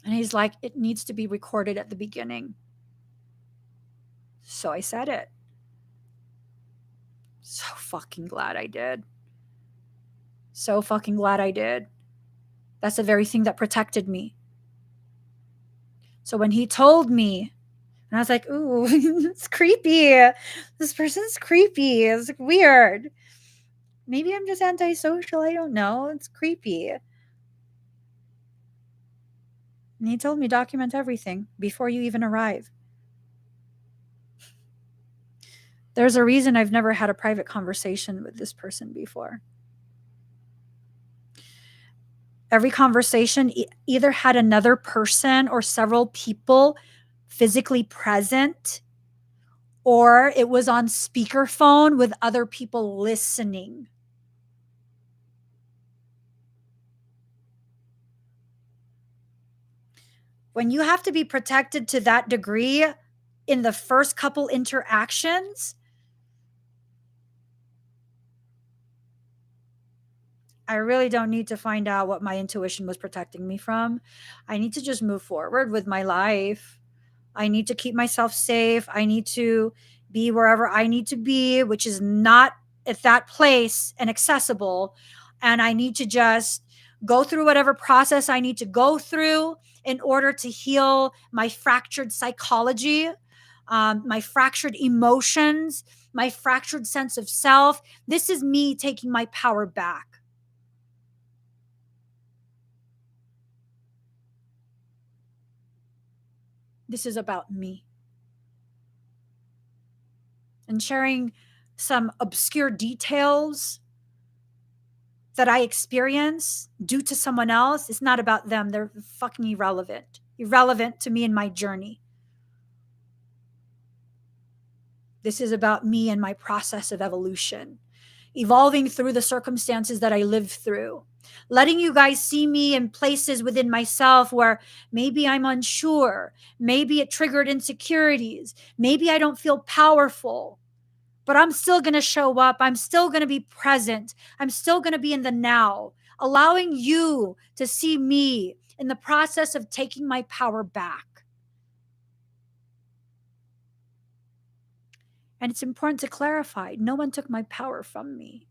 And he's like, it needs to be recorded at the beginning. So I said it. So fucking glad I did. So fucking glad I did. That's the very thing that protected me. So when he told me, and I was like, ooh, it's creepy. This person's creepy. It's like weird. Maybe I'm just antisocial. I don't know. It's creepy. And he told me, document everything before you even arrive. There's a reason I've never had a private conversation with this person before. Every conversation either had another person or several people physically present, or it was on speakerphone with other people listening. When you have to be protected to that degree in the first couple interactions, I really don't need to find out what my intuition was protecting me from. I need to just move forward with my life. I need to keep myself safe. I need to be wherever I need to be, which is not at that place and accessible. And I need to just go through whatever process I need to go through in order to heal my fractured psychology, my fractured emotions, my fractured sense of self. This is me taking my power back. This is about me. And sharing some obscure details that I experience due to someone else is not about them. They're fucking irrelevant. Irrelevant to me and my journey. This is about me and my process of evolution, evolving through the circumstances that I lived through, letting you guys see me in places within myself where maybe I'm unsure, maybe it triggered insecurities, maybe I don't feel powerful, but I'm still going to show up. I'm still going to be present. I'm still going to be in the now, allowing you to see me in the process of taking my power back. And it's important to clarify, no one took my power from me.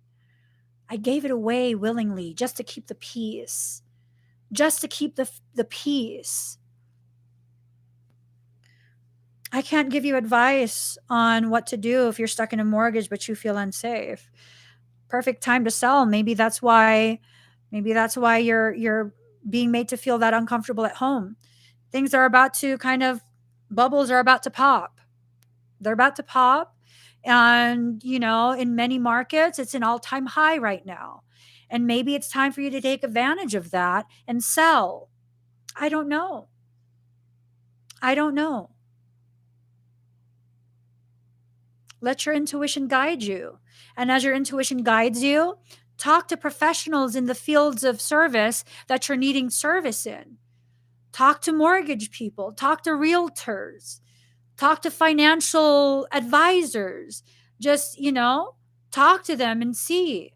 I gave it away willingly just to keep the peace, just to keep the peace. I can't give you advice on what to do if you're stuck in a mortgage but you feel unsafe. Perfect time to sell. Maybe that's why you're being made to feel that uncomfortable at home. Things are about to bubbles are about to pop. They're about to pop. And, in many markets, it's an all-time high right now. And maybe it's time for you to take advantage of that and sell. I don't know. Let your intuition guide you. And as your intuition guides you, talk to professionals in the fields of service that you're needing service in. Talk to mortgage people, talk to realtors, talk to financial advisors. Just, talk to them and see.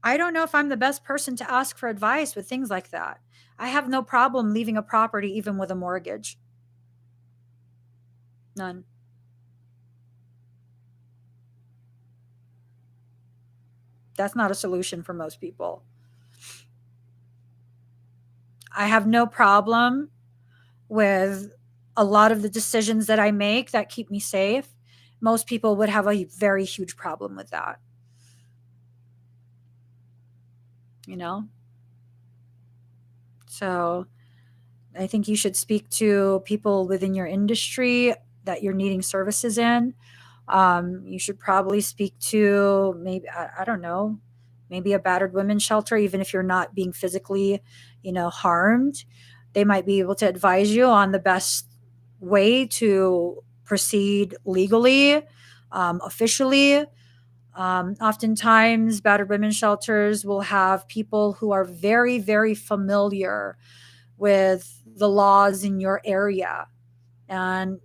I don't know if I'm the best person to ask for advice with things like that. I have no problem leaving a property even with a mortgage. None. That's not a solution for most people. I have no problem with a lot of the decisions that I make that keep me safe. Most people would have a very huge problem with that. So I think you should speak to people within your industry that you're needing services in. You should probably speak to maybe, I don't know, maybe a battered women's shelter, even if you're not being physically, harmed. They might be able to advise you on the best way to proceed legally, officially. Oftentimes, battered women's shelters will have people who are very, very familiar with the laws in your area. And,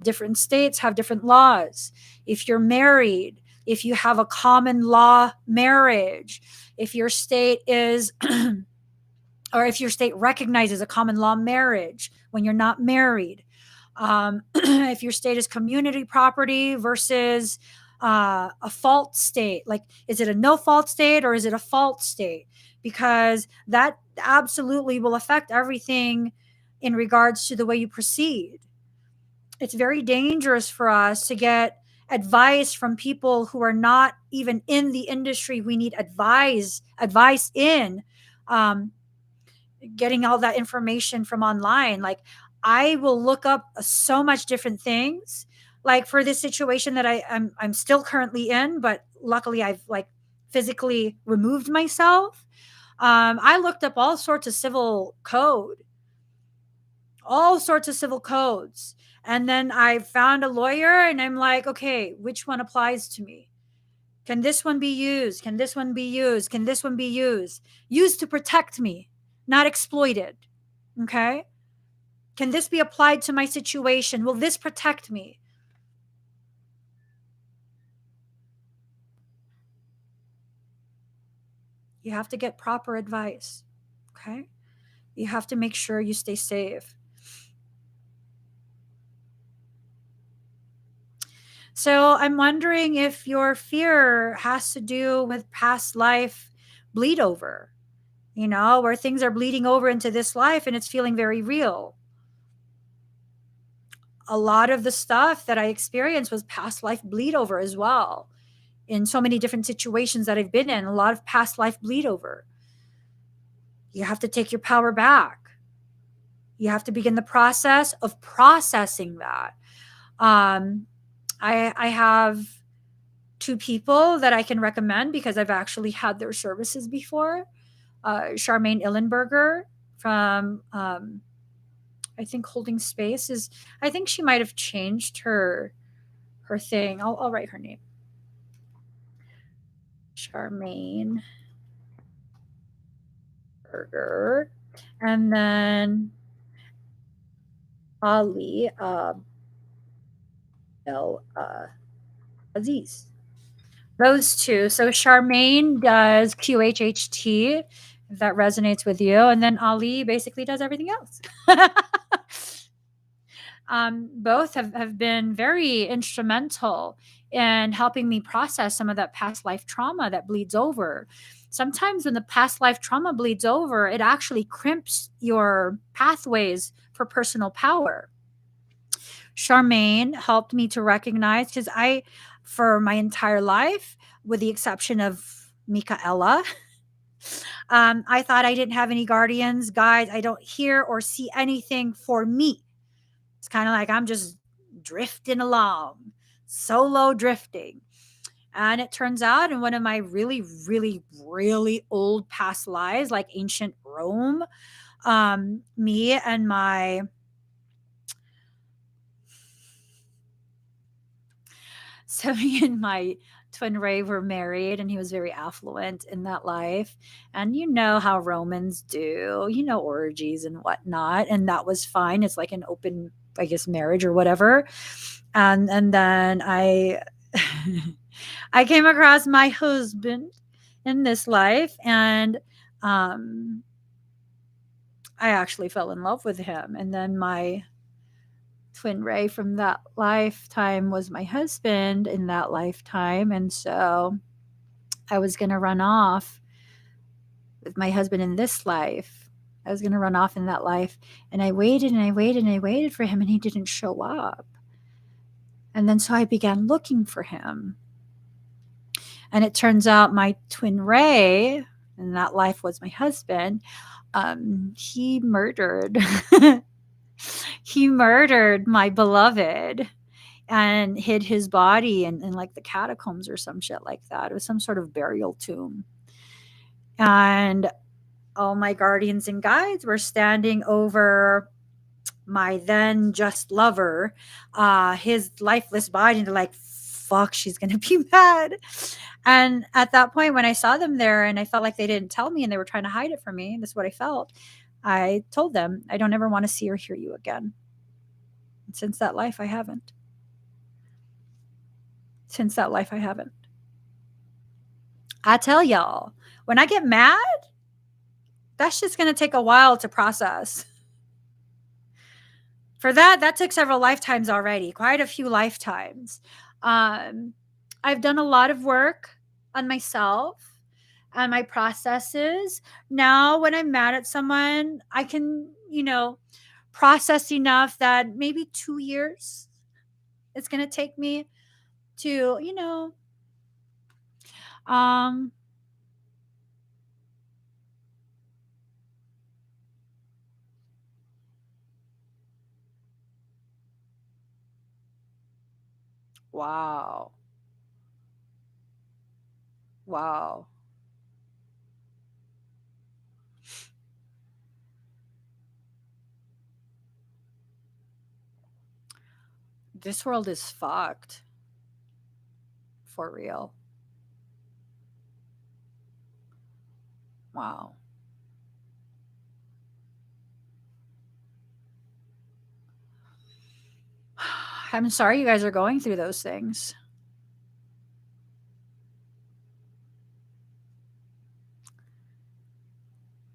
different states have different laws. If you're married, if you have a common law marriage, if your state is, or if your state recognizes a common law marriage when you're not married, if your state is community property versus a fault state, like, is it a no fault state or is it a fault state? Because that absolutely will affect everything in regards to the way you proceed. It's very dangerous for us to get advice from people who are not even in the industry we need advice in. Getting all that information from online, like, I will look up so much different things, like for this situation that I'm still currently in, but luckily I've physically removed myself. I looked up all sorts of civil codes, and then I found a lawyer and I'm like, okay, which one applies to me? Can this one be used? Can this one be used? Can this one be used? Used to protect me, not exploited. Okay? Can this be applied to my situation? Will this protect me? You have to get proper advice. Okay? You have to make sure you stay safe. So I'm wondering if your fear has to do with past life bleed over, where things are bleeding over into this life and it's feeling very real. A lot of the stuff that I experienced was past life bleed over as well. In so many different situations that I've been in, a lot of past life bleed over. You have to take your power back. You have to begin the process of processing that. Um, I have two people that I can recommend because I've actually had their services before. Charmaine Illenberger from I think Holding Space is. I think she might have changed her thing. I'll write her name. Charmaine Berger, and then Ali El Aziz. Those two. So Charmaine does QHHT, if that resonates with you, and then Ali basically does everything else. Both have been very instrumental in helping me process some of that past life trauma that bleeds over. Sometimes when the past life trauma bleeds over, it actually crimps your pathways for personal power. Charmaine helped me to recognize because for my entire life, with the exception of Michaela, I thought I didn't have any guardians, guides. I don't hear or see anything for me. It's kind of like I'm just drifting along, solo drifting. And it turns out in one of my really, really, really old past lives, like ancient Rome, me and my so me and my twin Ray were married, and he was very affluent in that life. And you know how Romans do, orgies and whatnot, and that was fine. It's like an open, I guess, marriage or whatever. And then I came across my husband in this life, and um, I actually fell in love with him. And then my twin Ray from that lifetime was my husband in that lifetime. And so I was going to run off with my husband in this life. I was going to run off in that life. And I waited and I waited and I waited for him, and he didn't show up. And then so I began looking for him. And it turns out my twin Ray, and that life was my husband, he murdered. He murdered my beloved and hid his body in like the catacombs or some shit like that. It was some sort of burial tomb. And all my guardians and guides were standing over my then just lover, his lifeless body, and they're like, fuck, she's gonna be mad. And at that point, when I saw them there and I felt like they didn't tell me and they were trying to hide it from me, this is what I felt. I told them, I don't ever want to see or hear you again. And since that life, I haven't. Since that life, I haven't. I tell y'all, when I get mad, that's just going to take a while to process. For that took several lifetimes already, quite a few lifetimes. I've done a lot of work on myself and my processes. Now, when I'm mad at someone, I can, process enough that maybe 2 years it's going to take me to, um, wow. Wow. This world is fucked. For real. Wow. I'm sorry you guys are going through those things.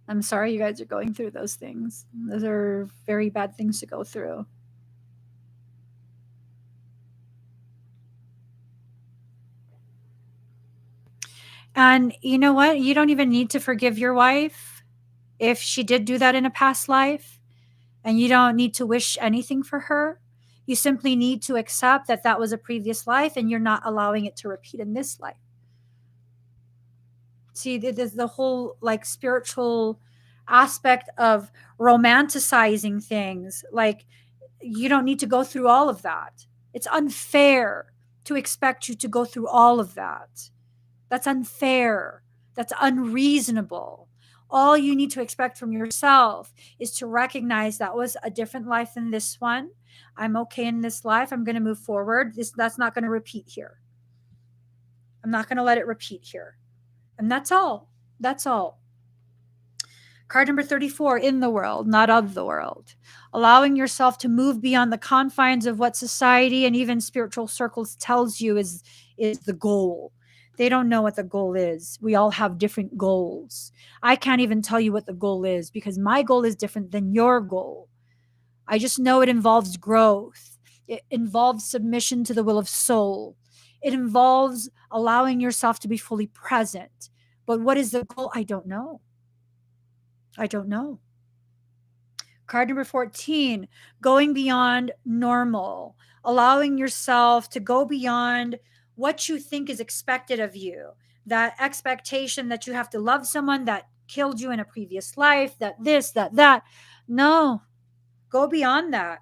I'm sorry you guys are going through those things. Those are very bad things to go through. And you know what? You don't even need to forgive your wife if she did do that in a past life. And you don't need to wish anything for her. You simply need to accept that that was a previous life and you're not allowing it to repeat in this life. See, the whole like spiritual aspect of romanticizing things. Like, you don't need to go through all of that. It's unfair to expect you to go through all of that. That's unfair. That's unreasonable. All you need to expect from yourself is to recognize that was a different life than this one. I'm okay in this life. I'm going to move forward. That's not going to repeat here. I'm not going to let it repeat here. And that's all. That's all. Card number 34, in the world, not of the world. Allowing yourself to move beyond the confines of what society and even spiritual circles tells you is the goal. They don't know what the goal is. We all have different goals. I can't even tell you what the goal is because my goal is different than your goal. I just know it involves growth. It involves submission to the will of soul. It involves allowing yourself to be fully present. But what is the goal? I don't know. I don't know. Card number 14, going beyond normal, allowing yourself to go beyond what you think is expected of you. That expectation that you have to love someone that killed you in a previous life, that this, that. No, go beyond that.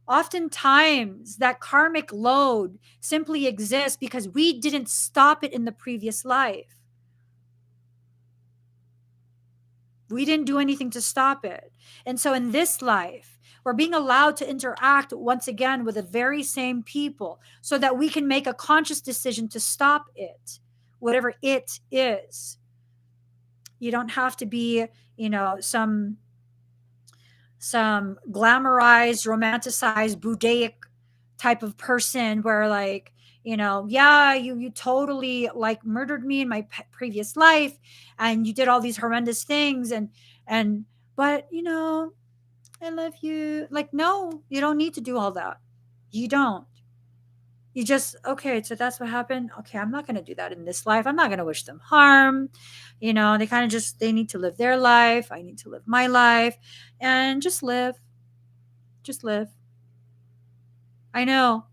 Oftentimes, that karmic load simply exists because we didn't stop it in the previous life. We didn't do anything to stop it. And so in this life, we're being allowed to interact once again with the very same people so that we can make a conscious decision to stop it, whatever it is. You don't have to be, some glamorized, romanticized, Buddhaic type of person where like, yeah, you totally like murdered me in my previous life and you did all these horrendous things and but I love you. Like, no, you don't need to do all that. You don't. You just, okay, so that's what happened. Okay, I'm not going to do that in this life. I'm not going to wish them harm. They kind of just, they need to live their life. I need to live my life and just live. Just live. I know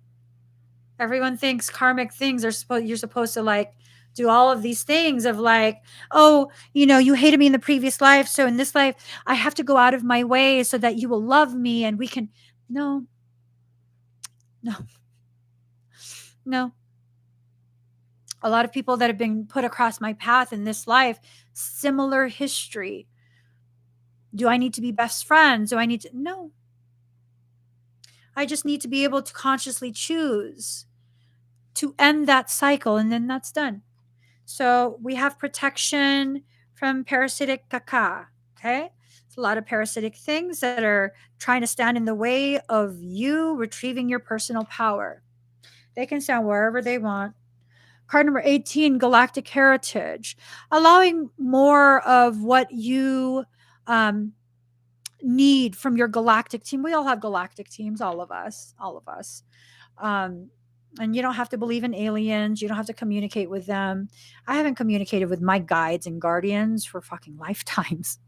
everyone thinks karmic things are you're supposed to like do all of these things of like, oh, you hated me in the previous life, so in this life I have to go out of my way so that you will love me and we can. No, no, no. A lot of people that have been put across my path in this life, similar history. Do I need to be best friends? Do I need to? No. I just need to be able to consciously choose to end that cycle and then that's done. So we have protection from parasitic caca. Okay. It's a lot of parasitic things that are trying to stand in the way of you retrieving your personal power. They can stand wherever they want. Card number 18, galactic heritage, allowing more of what you need from your galactic team. We all have galactic teams, all of us. Um, and you don't have to believe in aliens. You don't have to communicate with them. I haven't communicated with my guides and guardians for fucking lifetimes.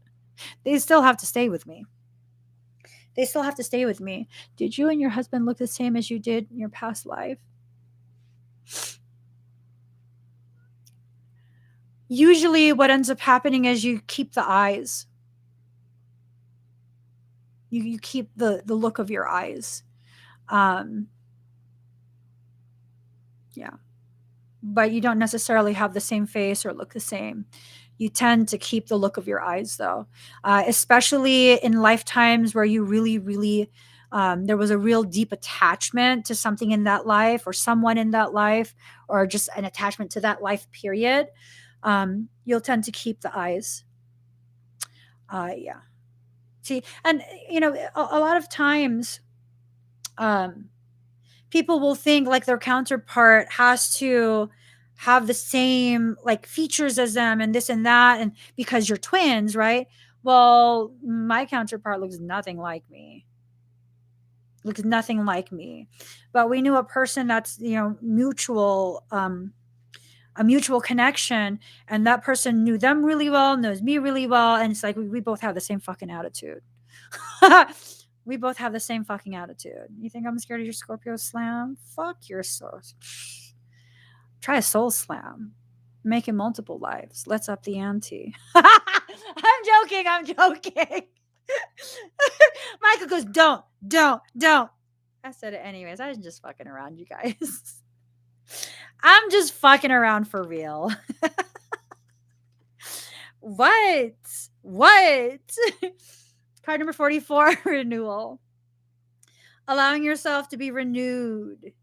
They still have to stay with me. They still have to stay with me. Did you and your husband look the same as you did in your past life? Usually, what ends up happening is you keep the eyes. You keep the look of your eyes. Yeah. But you don't necessarily have the same face or look the same. You tend to keep the look of your eyes, though, especially in lifetimes where you really, really, there was a real deep attachment to something in that life or someone in that life or just an attachment to that life period. You'll tend to keep the eyes. Yeah. See, and, a lot of times, people will think like their counterpart has to have the same like features as them and this and that and because you're twins, right? Well, my counterpart looks nothing like me. Looks nothing like me. But we knew a person that's, mutual a mutual connection, and that person knew them really well, knows me really well, and it's like we both have the same fucking attitude. We both have the same fucking attitude. You think I'm scared of your Scorpio slam? Fuck your soul. Try a soul slam. Make it multiple lives. Let's up the ante. I'm joking. I'm joking. Michael goes, don't. I said it anyways. I was just fucking around, you guys. I'm just fucking around for real. What? Card number 44, renewal. Allowing yourself to be renewed.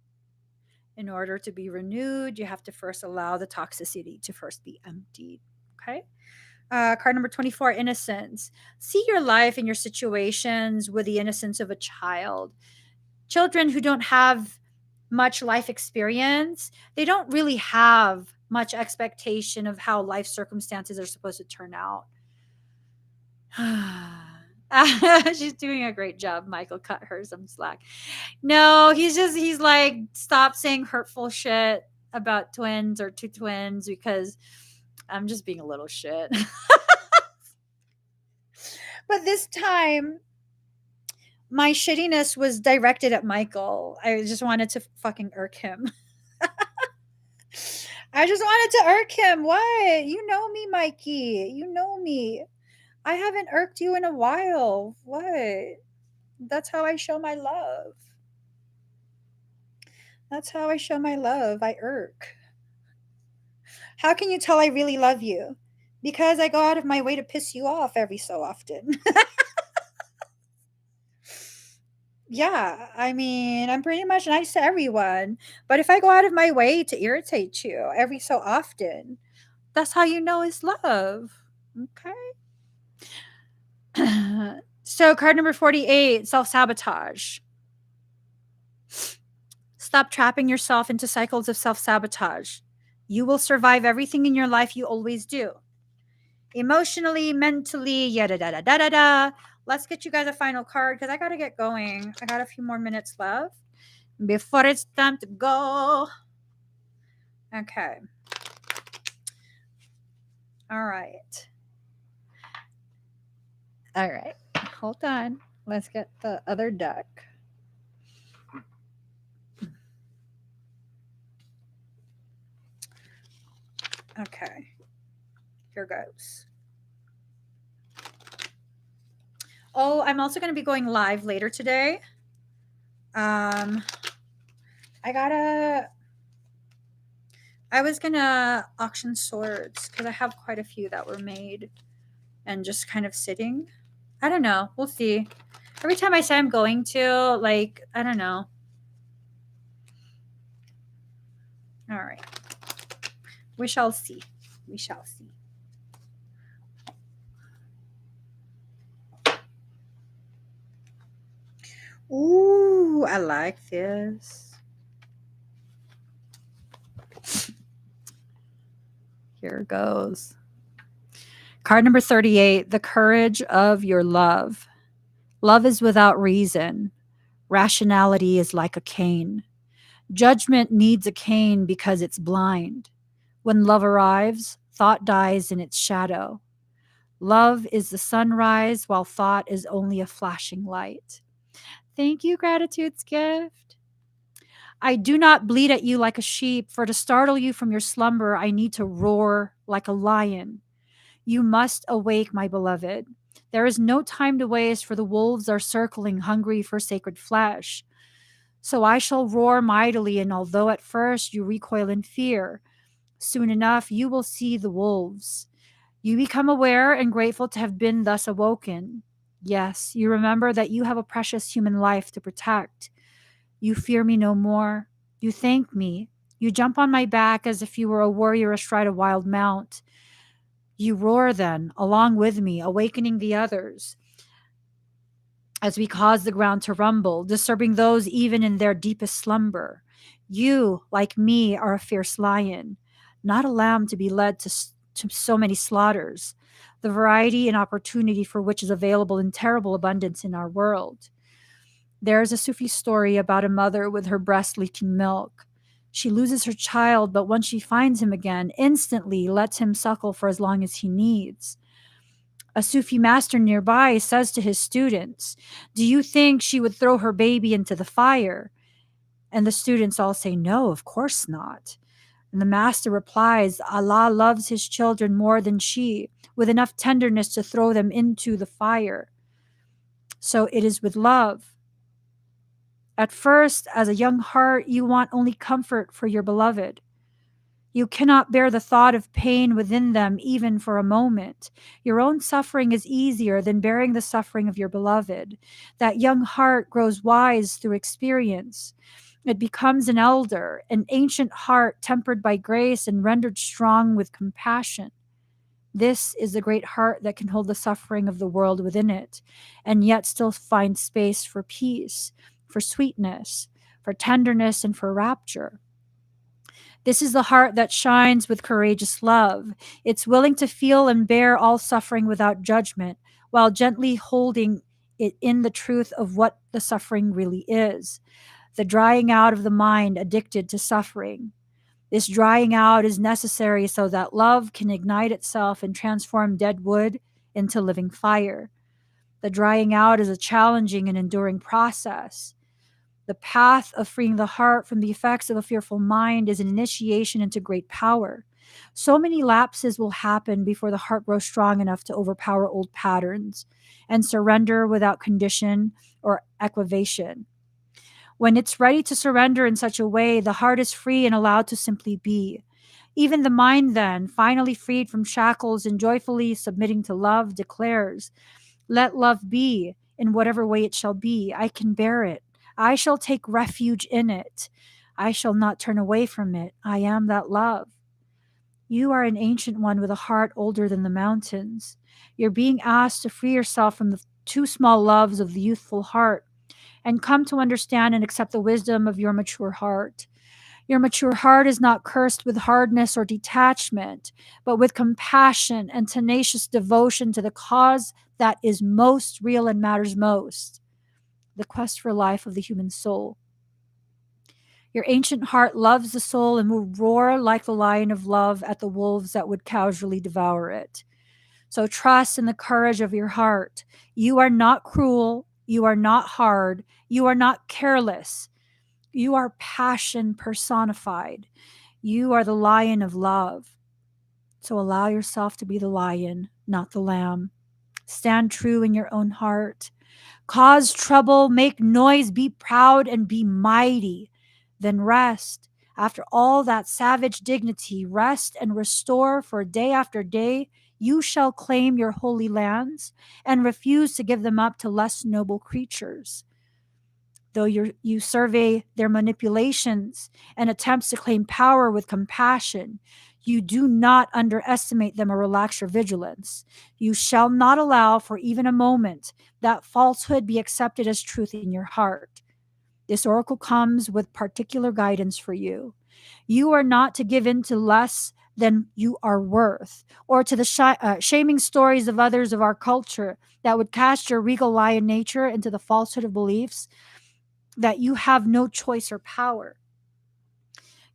In order to be renewed, you have to first allow the toxicity to first be emptied. Okay? Card number 24, innocence. See your life and your situations with the innocence of a child. Children who don't have much life experience, they don't really have much expectation of how life circumstances are supposed to turn out. She's doing a great job. Michael cut her some slack. No, he's like, stop saying hurtful shit about twins or two twins because I'm just being a little shit. But this time, my shittiness was directed at Michael. I just wanted to fucking irk him. I just wanted to irk him. What? You know me, Mikey. You know me. I haven't irked you in a while. What? That's how I show my love. That's how I show my love. I irk. How can you tell I really love you? Because I go out of my way to piss you off every so often. Yeah, I mean, I'm pretty much nice to everyone. But if I go out of my way to irritate you every so often, that's how you know it's love. Okay. So, card number 48, self sabotage. Stop trapping yourself into cycles of self sabotage. You will survive everything in your life, you always do. Emotionally, mentally, yada da da da da da. Let's get you guys a final card because I gotta get going. I got a few more minutes left before it's time to go. Okay. All right. Hold on. Let's get the other deck. Okay. Here goes. Oh, I'm also going to be going live later today. I was going to auction swords because I have quite a few that were made and just kind of sitting. I don't know. We'll see. Every time I say I'm going to, like, I don't know. All right. We shall see. We shall see. Ooh, I like this. Here goes. Card number 38, the courage of your love. Love is without reason. Rationality is like a cane. Judgment needs a cane because it's blind. When love arrives, thought dies in its shadow. Love is the sunrise, while thought is only a flashing light. Thank you, gratitude's gift. I do not bleat at you like a sheep, for to startle you from your slumber, I need to roar like a lion. You must awake, my beloved. There is no time to waste, for the wolves are circling, hungry for sacred flesh. So I shall roar mightily, and although at first you recoil in fear, soon enough you will see the wolves. You become aware and grateful to have been thus awoken. Yes, you remember that you have a precious human life to protect. You fear me no more. You thank me. You jump on my back as if you were a warrior astride a wild mount. You roar then, along with me, awakening the others, as we cause the ground to rumble, disturbing those even in their deepest slumber. You, like me, are a fierce lion, not a lamb to be led to so many slaughters, the variety and opportunity for which is available in terrible abundance in our world. There is a Sufi story about a mother with her breast leaking milk. She loses her child, but once she finds him again, instantly lets him suckle for as long as he needs. A Sufi master nearby says to his students, "Do you think she would throw her baby into the fire?" And the students all say, "No, of course not." And the master replies, "Allah loves his children more than she, with enough tenderness to throw them into the fire. So it is with love. At first, as a young heart, you want only comfort for your beloved. You cannot bear the thought of pain within them even for a moment. Your own suffering is easier than bearing the suffering of your beloved. That young heart grows wise through experience. It becomes an elder, an ancient heart tempered by grace and rendered strong with compassion. This is the great heart that can hold the suffering of the world within it, and yet still find space for peace, for sweetness, for tenderness, and for rapture. This is the heart that shines with courageous love. It's willing to feel and bear all suffering without judgment, while gently holding it in the truth of what the suffering really is. The drying out of the mind addicted to suffering. This drying out is necessary so that love can ignite itself and transform dead wood into living fire. The drying out is a challenging and enduring process. The path of freeing the heart from the effects of a fearful mind is an initiation into great power. So many lapses will happen before the heart grows strong enough to overpower old patterns and surrender without condition or equivation. When it's ready to surrender in such a way, the heart is free and allowed to simply be. Even the mind, then, finally freed from shackles and joyfully submitting to love, declares, "Let love be, in whatever way it shall be. I can bear it. I shall take refuge in it. I shall not turn away from it. I am that love." You are an ancient one with a heart older than the mountains. You're being asked to free yourself from the too small loves of the youthful heart and come to understand and accept the wisdom of your mature heart. Your mature heart is not cursed with hardness or detachment, but with compassion and tenacious devotion to the cause that is most real and matters most, the quest for life of the human soul. Your ancient heart loves the soul and will roar like the lion of love at the wolves that would casually devour it. So trust in the courage of your heart. You are not cruel. You are not hard. You are not careless. You are passion personified. You are the lion of love. So allow yourself to be the lion, not the lamb. Stand true in your own heart. Cause trouble, make noise, be proud, and be mighty. Then rest. After all that savage dignity, rest and restore, for day after day you shall claim your holy lands and refuse to give them up to less noble creatures. Though you survey their manipulations and attempts to claim power with compassion, you do not underestimate them or relax your vigilance. You shall not allow for even a moment that falsehood be accepted as truth in your heart. This oracle comes with particular guidance for you. You are not to give in to less than you are worth, or to the shaming stories of others of our culture that would cast your regal lion nature into the falsehood of beliefs that you have no choice or power.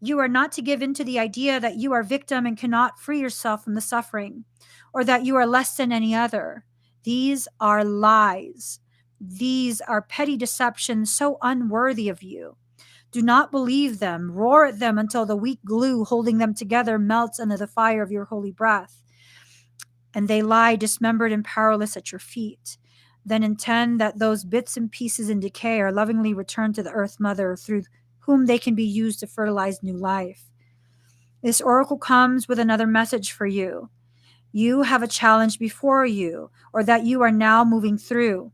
You are not to give in to the idea that you are victim and cannot free yourself from the suffering, or that you are less than any other. These are lies. These are petty deceptions so unworthy of you. Do not believe them. Roar at them until the weak glue holding them together melts under the fire of your holy breath, and they lie dismembered and powerless at your feet. Then intend that those bits and pieces in decay are lovingly returned to the earth mother through whom they can be used to fertilize new life. This oracle comes with another message for you. You have a challenge before you, or that you are now moving through,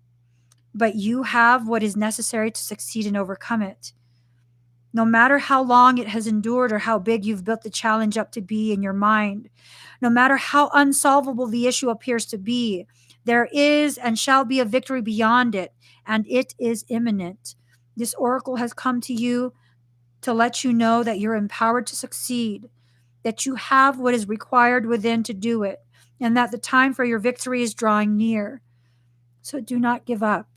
but you have what is necessary to succeed and overcome it. No matter how long it has endured or how big you've built the challenge up to be in your mind, no matter how unsolvable the issue appears to be, there is and shall be a victory beyond it, and it is imminent. This oracle has come to you to let you know that you're empowered to succeed, that you have what is required within to do it, and that the time for your victory is drawing near. So do not give up.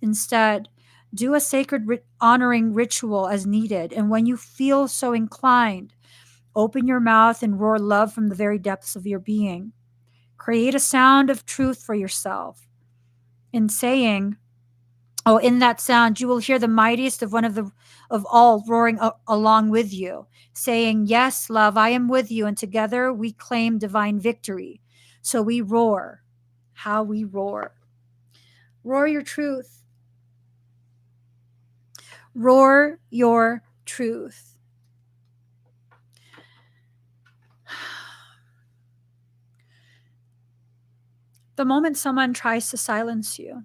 Instead, Do a sacred honoring ritual as needed. And when you feel so inclined, open your mouth and roar love from the very depths of your being. Create a sound of truth for yourself. In saying, oh, in that sound, you will hear the mightiest of all roaring along with you, saying, yes, love, I am with you, and together we claim divine victory. So we roar. How we roar. Roar your truth. Roar your truth. The moment someone tries to silence you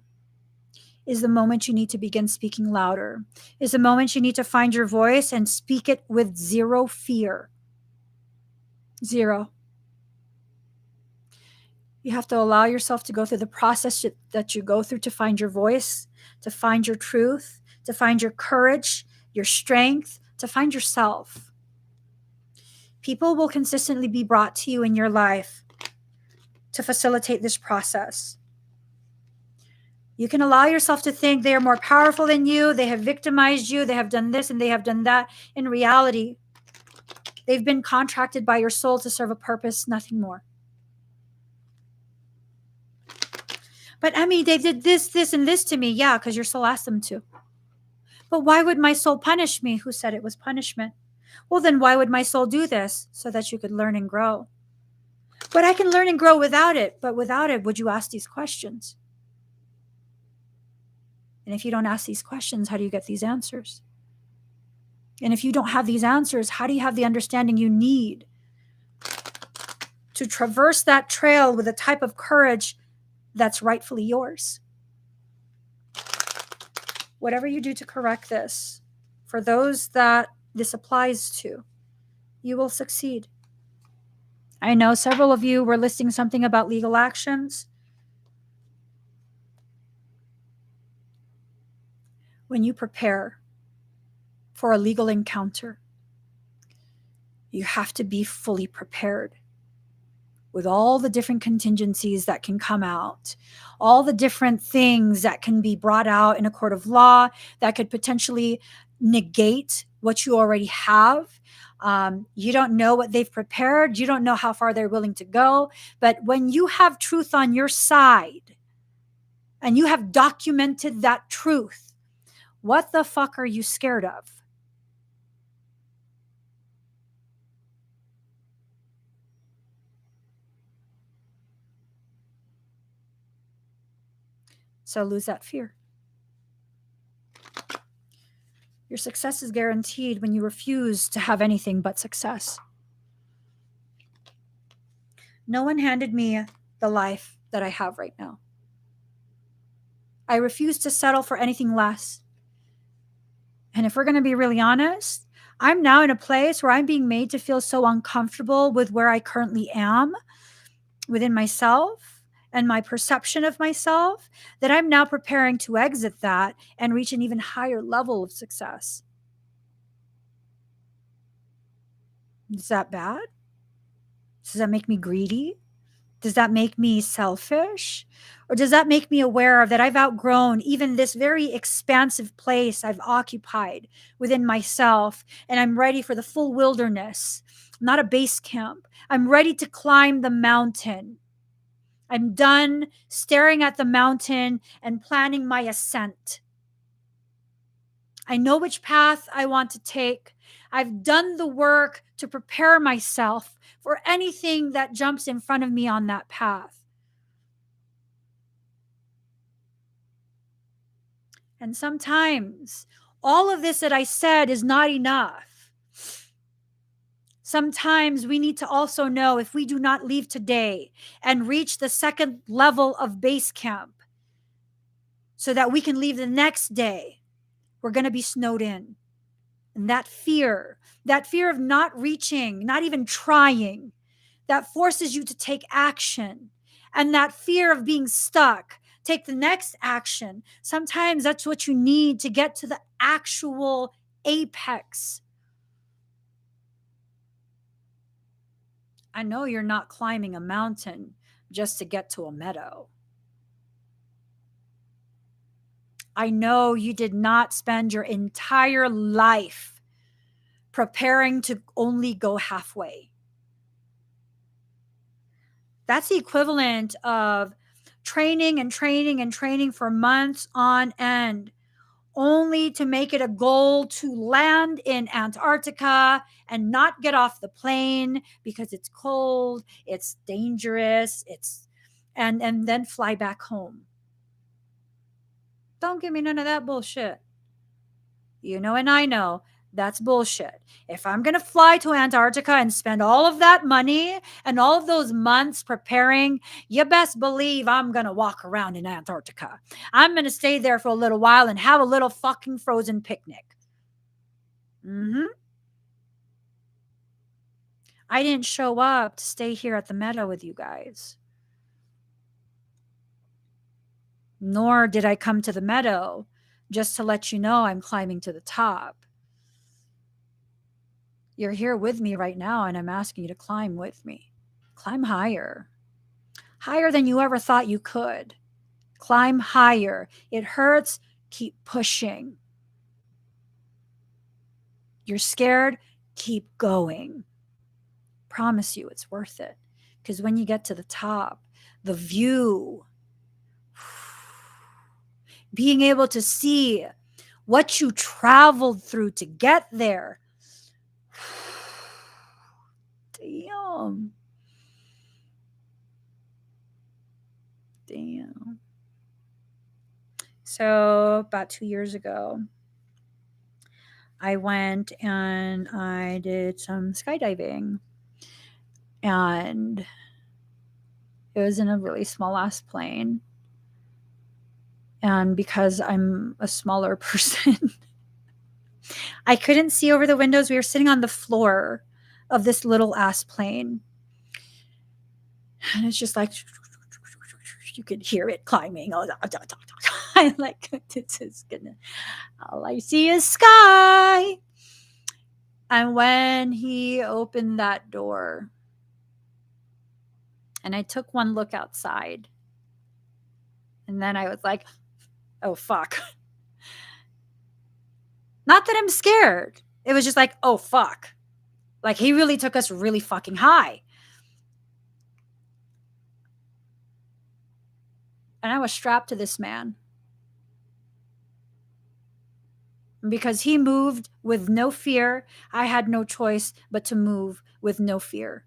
is the moment you need to begin speaking louder, is the moment you need to find your voice and speak it with zero fear. Zero. You have to allow yourself to go through the process that you go through to find your voice, to find your truth, to find your courage, your strength, to find yourself. People will consistently be brought to you in your life to facilitate this process. You can allow yourself to think they are more powerful than you, they have victimized you, they have done this and they have done that. In reality, they've been contracted by your soul to serve a purpose, nothing more. But Emmie, they did this, and this to me. Yeah, because your soul asked them to. But why would my soul punish me? Who said it was punishment? Well, then why would my soul do this? So that you could learn and grow. But I can learn and grow without it. But without it, would you ask these questions? And if you don't ask these questions, how do you get these answers? And if you don't have these answers, how do you have the understanding you need to traverse that trail with a type of courage that's rightfully yours? Whatever you do to correct this, for those that this applies to, you will succeed. I know several of you were listing something about legal actions. When you prepare for a legal encounter, you have to be fully prepared with all the different contingencies that can come out, all the different things that can be brought out in a court of law that could potentially negate what you already have. You don't know what they've prepared. You don't know how far they're willing to go. But when you have truth on your side and you have documented that truth, what the fuck are you scared of? So lose that fear. Your success is guaranteed when you refuse to have anything but success. No one handed me the life that I have right now. I refuse to settle for anything less. And if we're going to be really honest, I'm now in a place where I'm being made to feel so uncomfortable with where I currently am within myself and my perception of myself that I'm now preparing to exit that and reach an even higher level of success. Is that bad? Does that make me greedy? Does that make me selfish? Or does that make me aware that I've outgrown even this very expansive place I've occupied within myself, and I'm ready for the full wilderness, not a base camp. I'm ready to climb the mountain. I'm done staring at the mountain and planning my ascent. I know which path I want to take. I've done the work to prepare myself for anything that jumps in front of me on that path. And sometimes all of this that I said is not enough. Sometimes we need to also know if we do not leave today and reach the second level of base camp so that we can leave the next day, we're going to be snowed in. And that fear of not reaching, not even trying, that forces you to take action. And that fear of being stuck, take the next action. Sometimes that's what you need to get to the actual apex. I know you're not climbing a mountain just to get to a meadow. I know you did not spend your entire life preparing to only go halfway. That's the equivalent of training and training and training for months on end, only to make it a goal to land in Antarctica and not get off the plane because it's cold, it's dangerous, and then fly back home. Don't give me none of that bullshit. You know, and I know that's bullshit. If I'm going to fly to Antarctica and spend all of that money and all of those months preparing, you best believe I'm going to walk around in Antarctica. I'm going to stay there for a little while and have a little fucking frozen picnic. I didn't show up to stay here at the meadow with you guys. Nor did I come to the meadow just to let you know I'm climbing to the top. You're here with me right now, and I'm asking you to climb with me. Climb higher. Higher than you ever thought you could. Climb higher. It hurts. Keep pushing. You're scared. Keep going. Promise you it's worth it. Because when you get to the top, the view, being able to see what you traveled through to get there. Damn. So about 2 years ago, I went and I did some skydiving. And it was in a really small ass plane. And because I'm a smaller person, I couldn't see over the windows. We were sitting on the floor of this little ass plane. And it's just like, you could hear it climbing. I'm like, this is gonna, all I see is sky. And when he opened that door, and I took one look outside, and then I was like, oh, fuck. Not that I'm scared. It was just like, oh, fuck. Like, he really took us really fucking high. And I was strapped to this man. Because he moved with no fear, I had no choice but to move with no fear.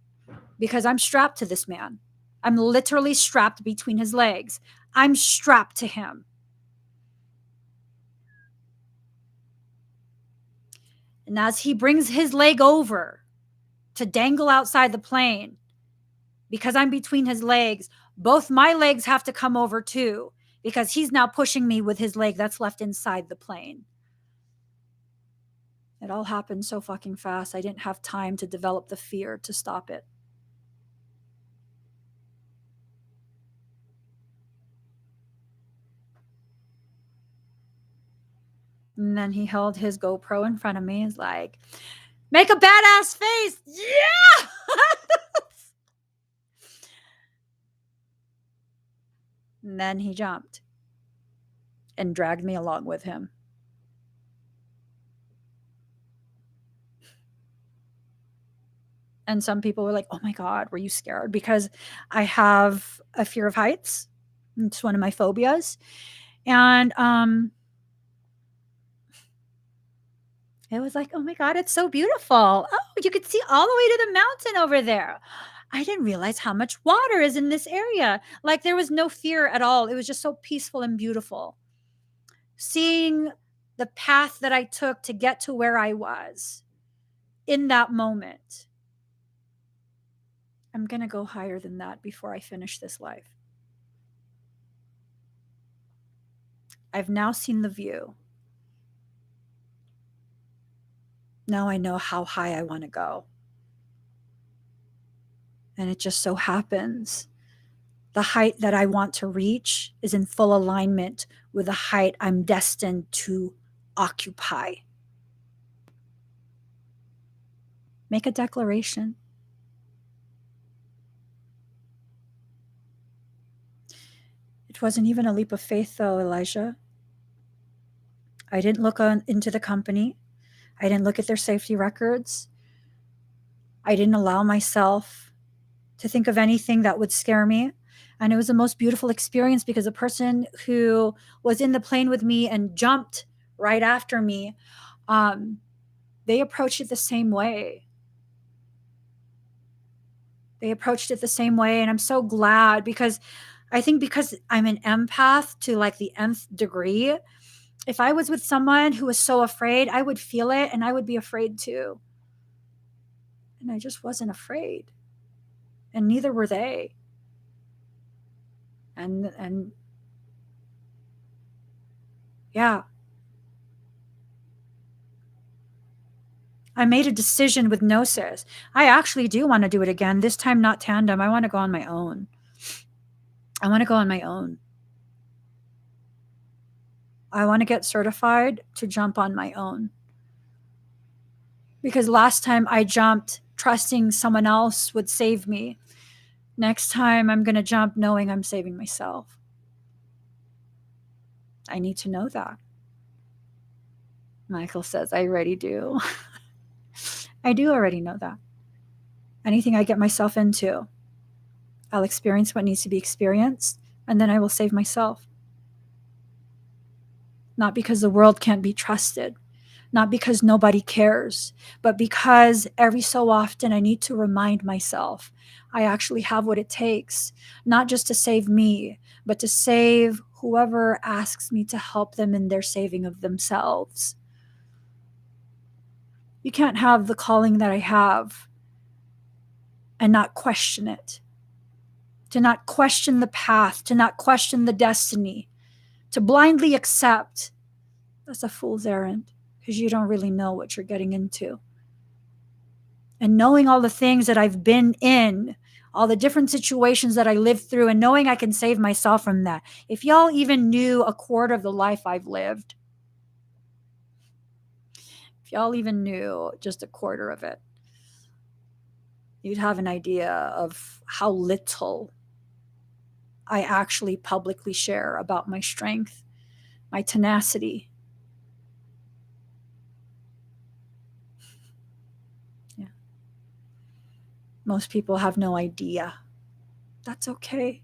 Because I'm strapped to this man. I'm literally strapped between his legs. I'm strapped to him. And as he brings his leg over to dangle outside the plane, because I'm between his legs, both my legs have to come over too, because he's now pushing me with his leg that's left inside the plane. It all happened so fucking fast. I didn't have time to develop the fear to stop it. And then he held his GoPro in front of me. He's like, make a badass face. Yeah. And then he jumped and dragged me along with him. And some people were like, oh my God, were you scared? Because I have a fear of heights. It's one of my phobias. And it was like, oh my God, it's so beautiful. Oh, you could see all the way to the mountain over there. I didn't realize how much water is in this area. Like, there was no fear at all. It was just so peaceful and beautiful. Seeing the path that I took to get to where I was in that moment. I'm going to go higher than that before I finish this life. I've now seen the view. Now I know how high I want to go. And it just so happens the height that I want to reach is in full alignment with the height I'm destined to occupy. Make a declaration. It wasn't even a leap of faith, though, Elijah. I didn't look into the company. I didn't look at their safety records. I didn't allow myself to think of anything that would scare me. And it was the most beautiful experience because the person who was in the plane with me and jumped right after me, they approached it the same way. They approached it the same way. And I'm so glad because I think because I'm an empath to like the nth degree, if I was with someone who was so afraid, I would feel it and I would be afraid too. And I just wasn't afraid. And neither were they. And yeah. I made a decision with Gnosis. I actually do want to do it again. This time not tandem. I want to go on my own. I want to go on my own. I want to get certified to jump on my own. Because last time I jumped trusting someone else would save me. Next time I'm going to jump knowing I'm saving myself. I need to know that. Michael says, I already do. I do already know that. Anything I get myself into, I'll experience what needs to be experienced, and then I will save myself. Not because the world can't be trusted, not because nobody cares, but because every so often I need to remind myself I actually have what it takes, not just to save me, but to save whoever asks me to help them in their saving of themselves. You can't have the calling that I have and not question it, to not question the path, to not question the destiny, to blindly accept. That's a fool's errand because you don't really know what you're getting into. And knowing all the things that I've been in, all the different situations that I lived through, and knowing I can save myself from that. If y'all even knew a quarter of the life I've lived, if y'all even knew just a quarter of it, you'd have an idea of how little I actually publicly share about my strength, my tenacity. Yeah. Most people have no idea. That's okay.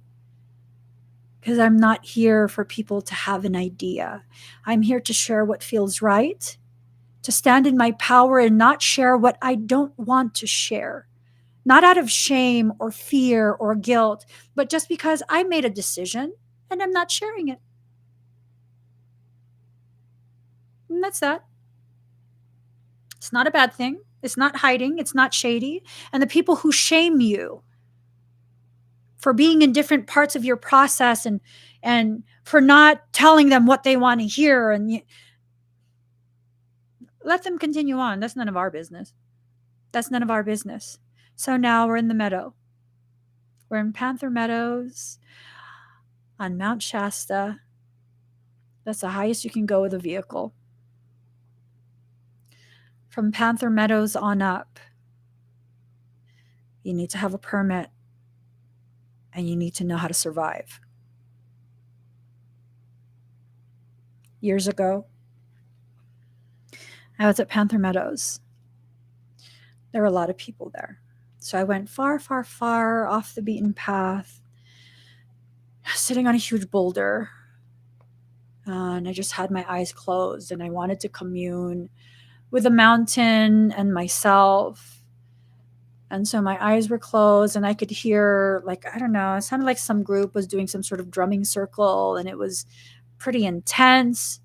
Because I'm not here for people to have an idea. I'm here to share what feels right, to stand in my power and not share what I don't want to share. Not out of shame or fear or guilt, but just because I made a decision and I'm not sharing it. And that's that. It's not a bad thing. It's not hiding. It's not shady. And the people who shame you for being in different parts of your process and for not telling them what they want to hear and let them continue on. That's none of our business. That's none of our business. So now we're in the meadow. We're in Panther Meadows on Mount Shasta. That's the highest you can go with a vehicle. From Panther Meadows on up, you need to have a permit and you need to know how to survive. Years ago, I was at Panther Meadows. There were a lot of people there. So I went far, far, far off the beaten path, sitting on a huge boulder. And I just had my eyes closed and I wanted to commune with the mountain and myself. And so my eyes were closed and I could hear, like, I don't know, it sounded like some group was doing some sort of drumming circle and it was pretty intense.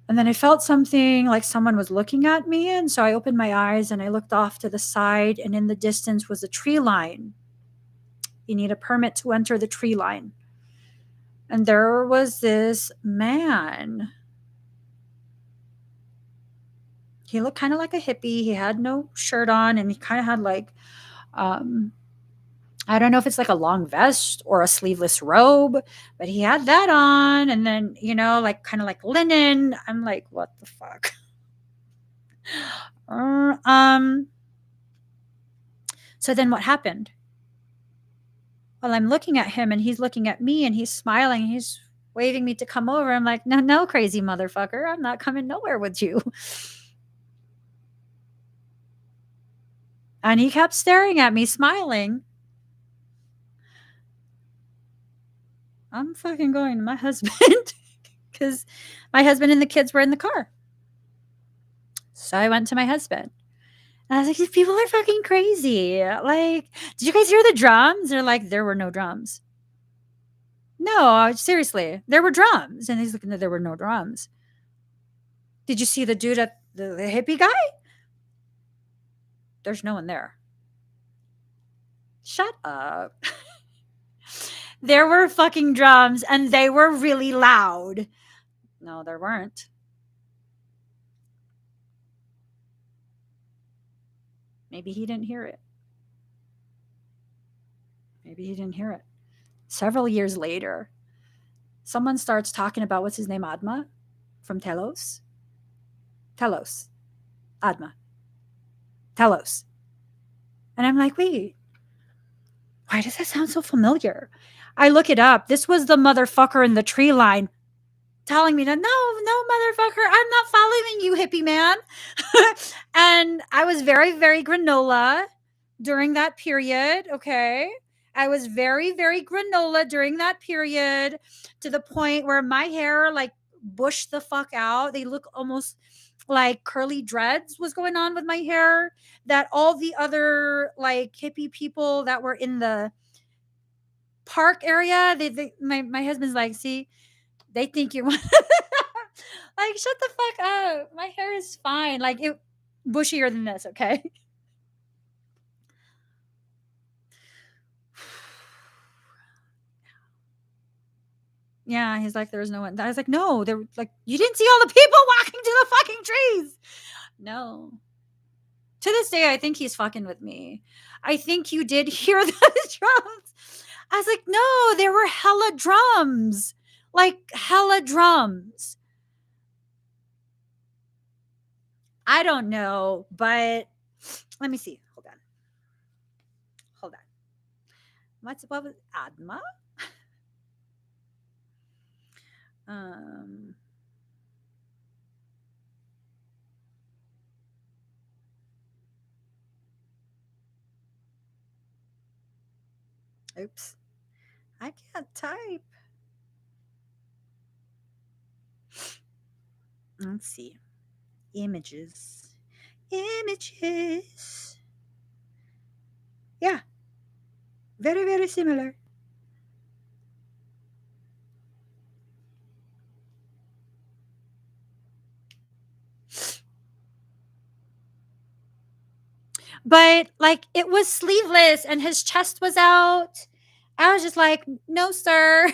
And then I felt something like someone was looking at me. And so I opened my eyes and I looked off to the side, and in the distance was a tree line. You need a permit to enter the tree line. And there was this man. He looked kind of like a hippie. He had no shirt on and he kind of had like, I don't know if it's like a long vest or a sleeveless robe, but he had that on. And then, like kind of like linen. I'm like, what the fuck? So then what happened? Well, I'm looking at him and he's looking at me and he's smiling. He's waving me to come over. I'm like, no, crazy motherfucker. I'm not coming nowhere with you. And he kept staring at me, smiling. I'm fucking going to my husband because my husband and the kids were in the car. So I went to my husband. And I was like, these people are fucking crazy. Like, did you guys hear the drums? They're like, there were no drums. No, seriously, there were drums. And he's like, no, there were no drums. Did you see the dude at the hippie guy? There's no one there. Shut up. There were fucking drums and they were really loud. No, there weren't. Maybe he didn't hear it. Maybe he didn't hear it. Several years later, someone starts talking about what's his name, Adma from Telos. Telos. Adma. Telos. And I'm like, wait, why does that sound so familiar? I look it up. This was the motherfucker in the tree line telling me that, no, motherfucker, I'm not following you, hippie man. And I was very, very granola during that period. Okay. I was very, very granola during that period to the point where my hair like bushed the fuck out. They look almost like curly dreads was going on with my hair, that all the other like hippie people that were in the park area, my husband's like, see, they think you're like, shut the fuck up. My hair is fine. Like, it bushier than this, okay? Yeah, he's like, there's no one. I was like, no, they're like, you didn't see all the people walking to the fucking trees. No. To this day, I think he's fucking with me. I think you did hear those drums. I was like, no, there were hella drums. Like, hella drums. I don't know, but let me see. Hold on. What was Adma? Um, oops. I can't type. Let's see. Images. Yeah. Very, very similar. But like, it was sleeveless and his chest was out. I was just like, no, sir.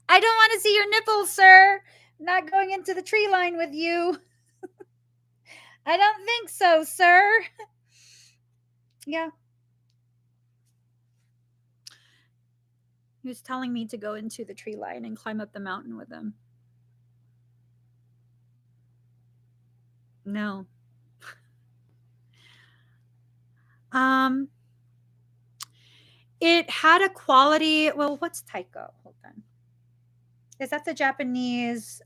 I don't want to see your nipples, sir. I'm not going into the tree line with you. I don't think so, sir. Yeah. He was telling me to go into the tree line and climb up the mountain with him. No. It had a quality. Well, what's taiko? Hold on. Is that the Japanese?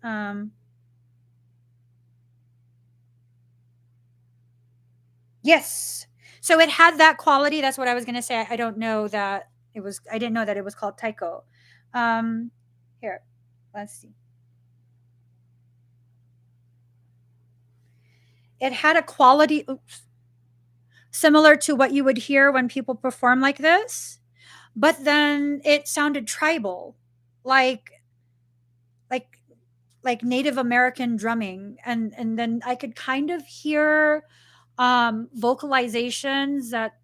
Yes. So it had that quality. That's what I was gonna say. I don't know that it was. I didn't know that it was called taiko. Here, let's see. It had a quality. Oops, similar to what you would hear when people perform like this, but then it sounded tribal, like like like Native American drumming, and then I could kind of hear vocalizations that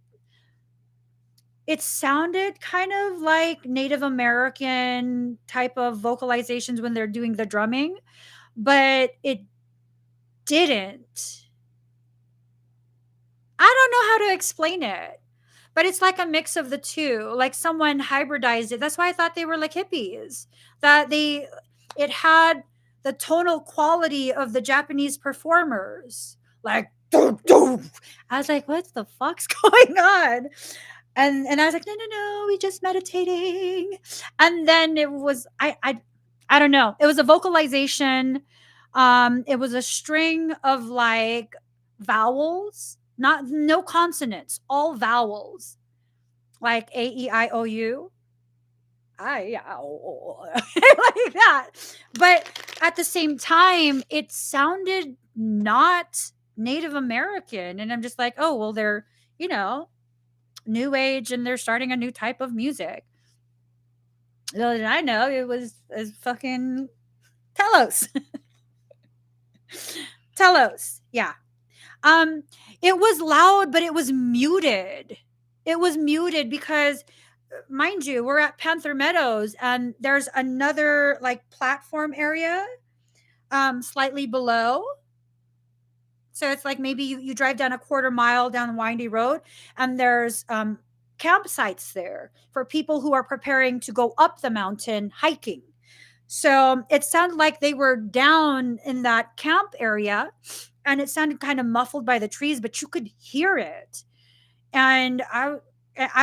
it sounded kind of like Native American type of vocalizations when they're doing the drumming, but it didn't. I don't know how to explain it, but it's like a mix of the two. Like someone hybridized it. That's why I thought they were like hippies. That it had the tonal quality of the Japanese performers. Like, doo, doo. I was like, what the fuck's going on? And I was like, no, we just meditating. And then it was I don't know. It was a vocalization. It was a string of like vowels, not no consonants, all vowels, like A-E-I-O-U. Like that. But at the same time, it sounded not Native American. And I'm just like, oh, well, they're, you know, new age and they're starting a new type of music. Little did I know it was fucking Telos. Telos. Yeah. Um, it was loud, but it was muted. It was muted because, mind you, we're at Panther Meadows and there's another like platform area slightly below. So it's like maybe you drive down a quarter mile down the windy road and there's campsites there for people who are preparing to go up the mountain hiking. So it sounded like they were down in that camp area and it sounded kind of muffled by the trees, but you could hear it. And I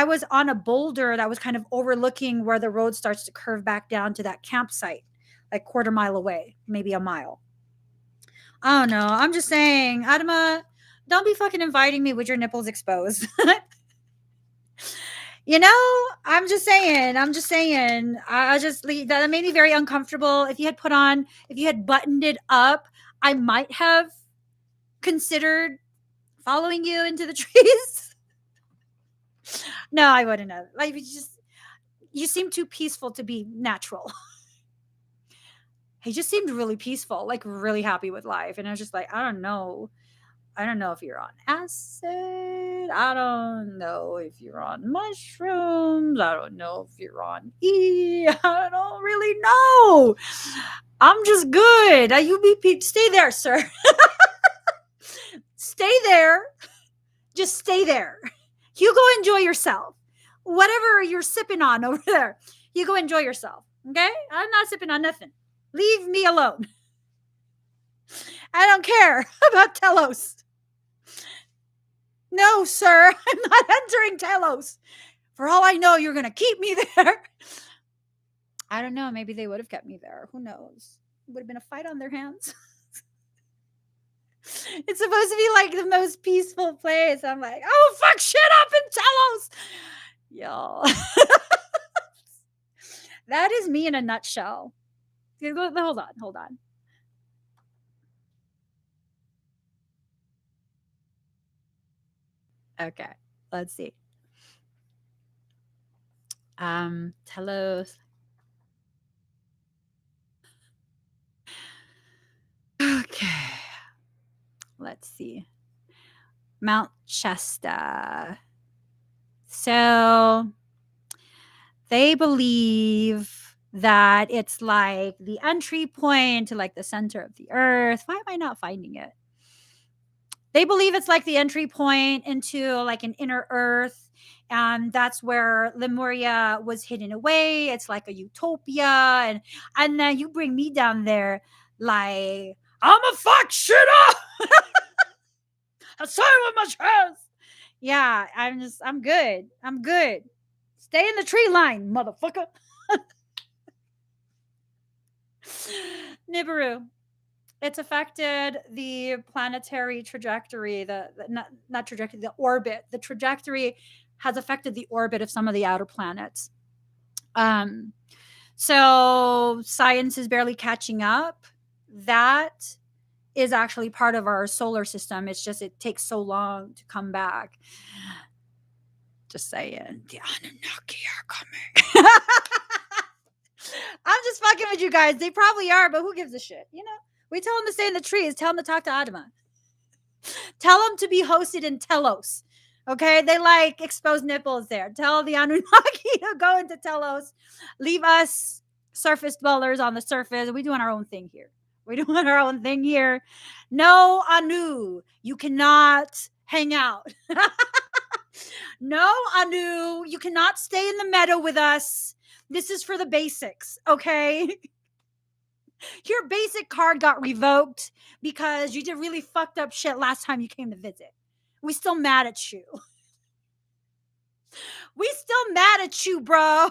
was on a boulder that was kind of overlooking where the road starts to curve back down to that campsite, like quarter mile away, maybe a mile. I don't know. I'm just saying, Adama, don't be fucking inviting me with your nipples exposed. You know, I'm just saying. I'm just saying. I just that made me very uncomfortable. If you had buttoned it up, I might have considered following you into the trees. No, I wouldn't have. Like, you seem too peaceful to be natural. He just seemed really peaceful, like really happy with life, and I was just like, I don't know. I don't know if you're on acid. I don't know if you're on mushrooms. I don't know if you're on E. I don't really know. I'm just good. Stay there, sir. Stay there. Just stay there. You go enjoy yourself. Whatever you're sipping on over there, you go enjoy yourself. Okay? I'm not sipping on nothing. Leave me alone. I don't care about Telos. No, sir, I'm not entering Telos. For all I know, you're going to keep me there. I don't know. Maybe they would have kept me there. Who knows? It would have been a fight on their hands. It's supposed to be like the most peaceful place. I'm like, oh, fuck shit up in Telos. Y'all. That is me in a nutshell. Hold on. Okay, let's see. Telos. Okay. Let's see. Mount Shasta. So they believe that it's like the entry point to like the center of the earth. Why am I not finding it? They believe it's like the entry point into like an inner earth. And that's where Lemuria was hidden away. It's like a utopia. And then you bring me down there like, I'm a fuck shit up. I saw it with my chest. Yeah, I'm good. I'm good. Stay in the tree line, motherfucker. Nibiru. It's affected the planetary trajectory, not trajectory, the orbit. The trajectory has affected the orbit of some of the outer planets. So science is barely catching up. That is actually part of our solar system. It's just it takes so long to come back. Just saying, the Anunnaki are coming. I'm just fucking with you guys. They probably are, but who gives a shit? You know, we tell them to stay in the trees. Tell them to talk to Adama. Tell them to be hosted in Telos. Okay, they like exposed nipples there. Tell the Anunnaki to go into Telos. Leave us surface dwellers on the surface. We're doing our own thing here. We're doing our own thing here. No, Anu, you cannot hang out. No, Anu, you cannot stay in the meadow with us. This is for the basics, okay? Your basic card got revoked because you did really fucked up shit last time you came to visit. We still mad at you. We still mad at you, bro.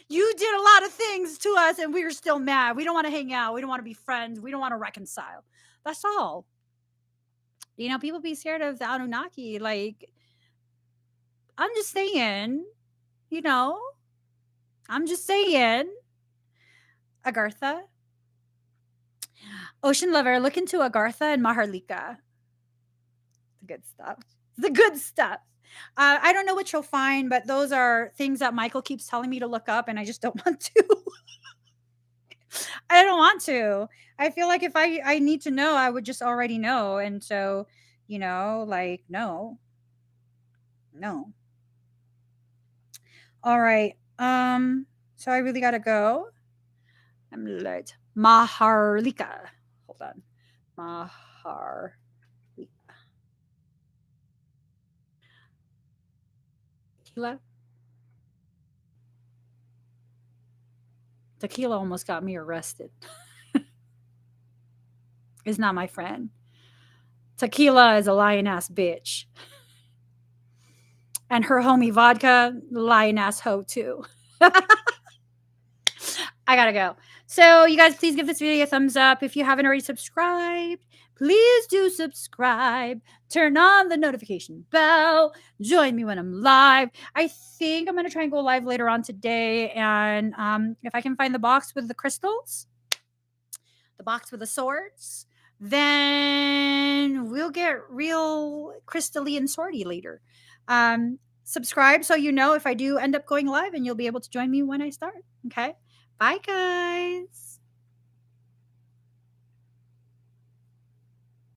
You did a lot of things to us and we are still mad. We don't want to hang out. We don't want to be friends. We don't want to reconcile. That's all. You know, people be scared of the Anunnaki. Like, I'm just saying, you know, I'm just saying. Agartha. Ocean Lover, look into Agartha and Maharlika. The good stuff. The good stuff. I don't know what you'll find, but those are things that Michael keeps telling me to look up, and I just don't want to. I don't want to. I feel like if I need to know, I would just already know, and so like no. All right. So I really gotta go. I'm late. Maharlika. Hold on. Mahar. Tequila. Tequila almost got me arrested. Is not my friend. Tequila is a lion ass bitch. And her homie vodka, lion ass hoe too. I gotta go. So, you guys, please give this video a thumbs up. If you haven't already subscribed, please do subscribe. Turn on the notification bell. Join me when I'm live. I think I'm gonna try and go live later on today. And if I can find the box with the crystals, the box with the swords, then we'll get real crystalline swordy later. Subscribe so you know if I do end up going live, and you'll be able to join me when I start. Okay. Bye, guys.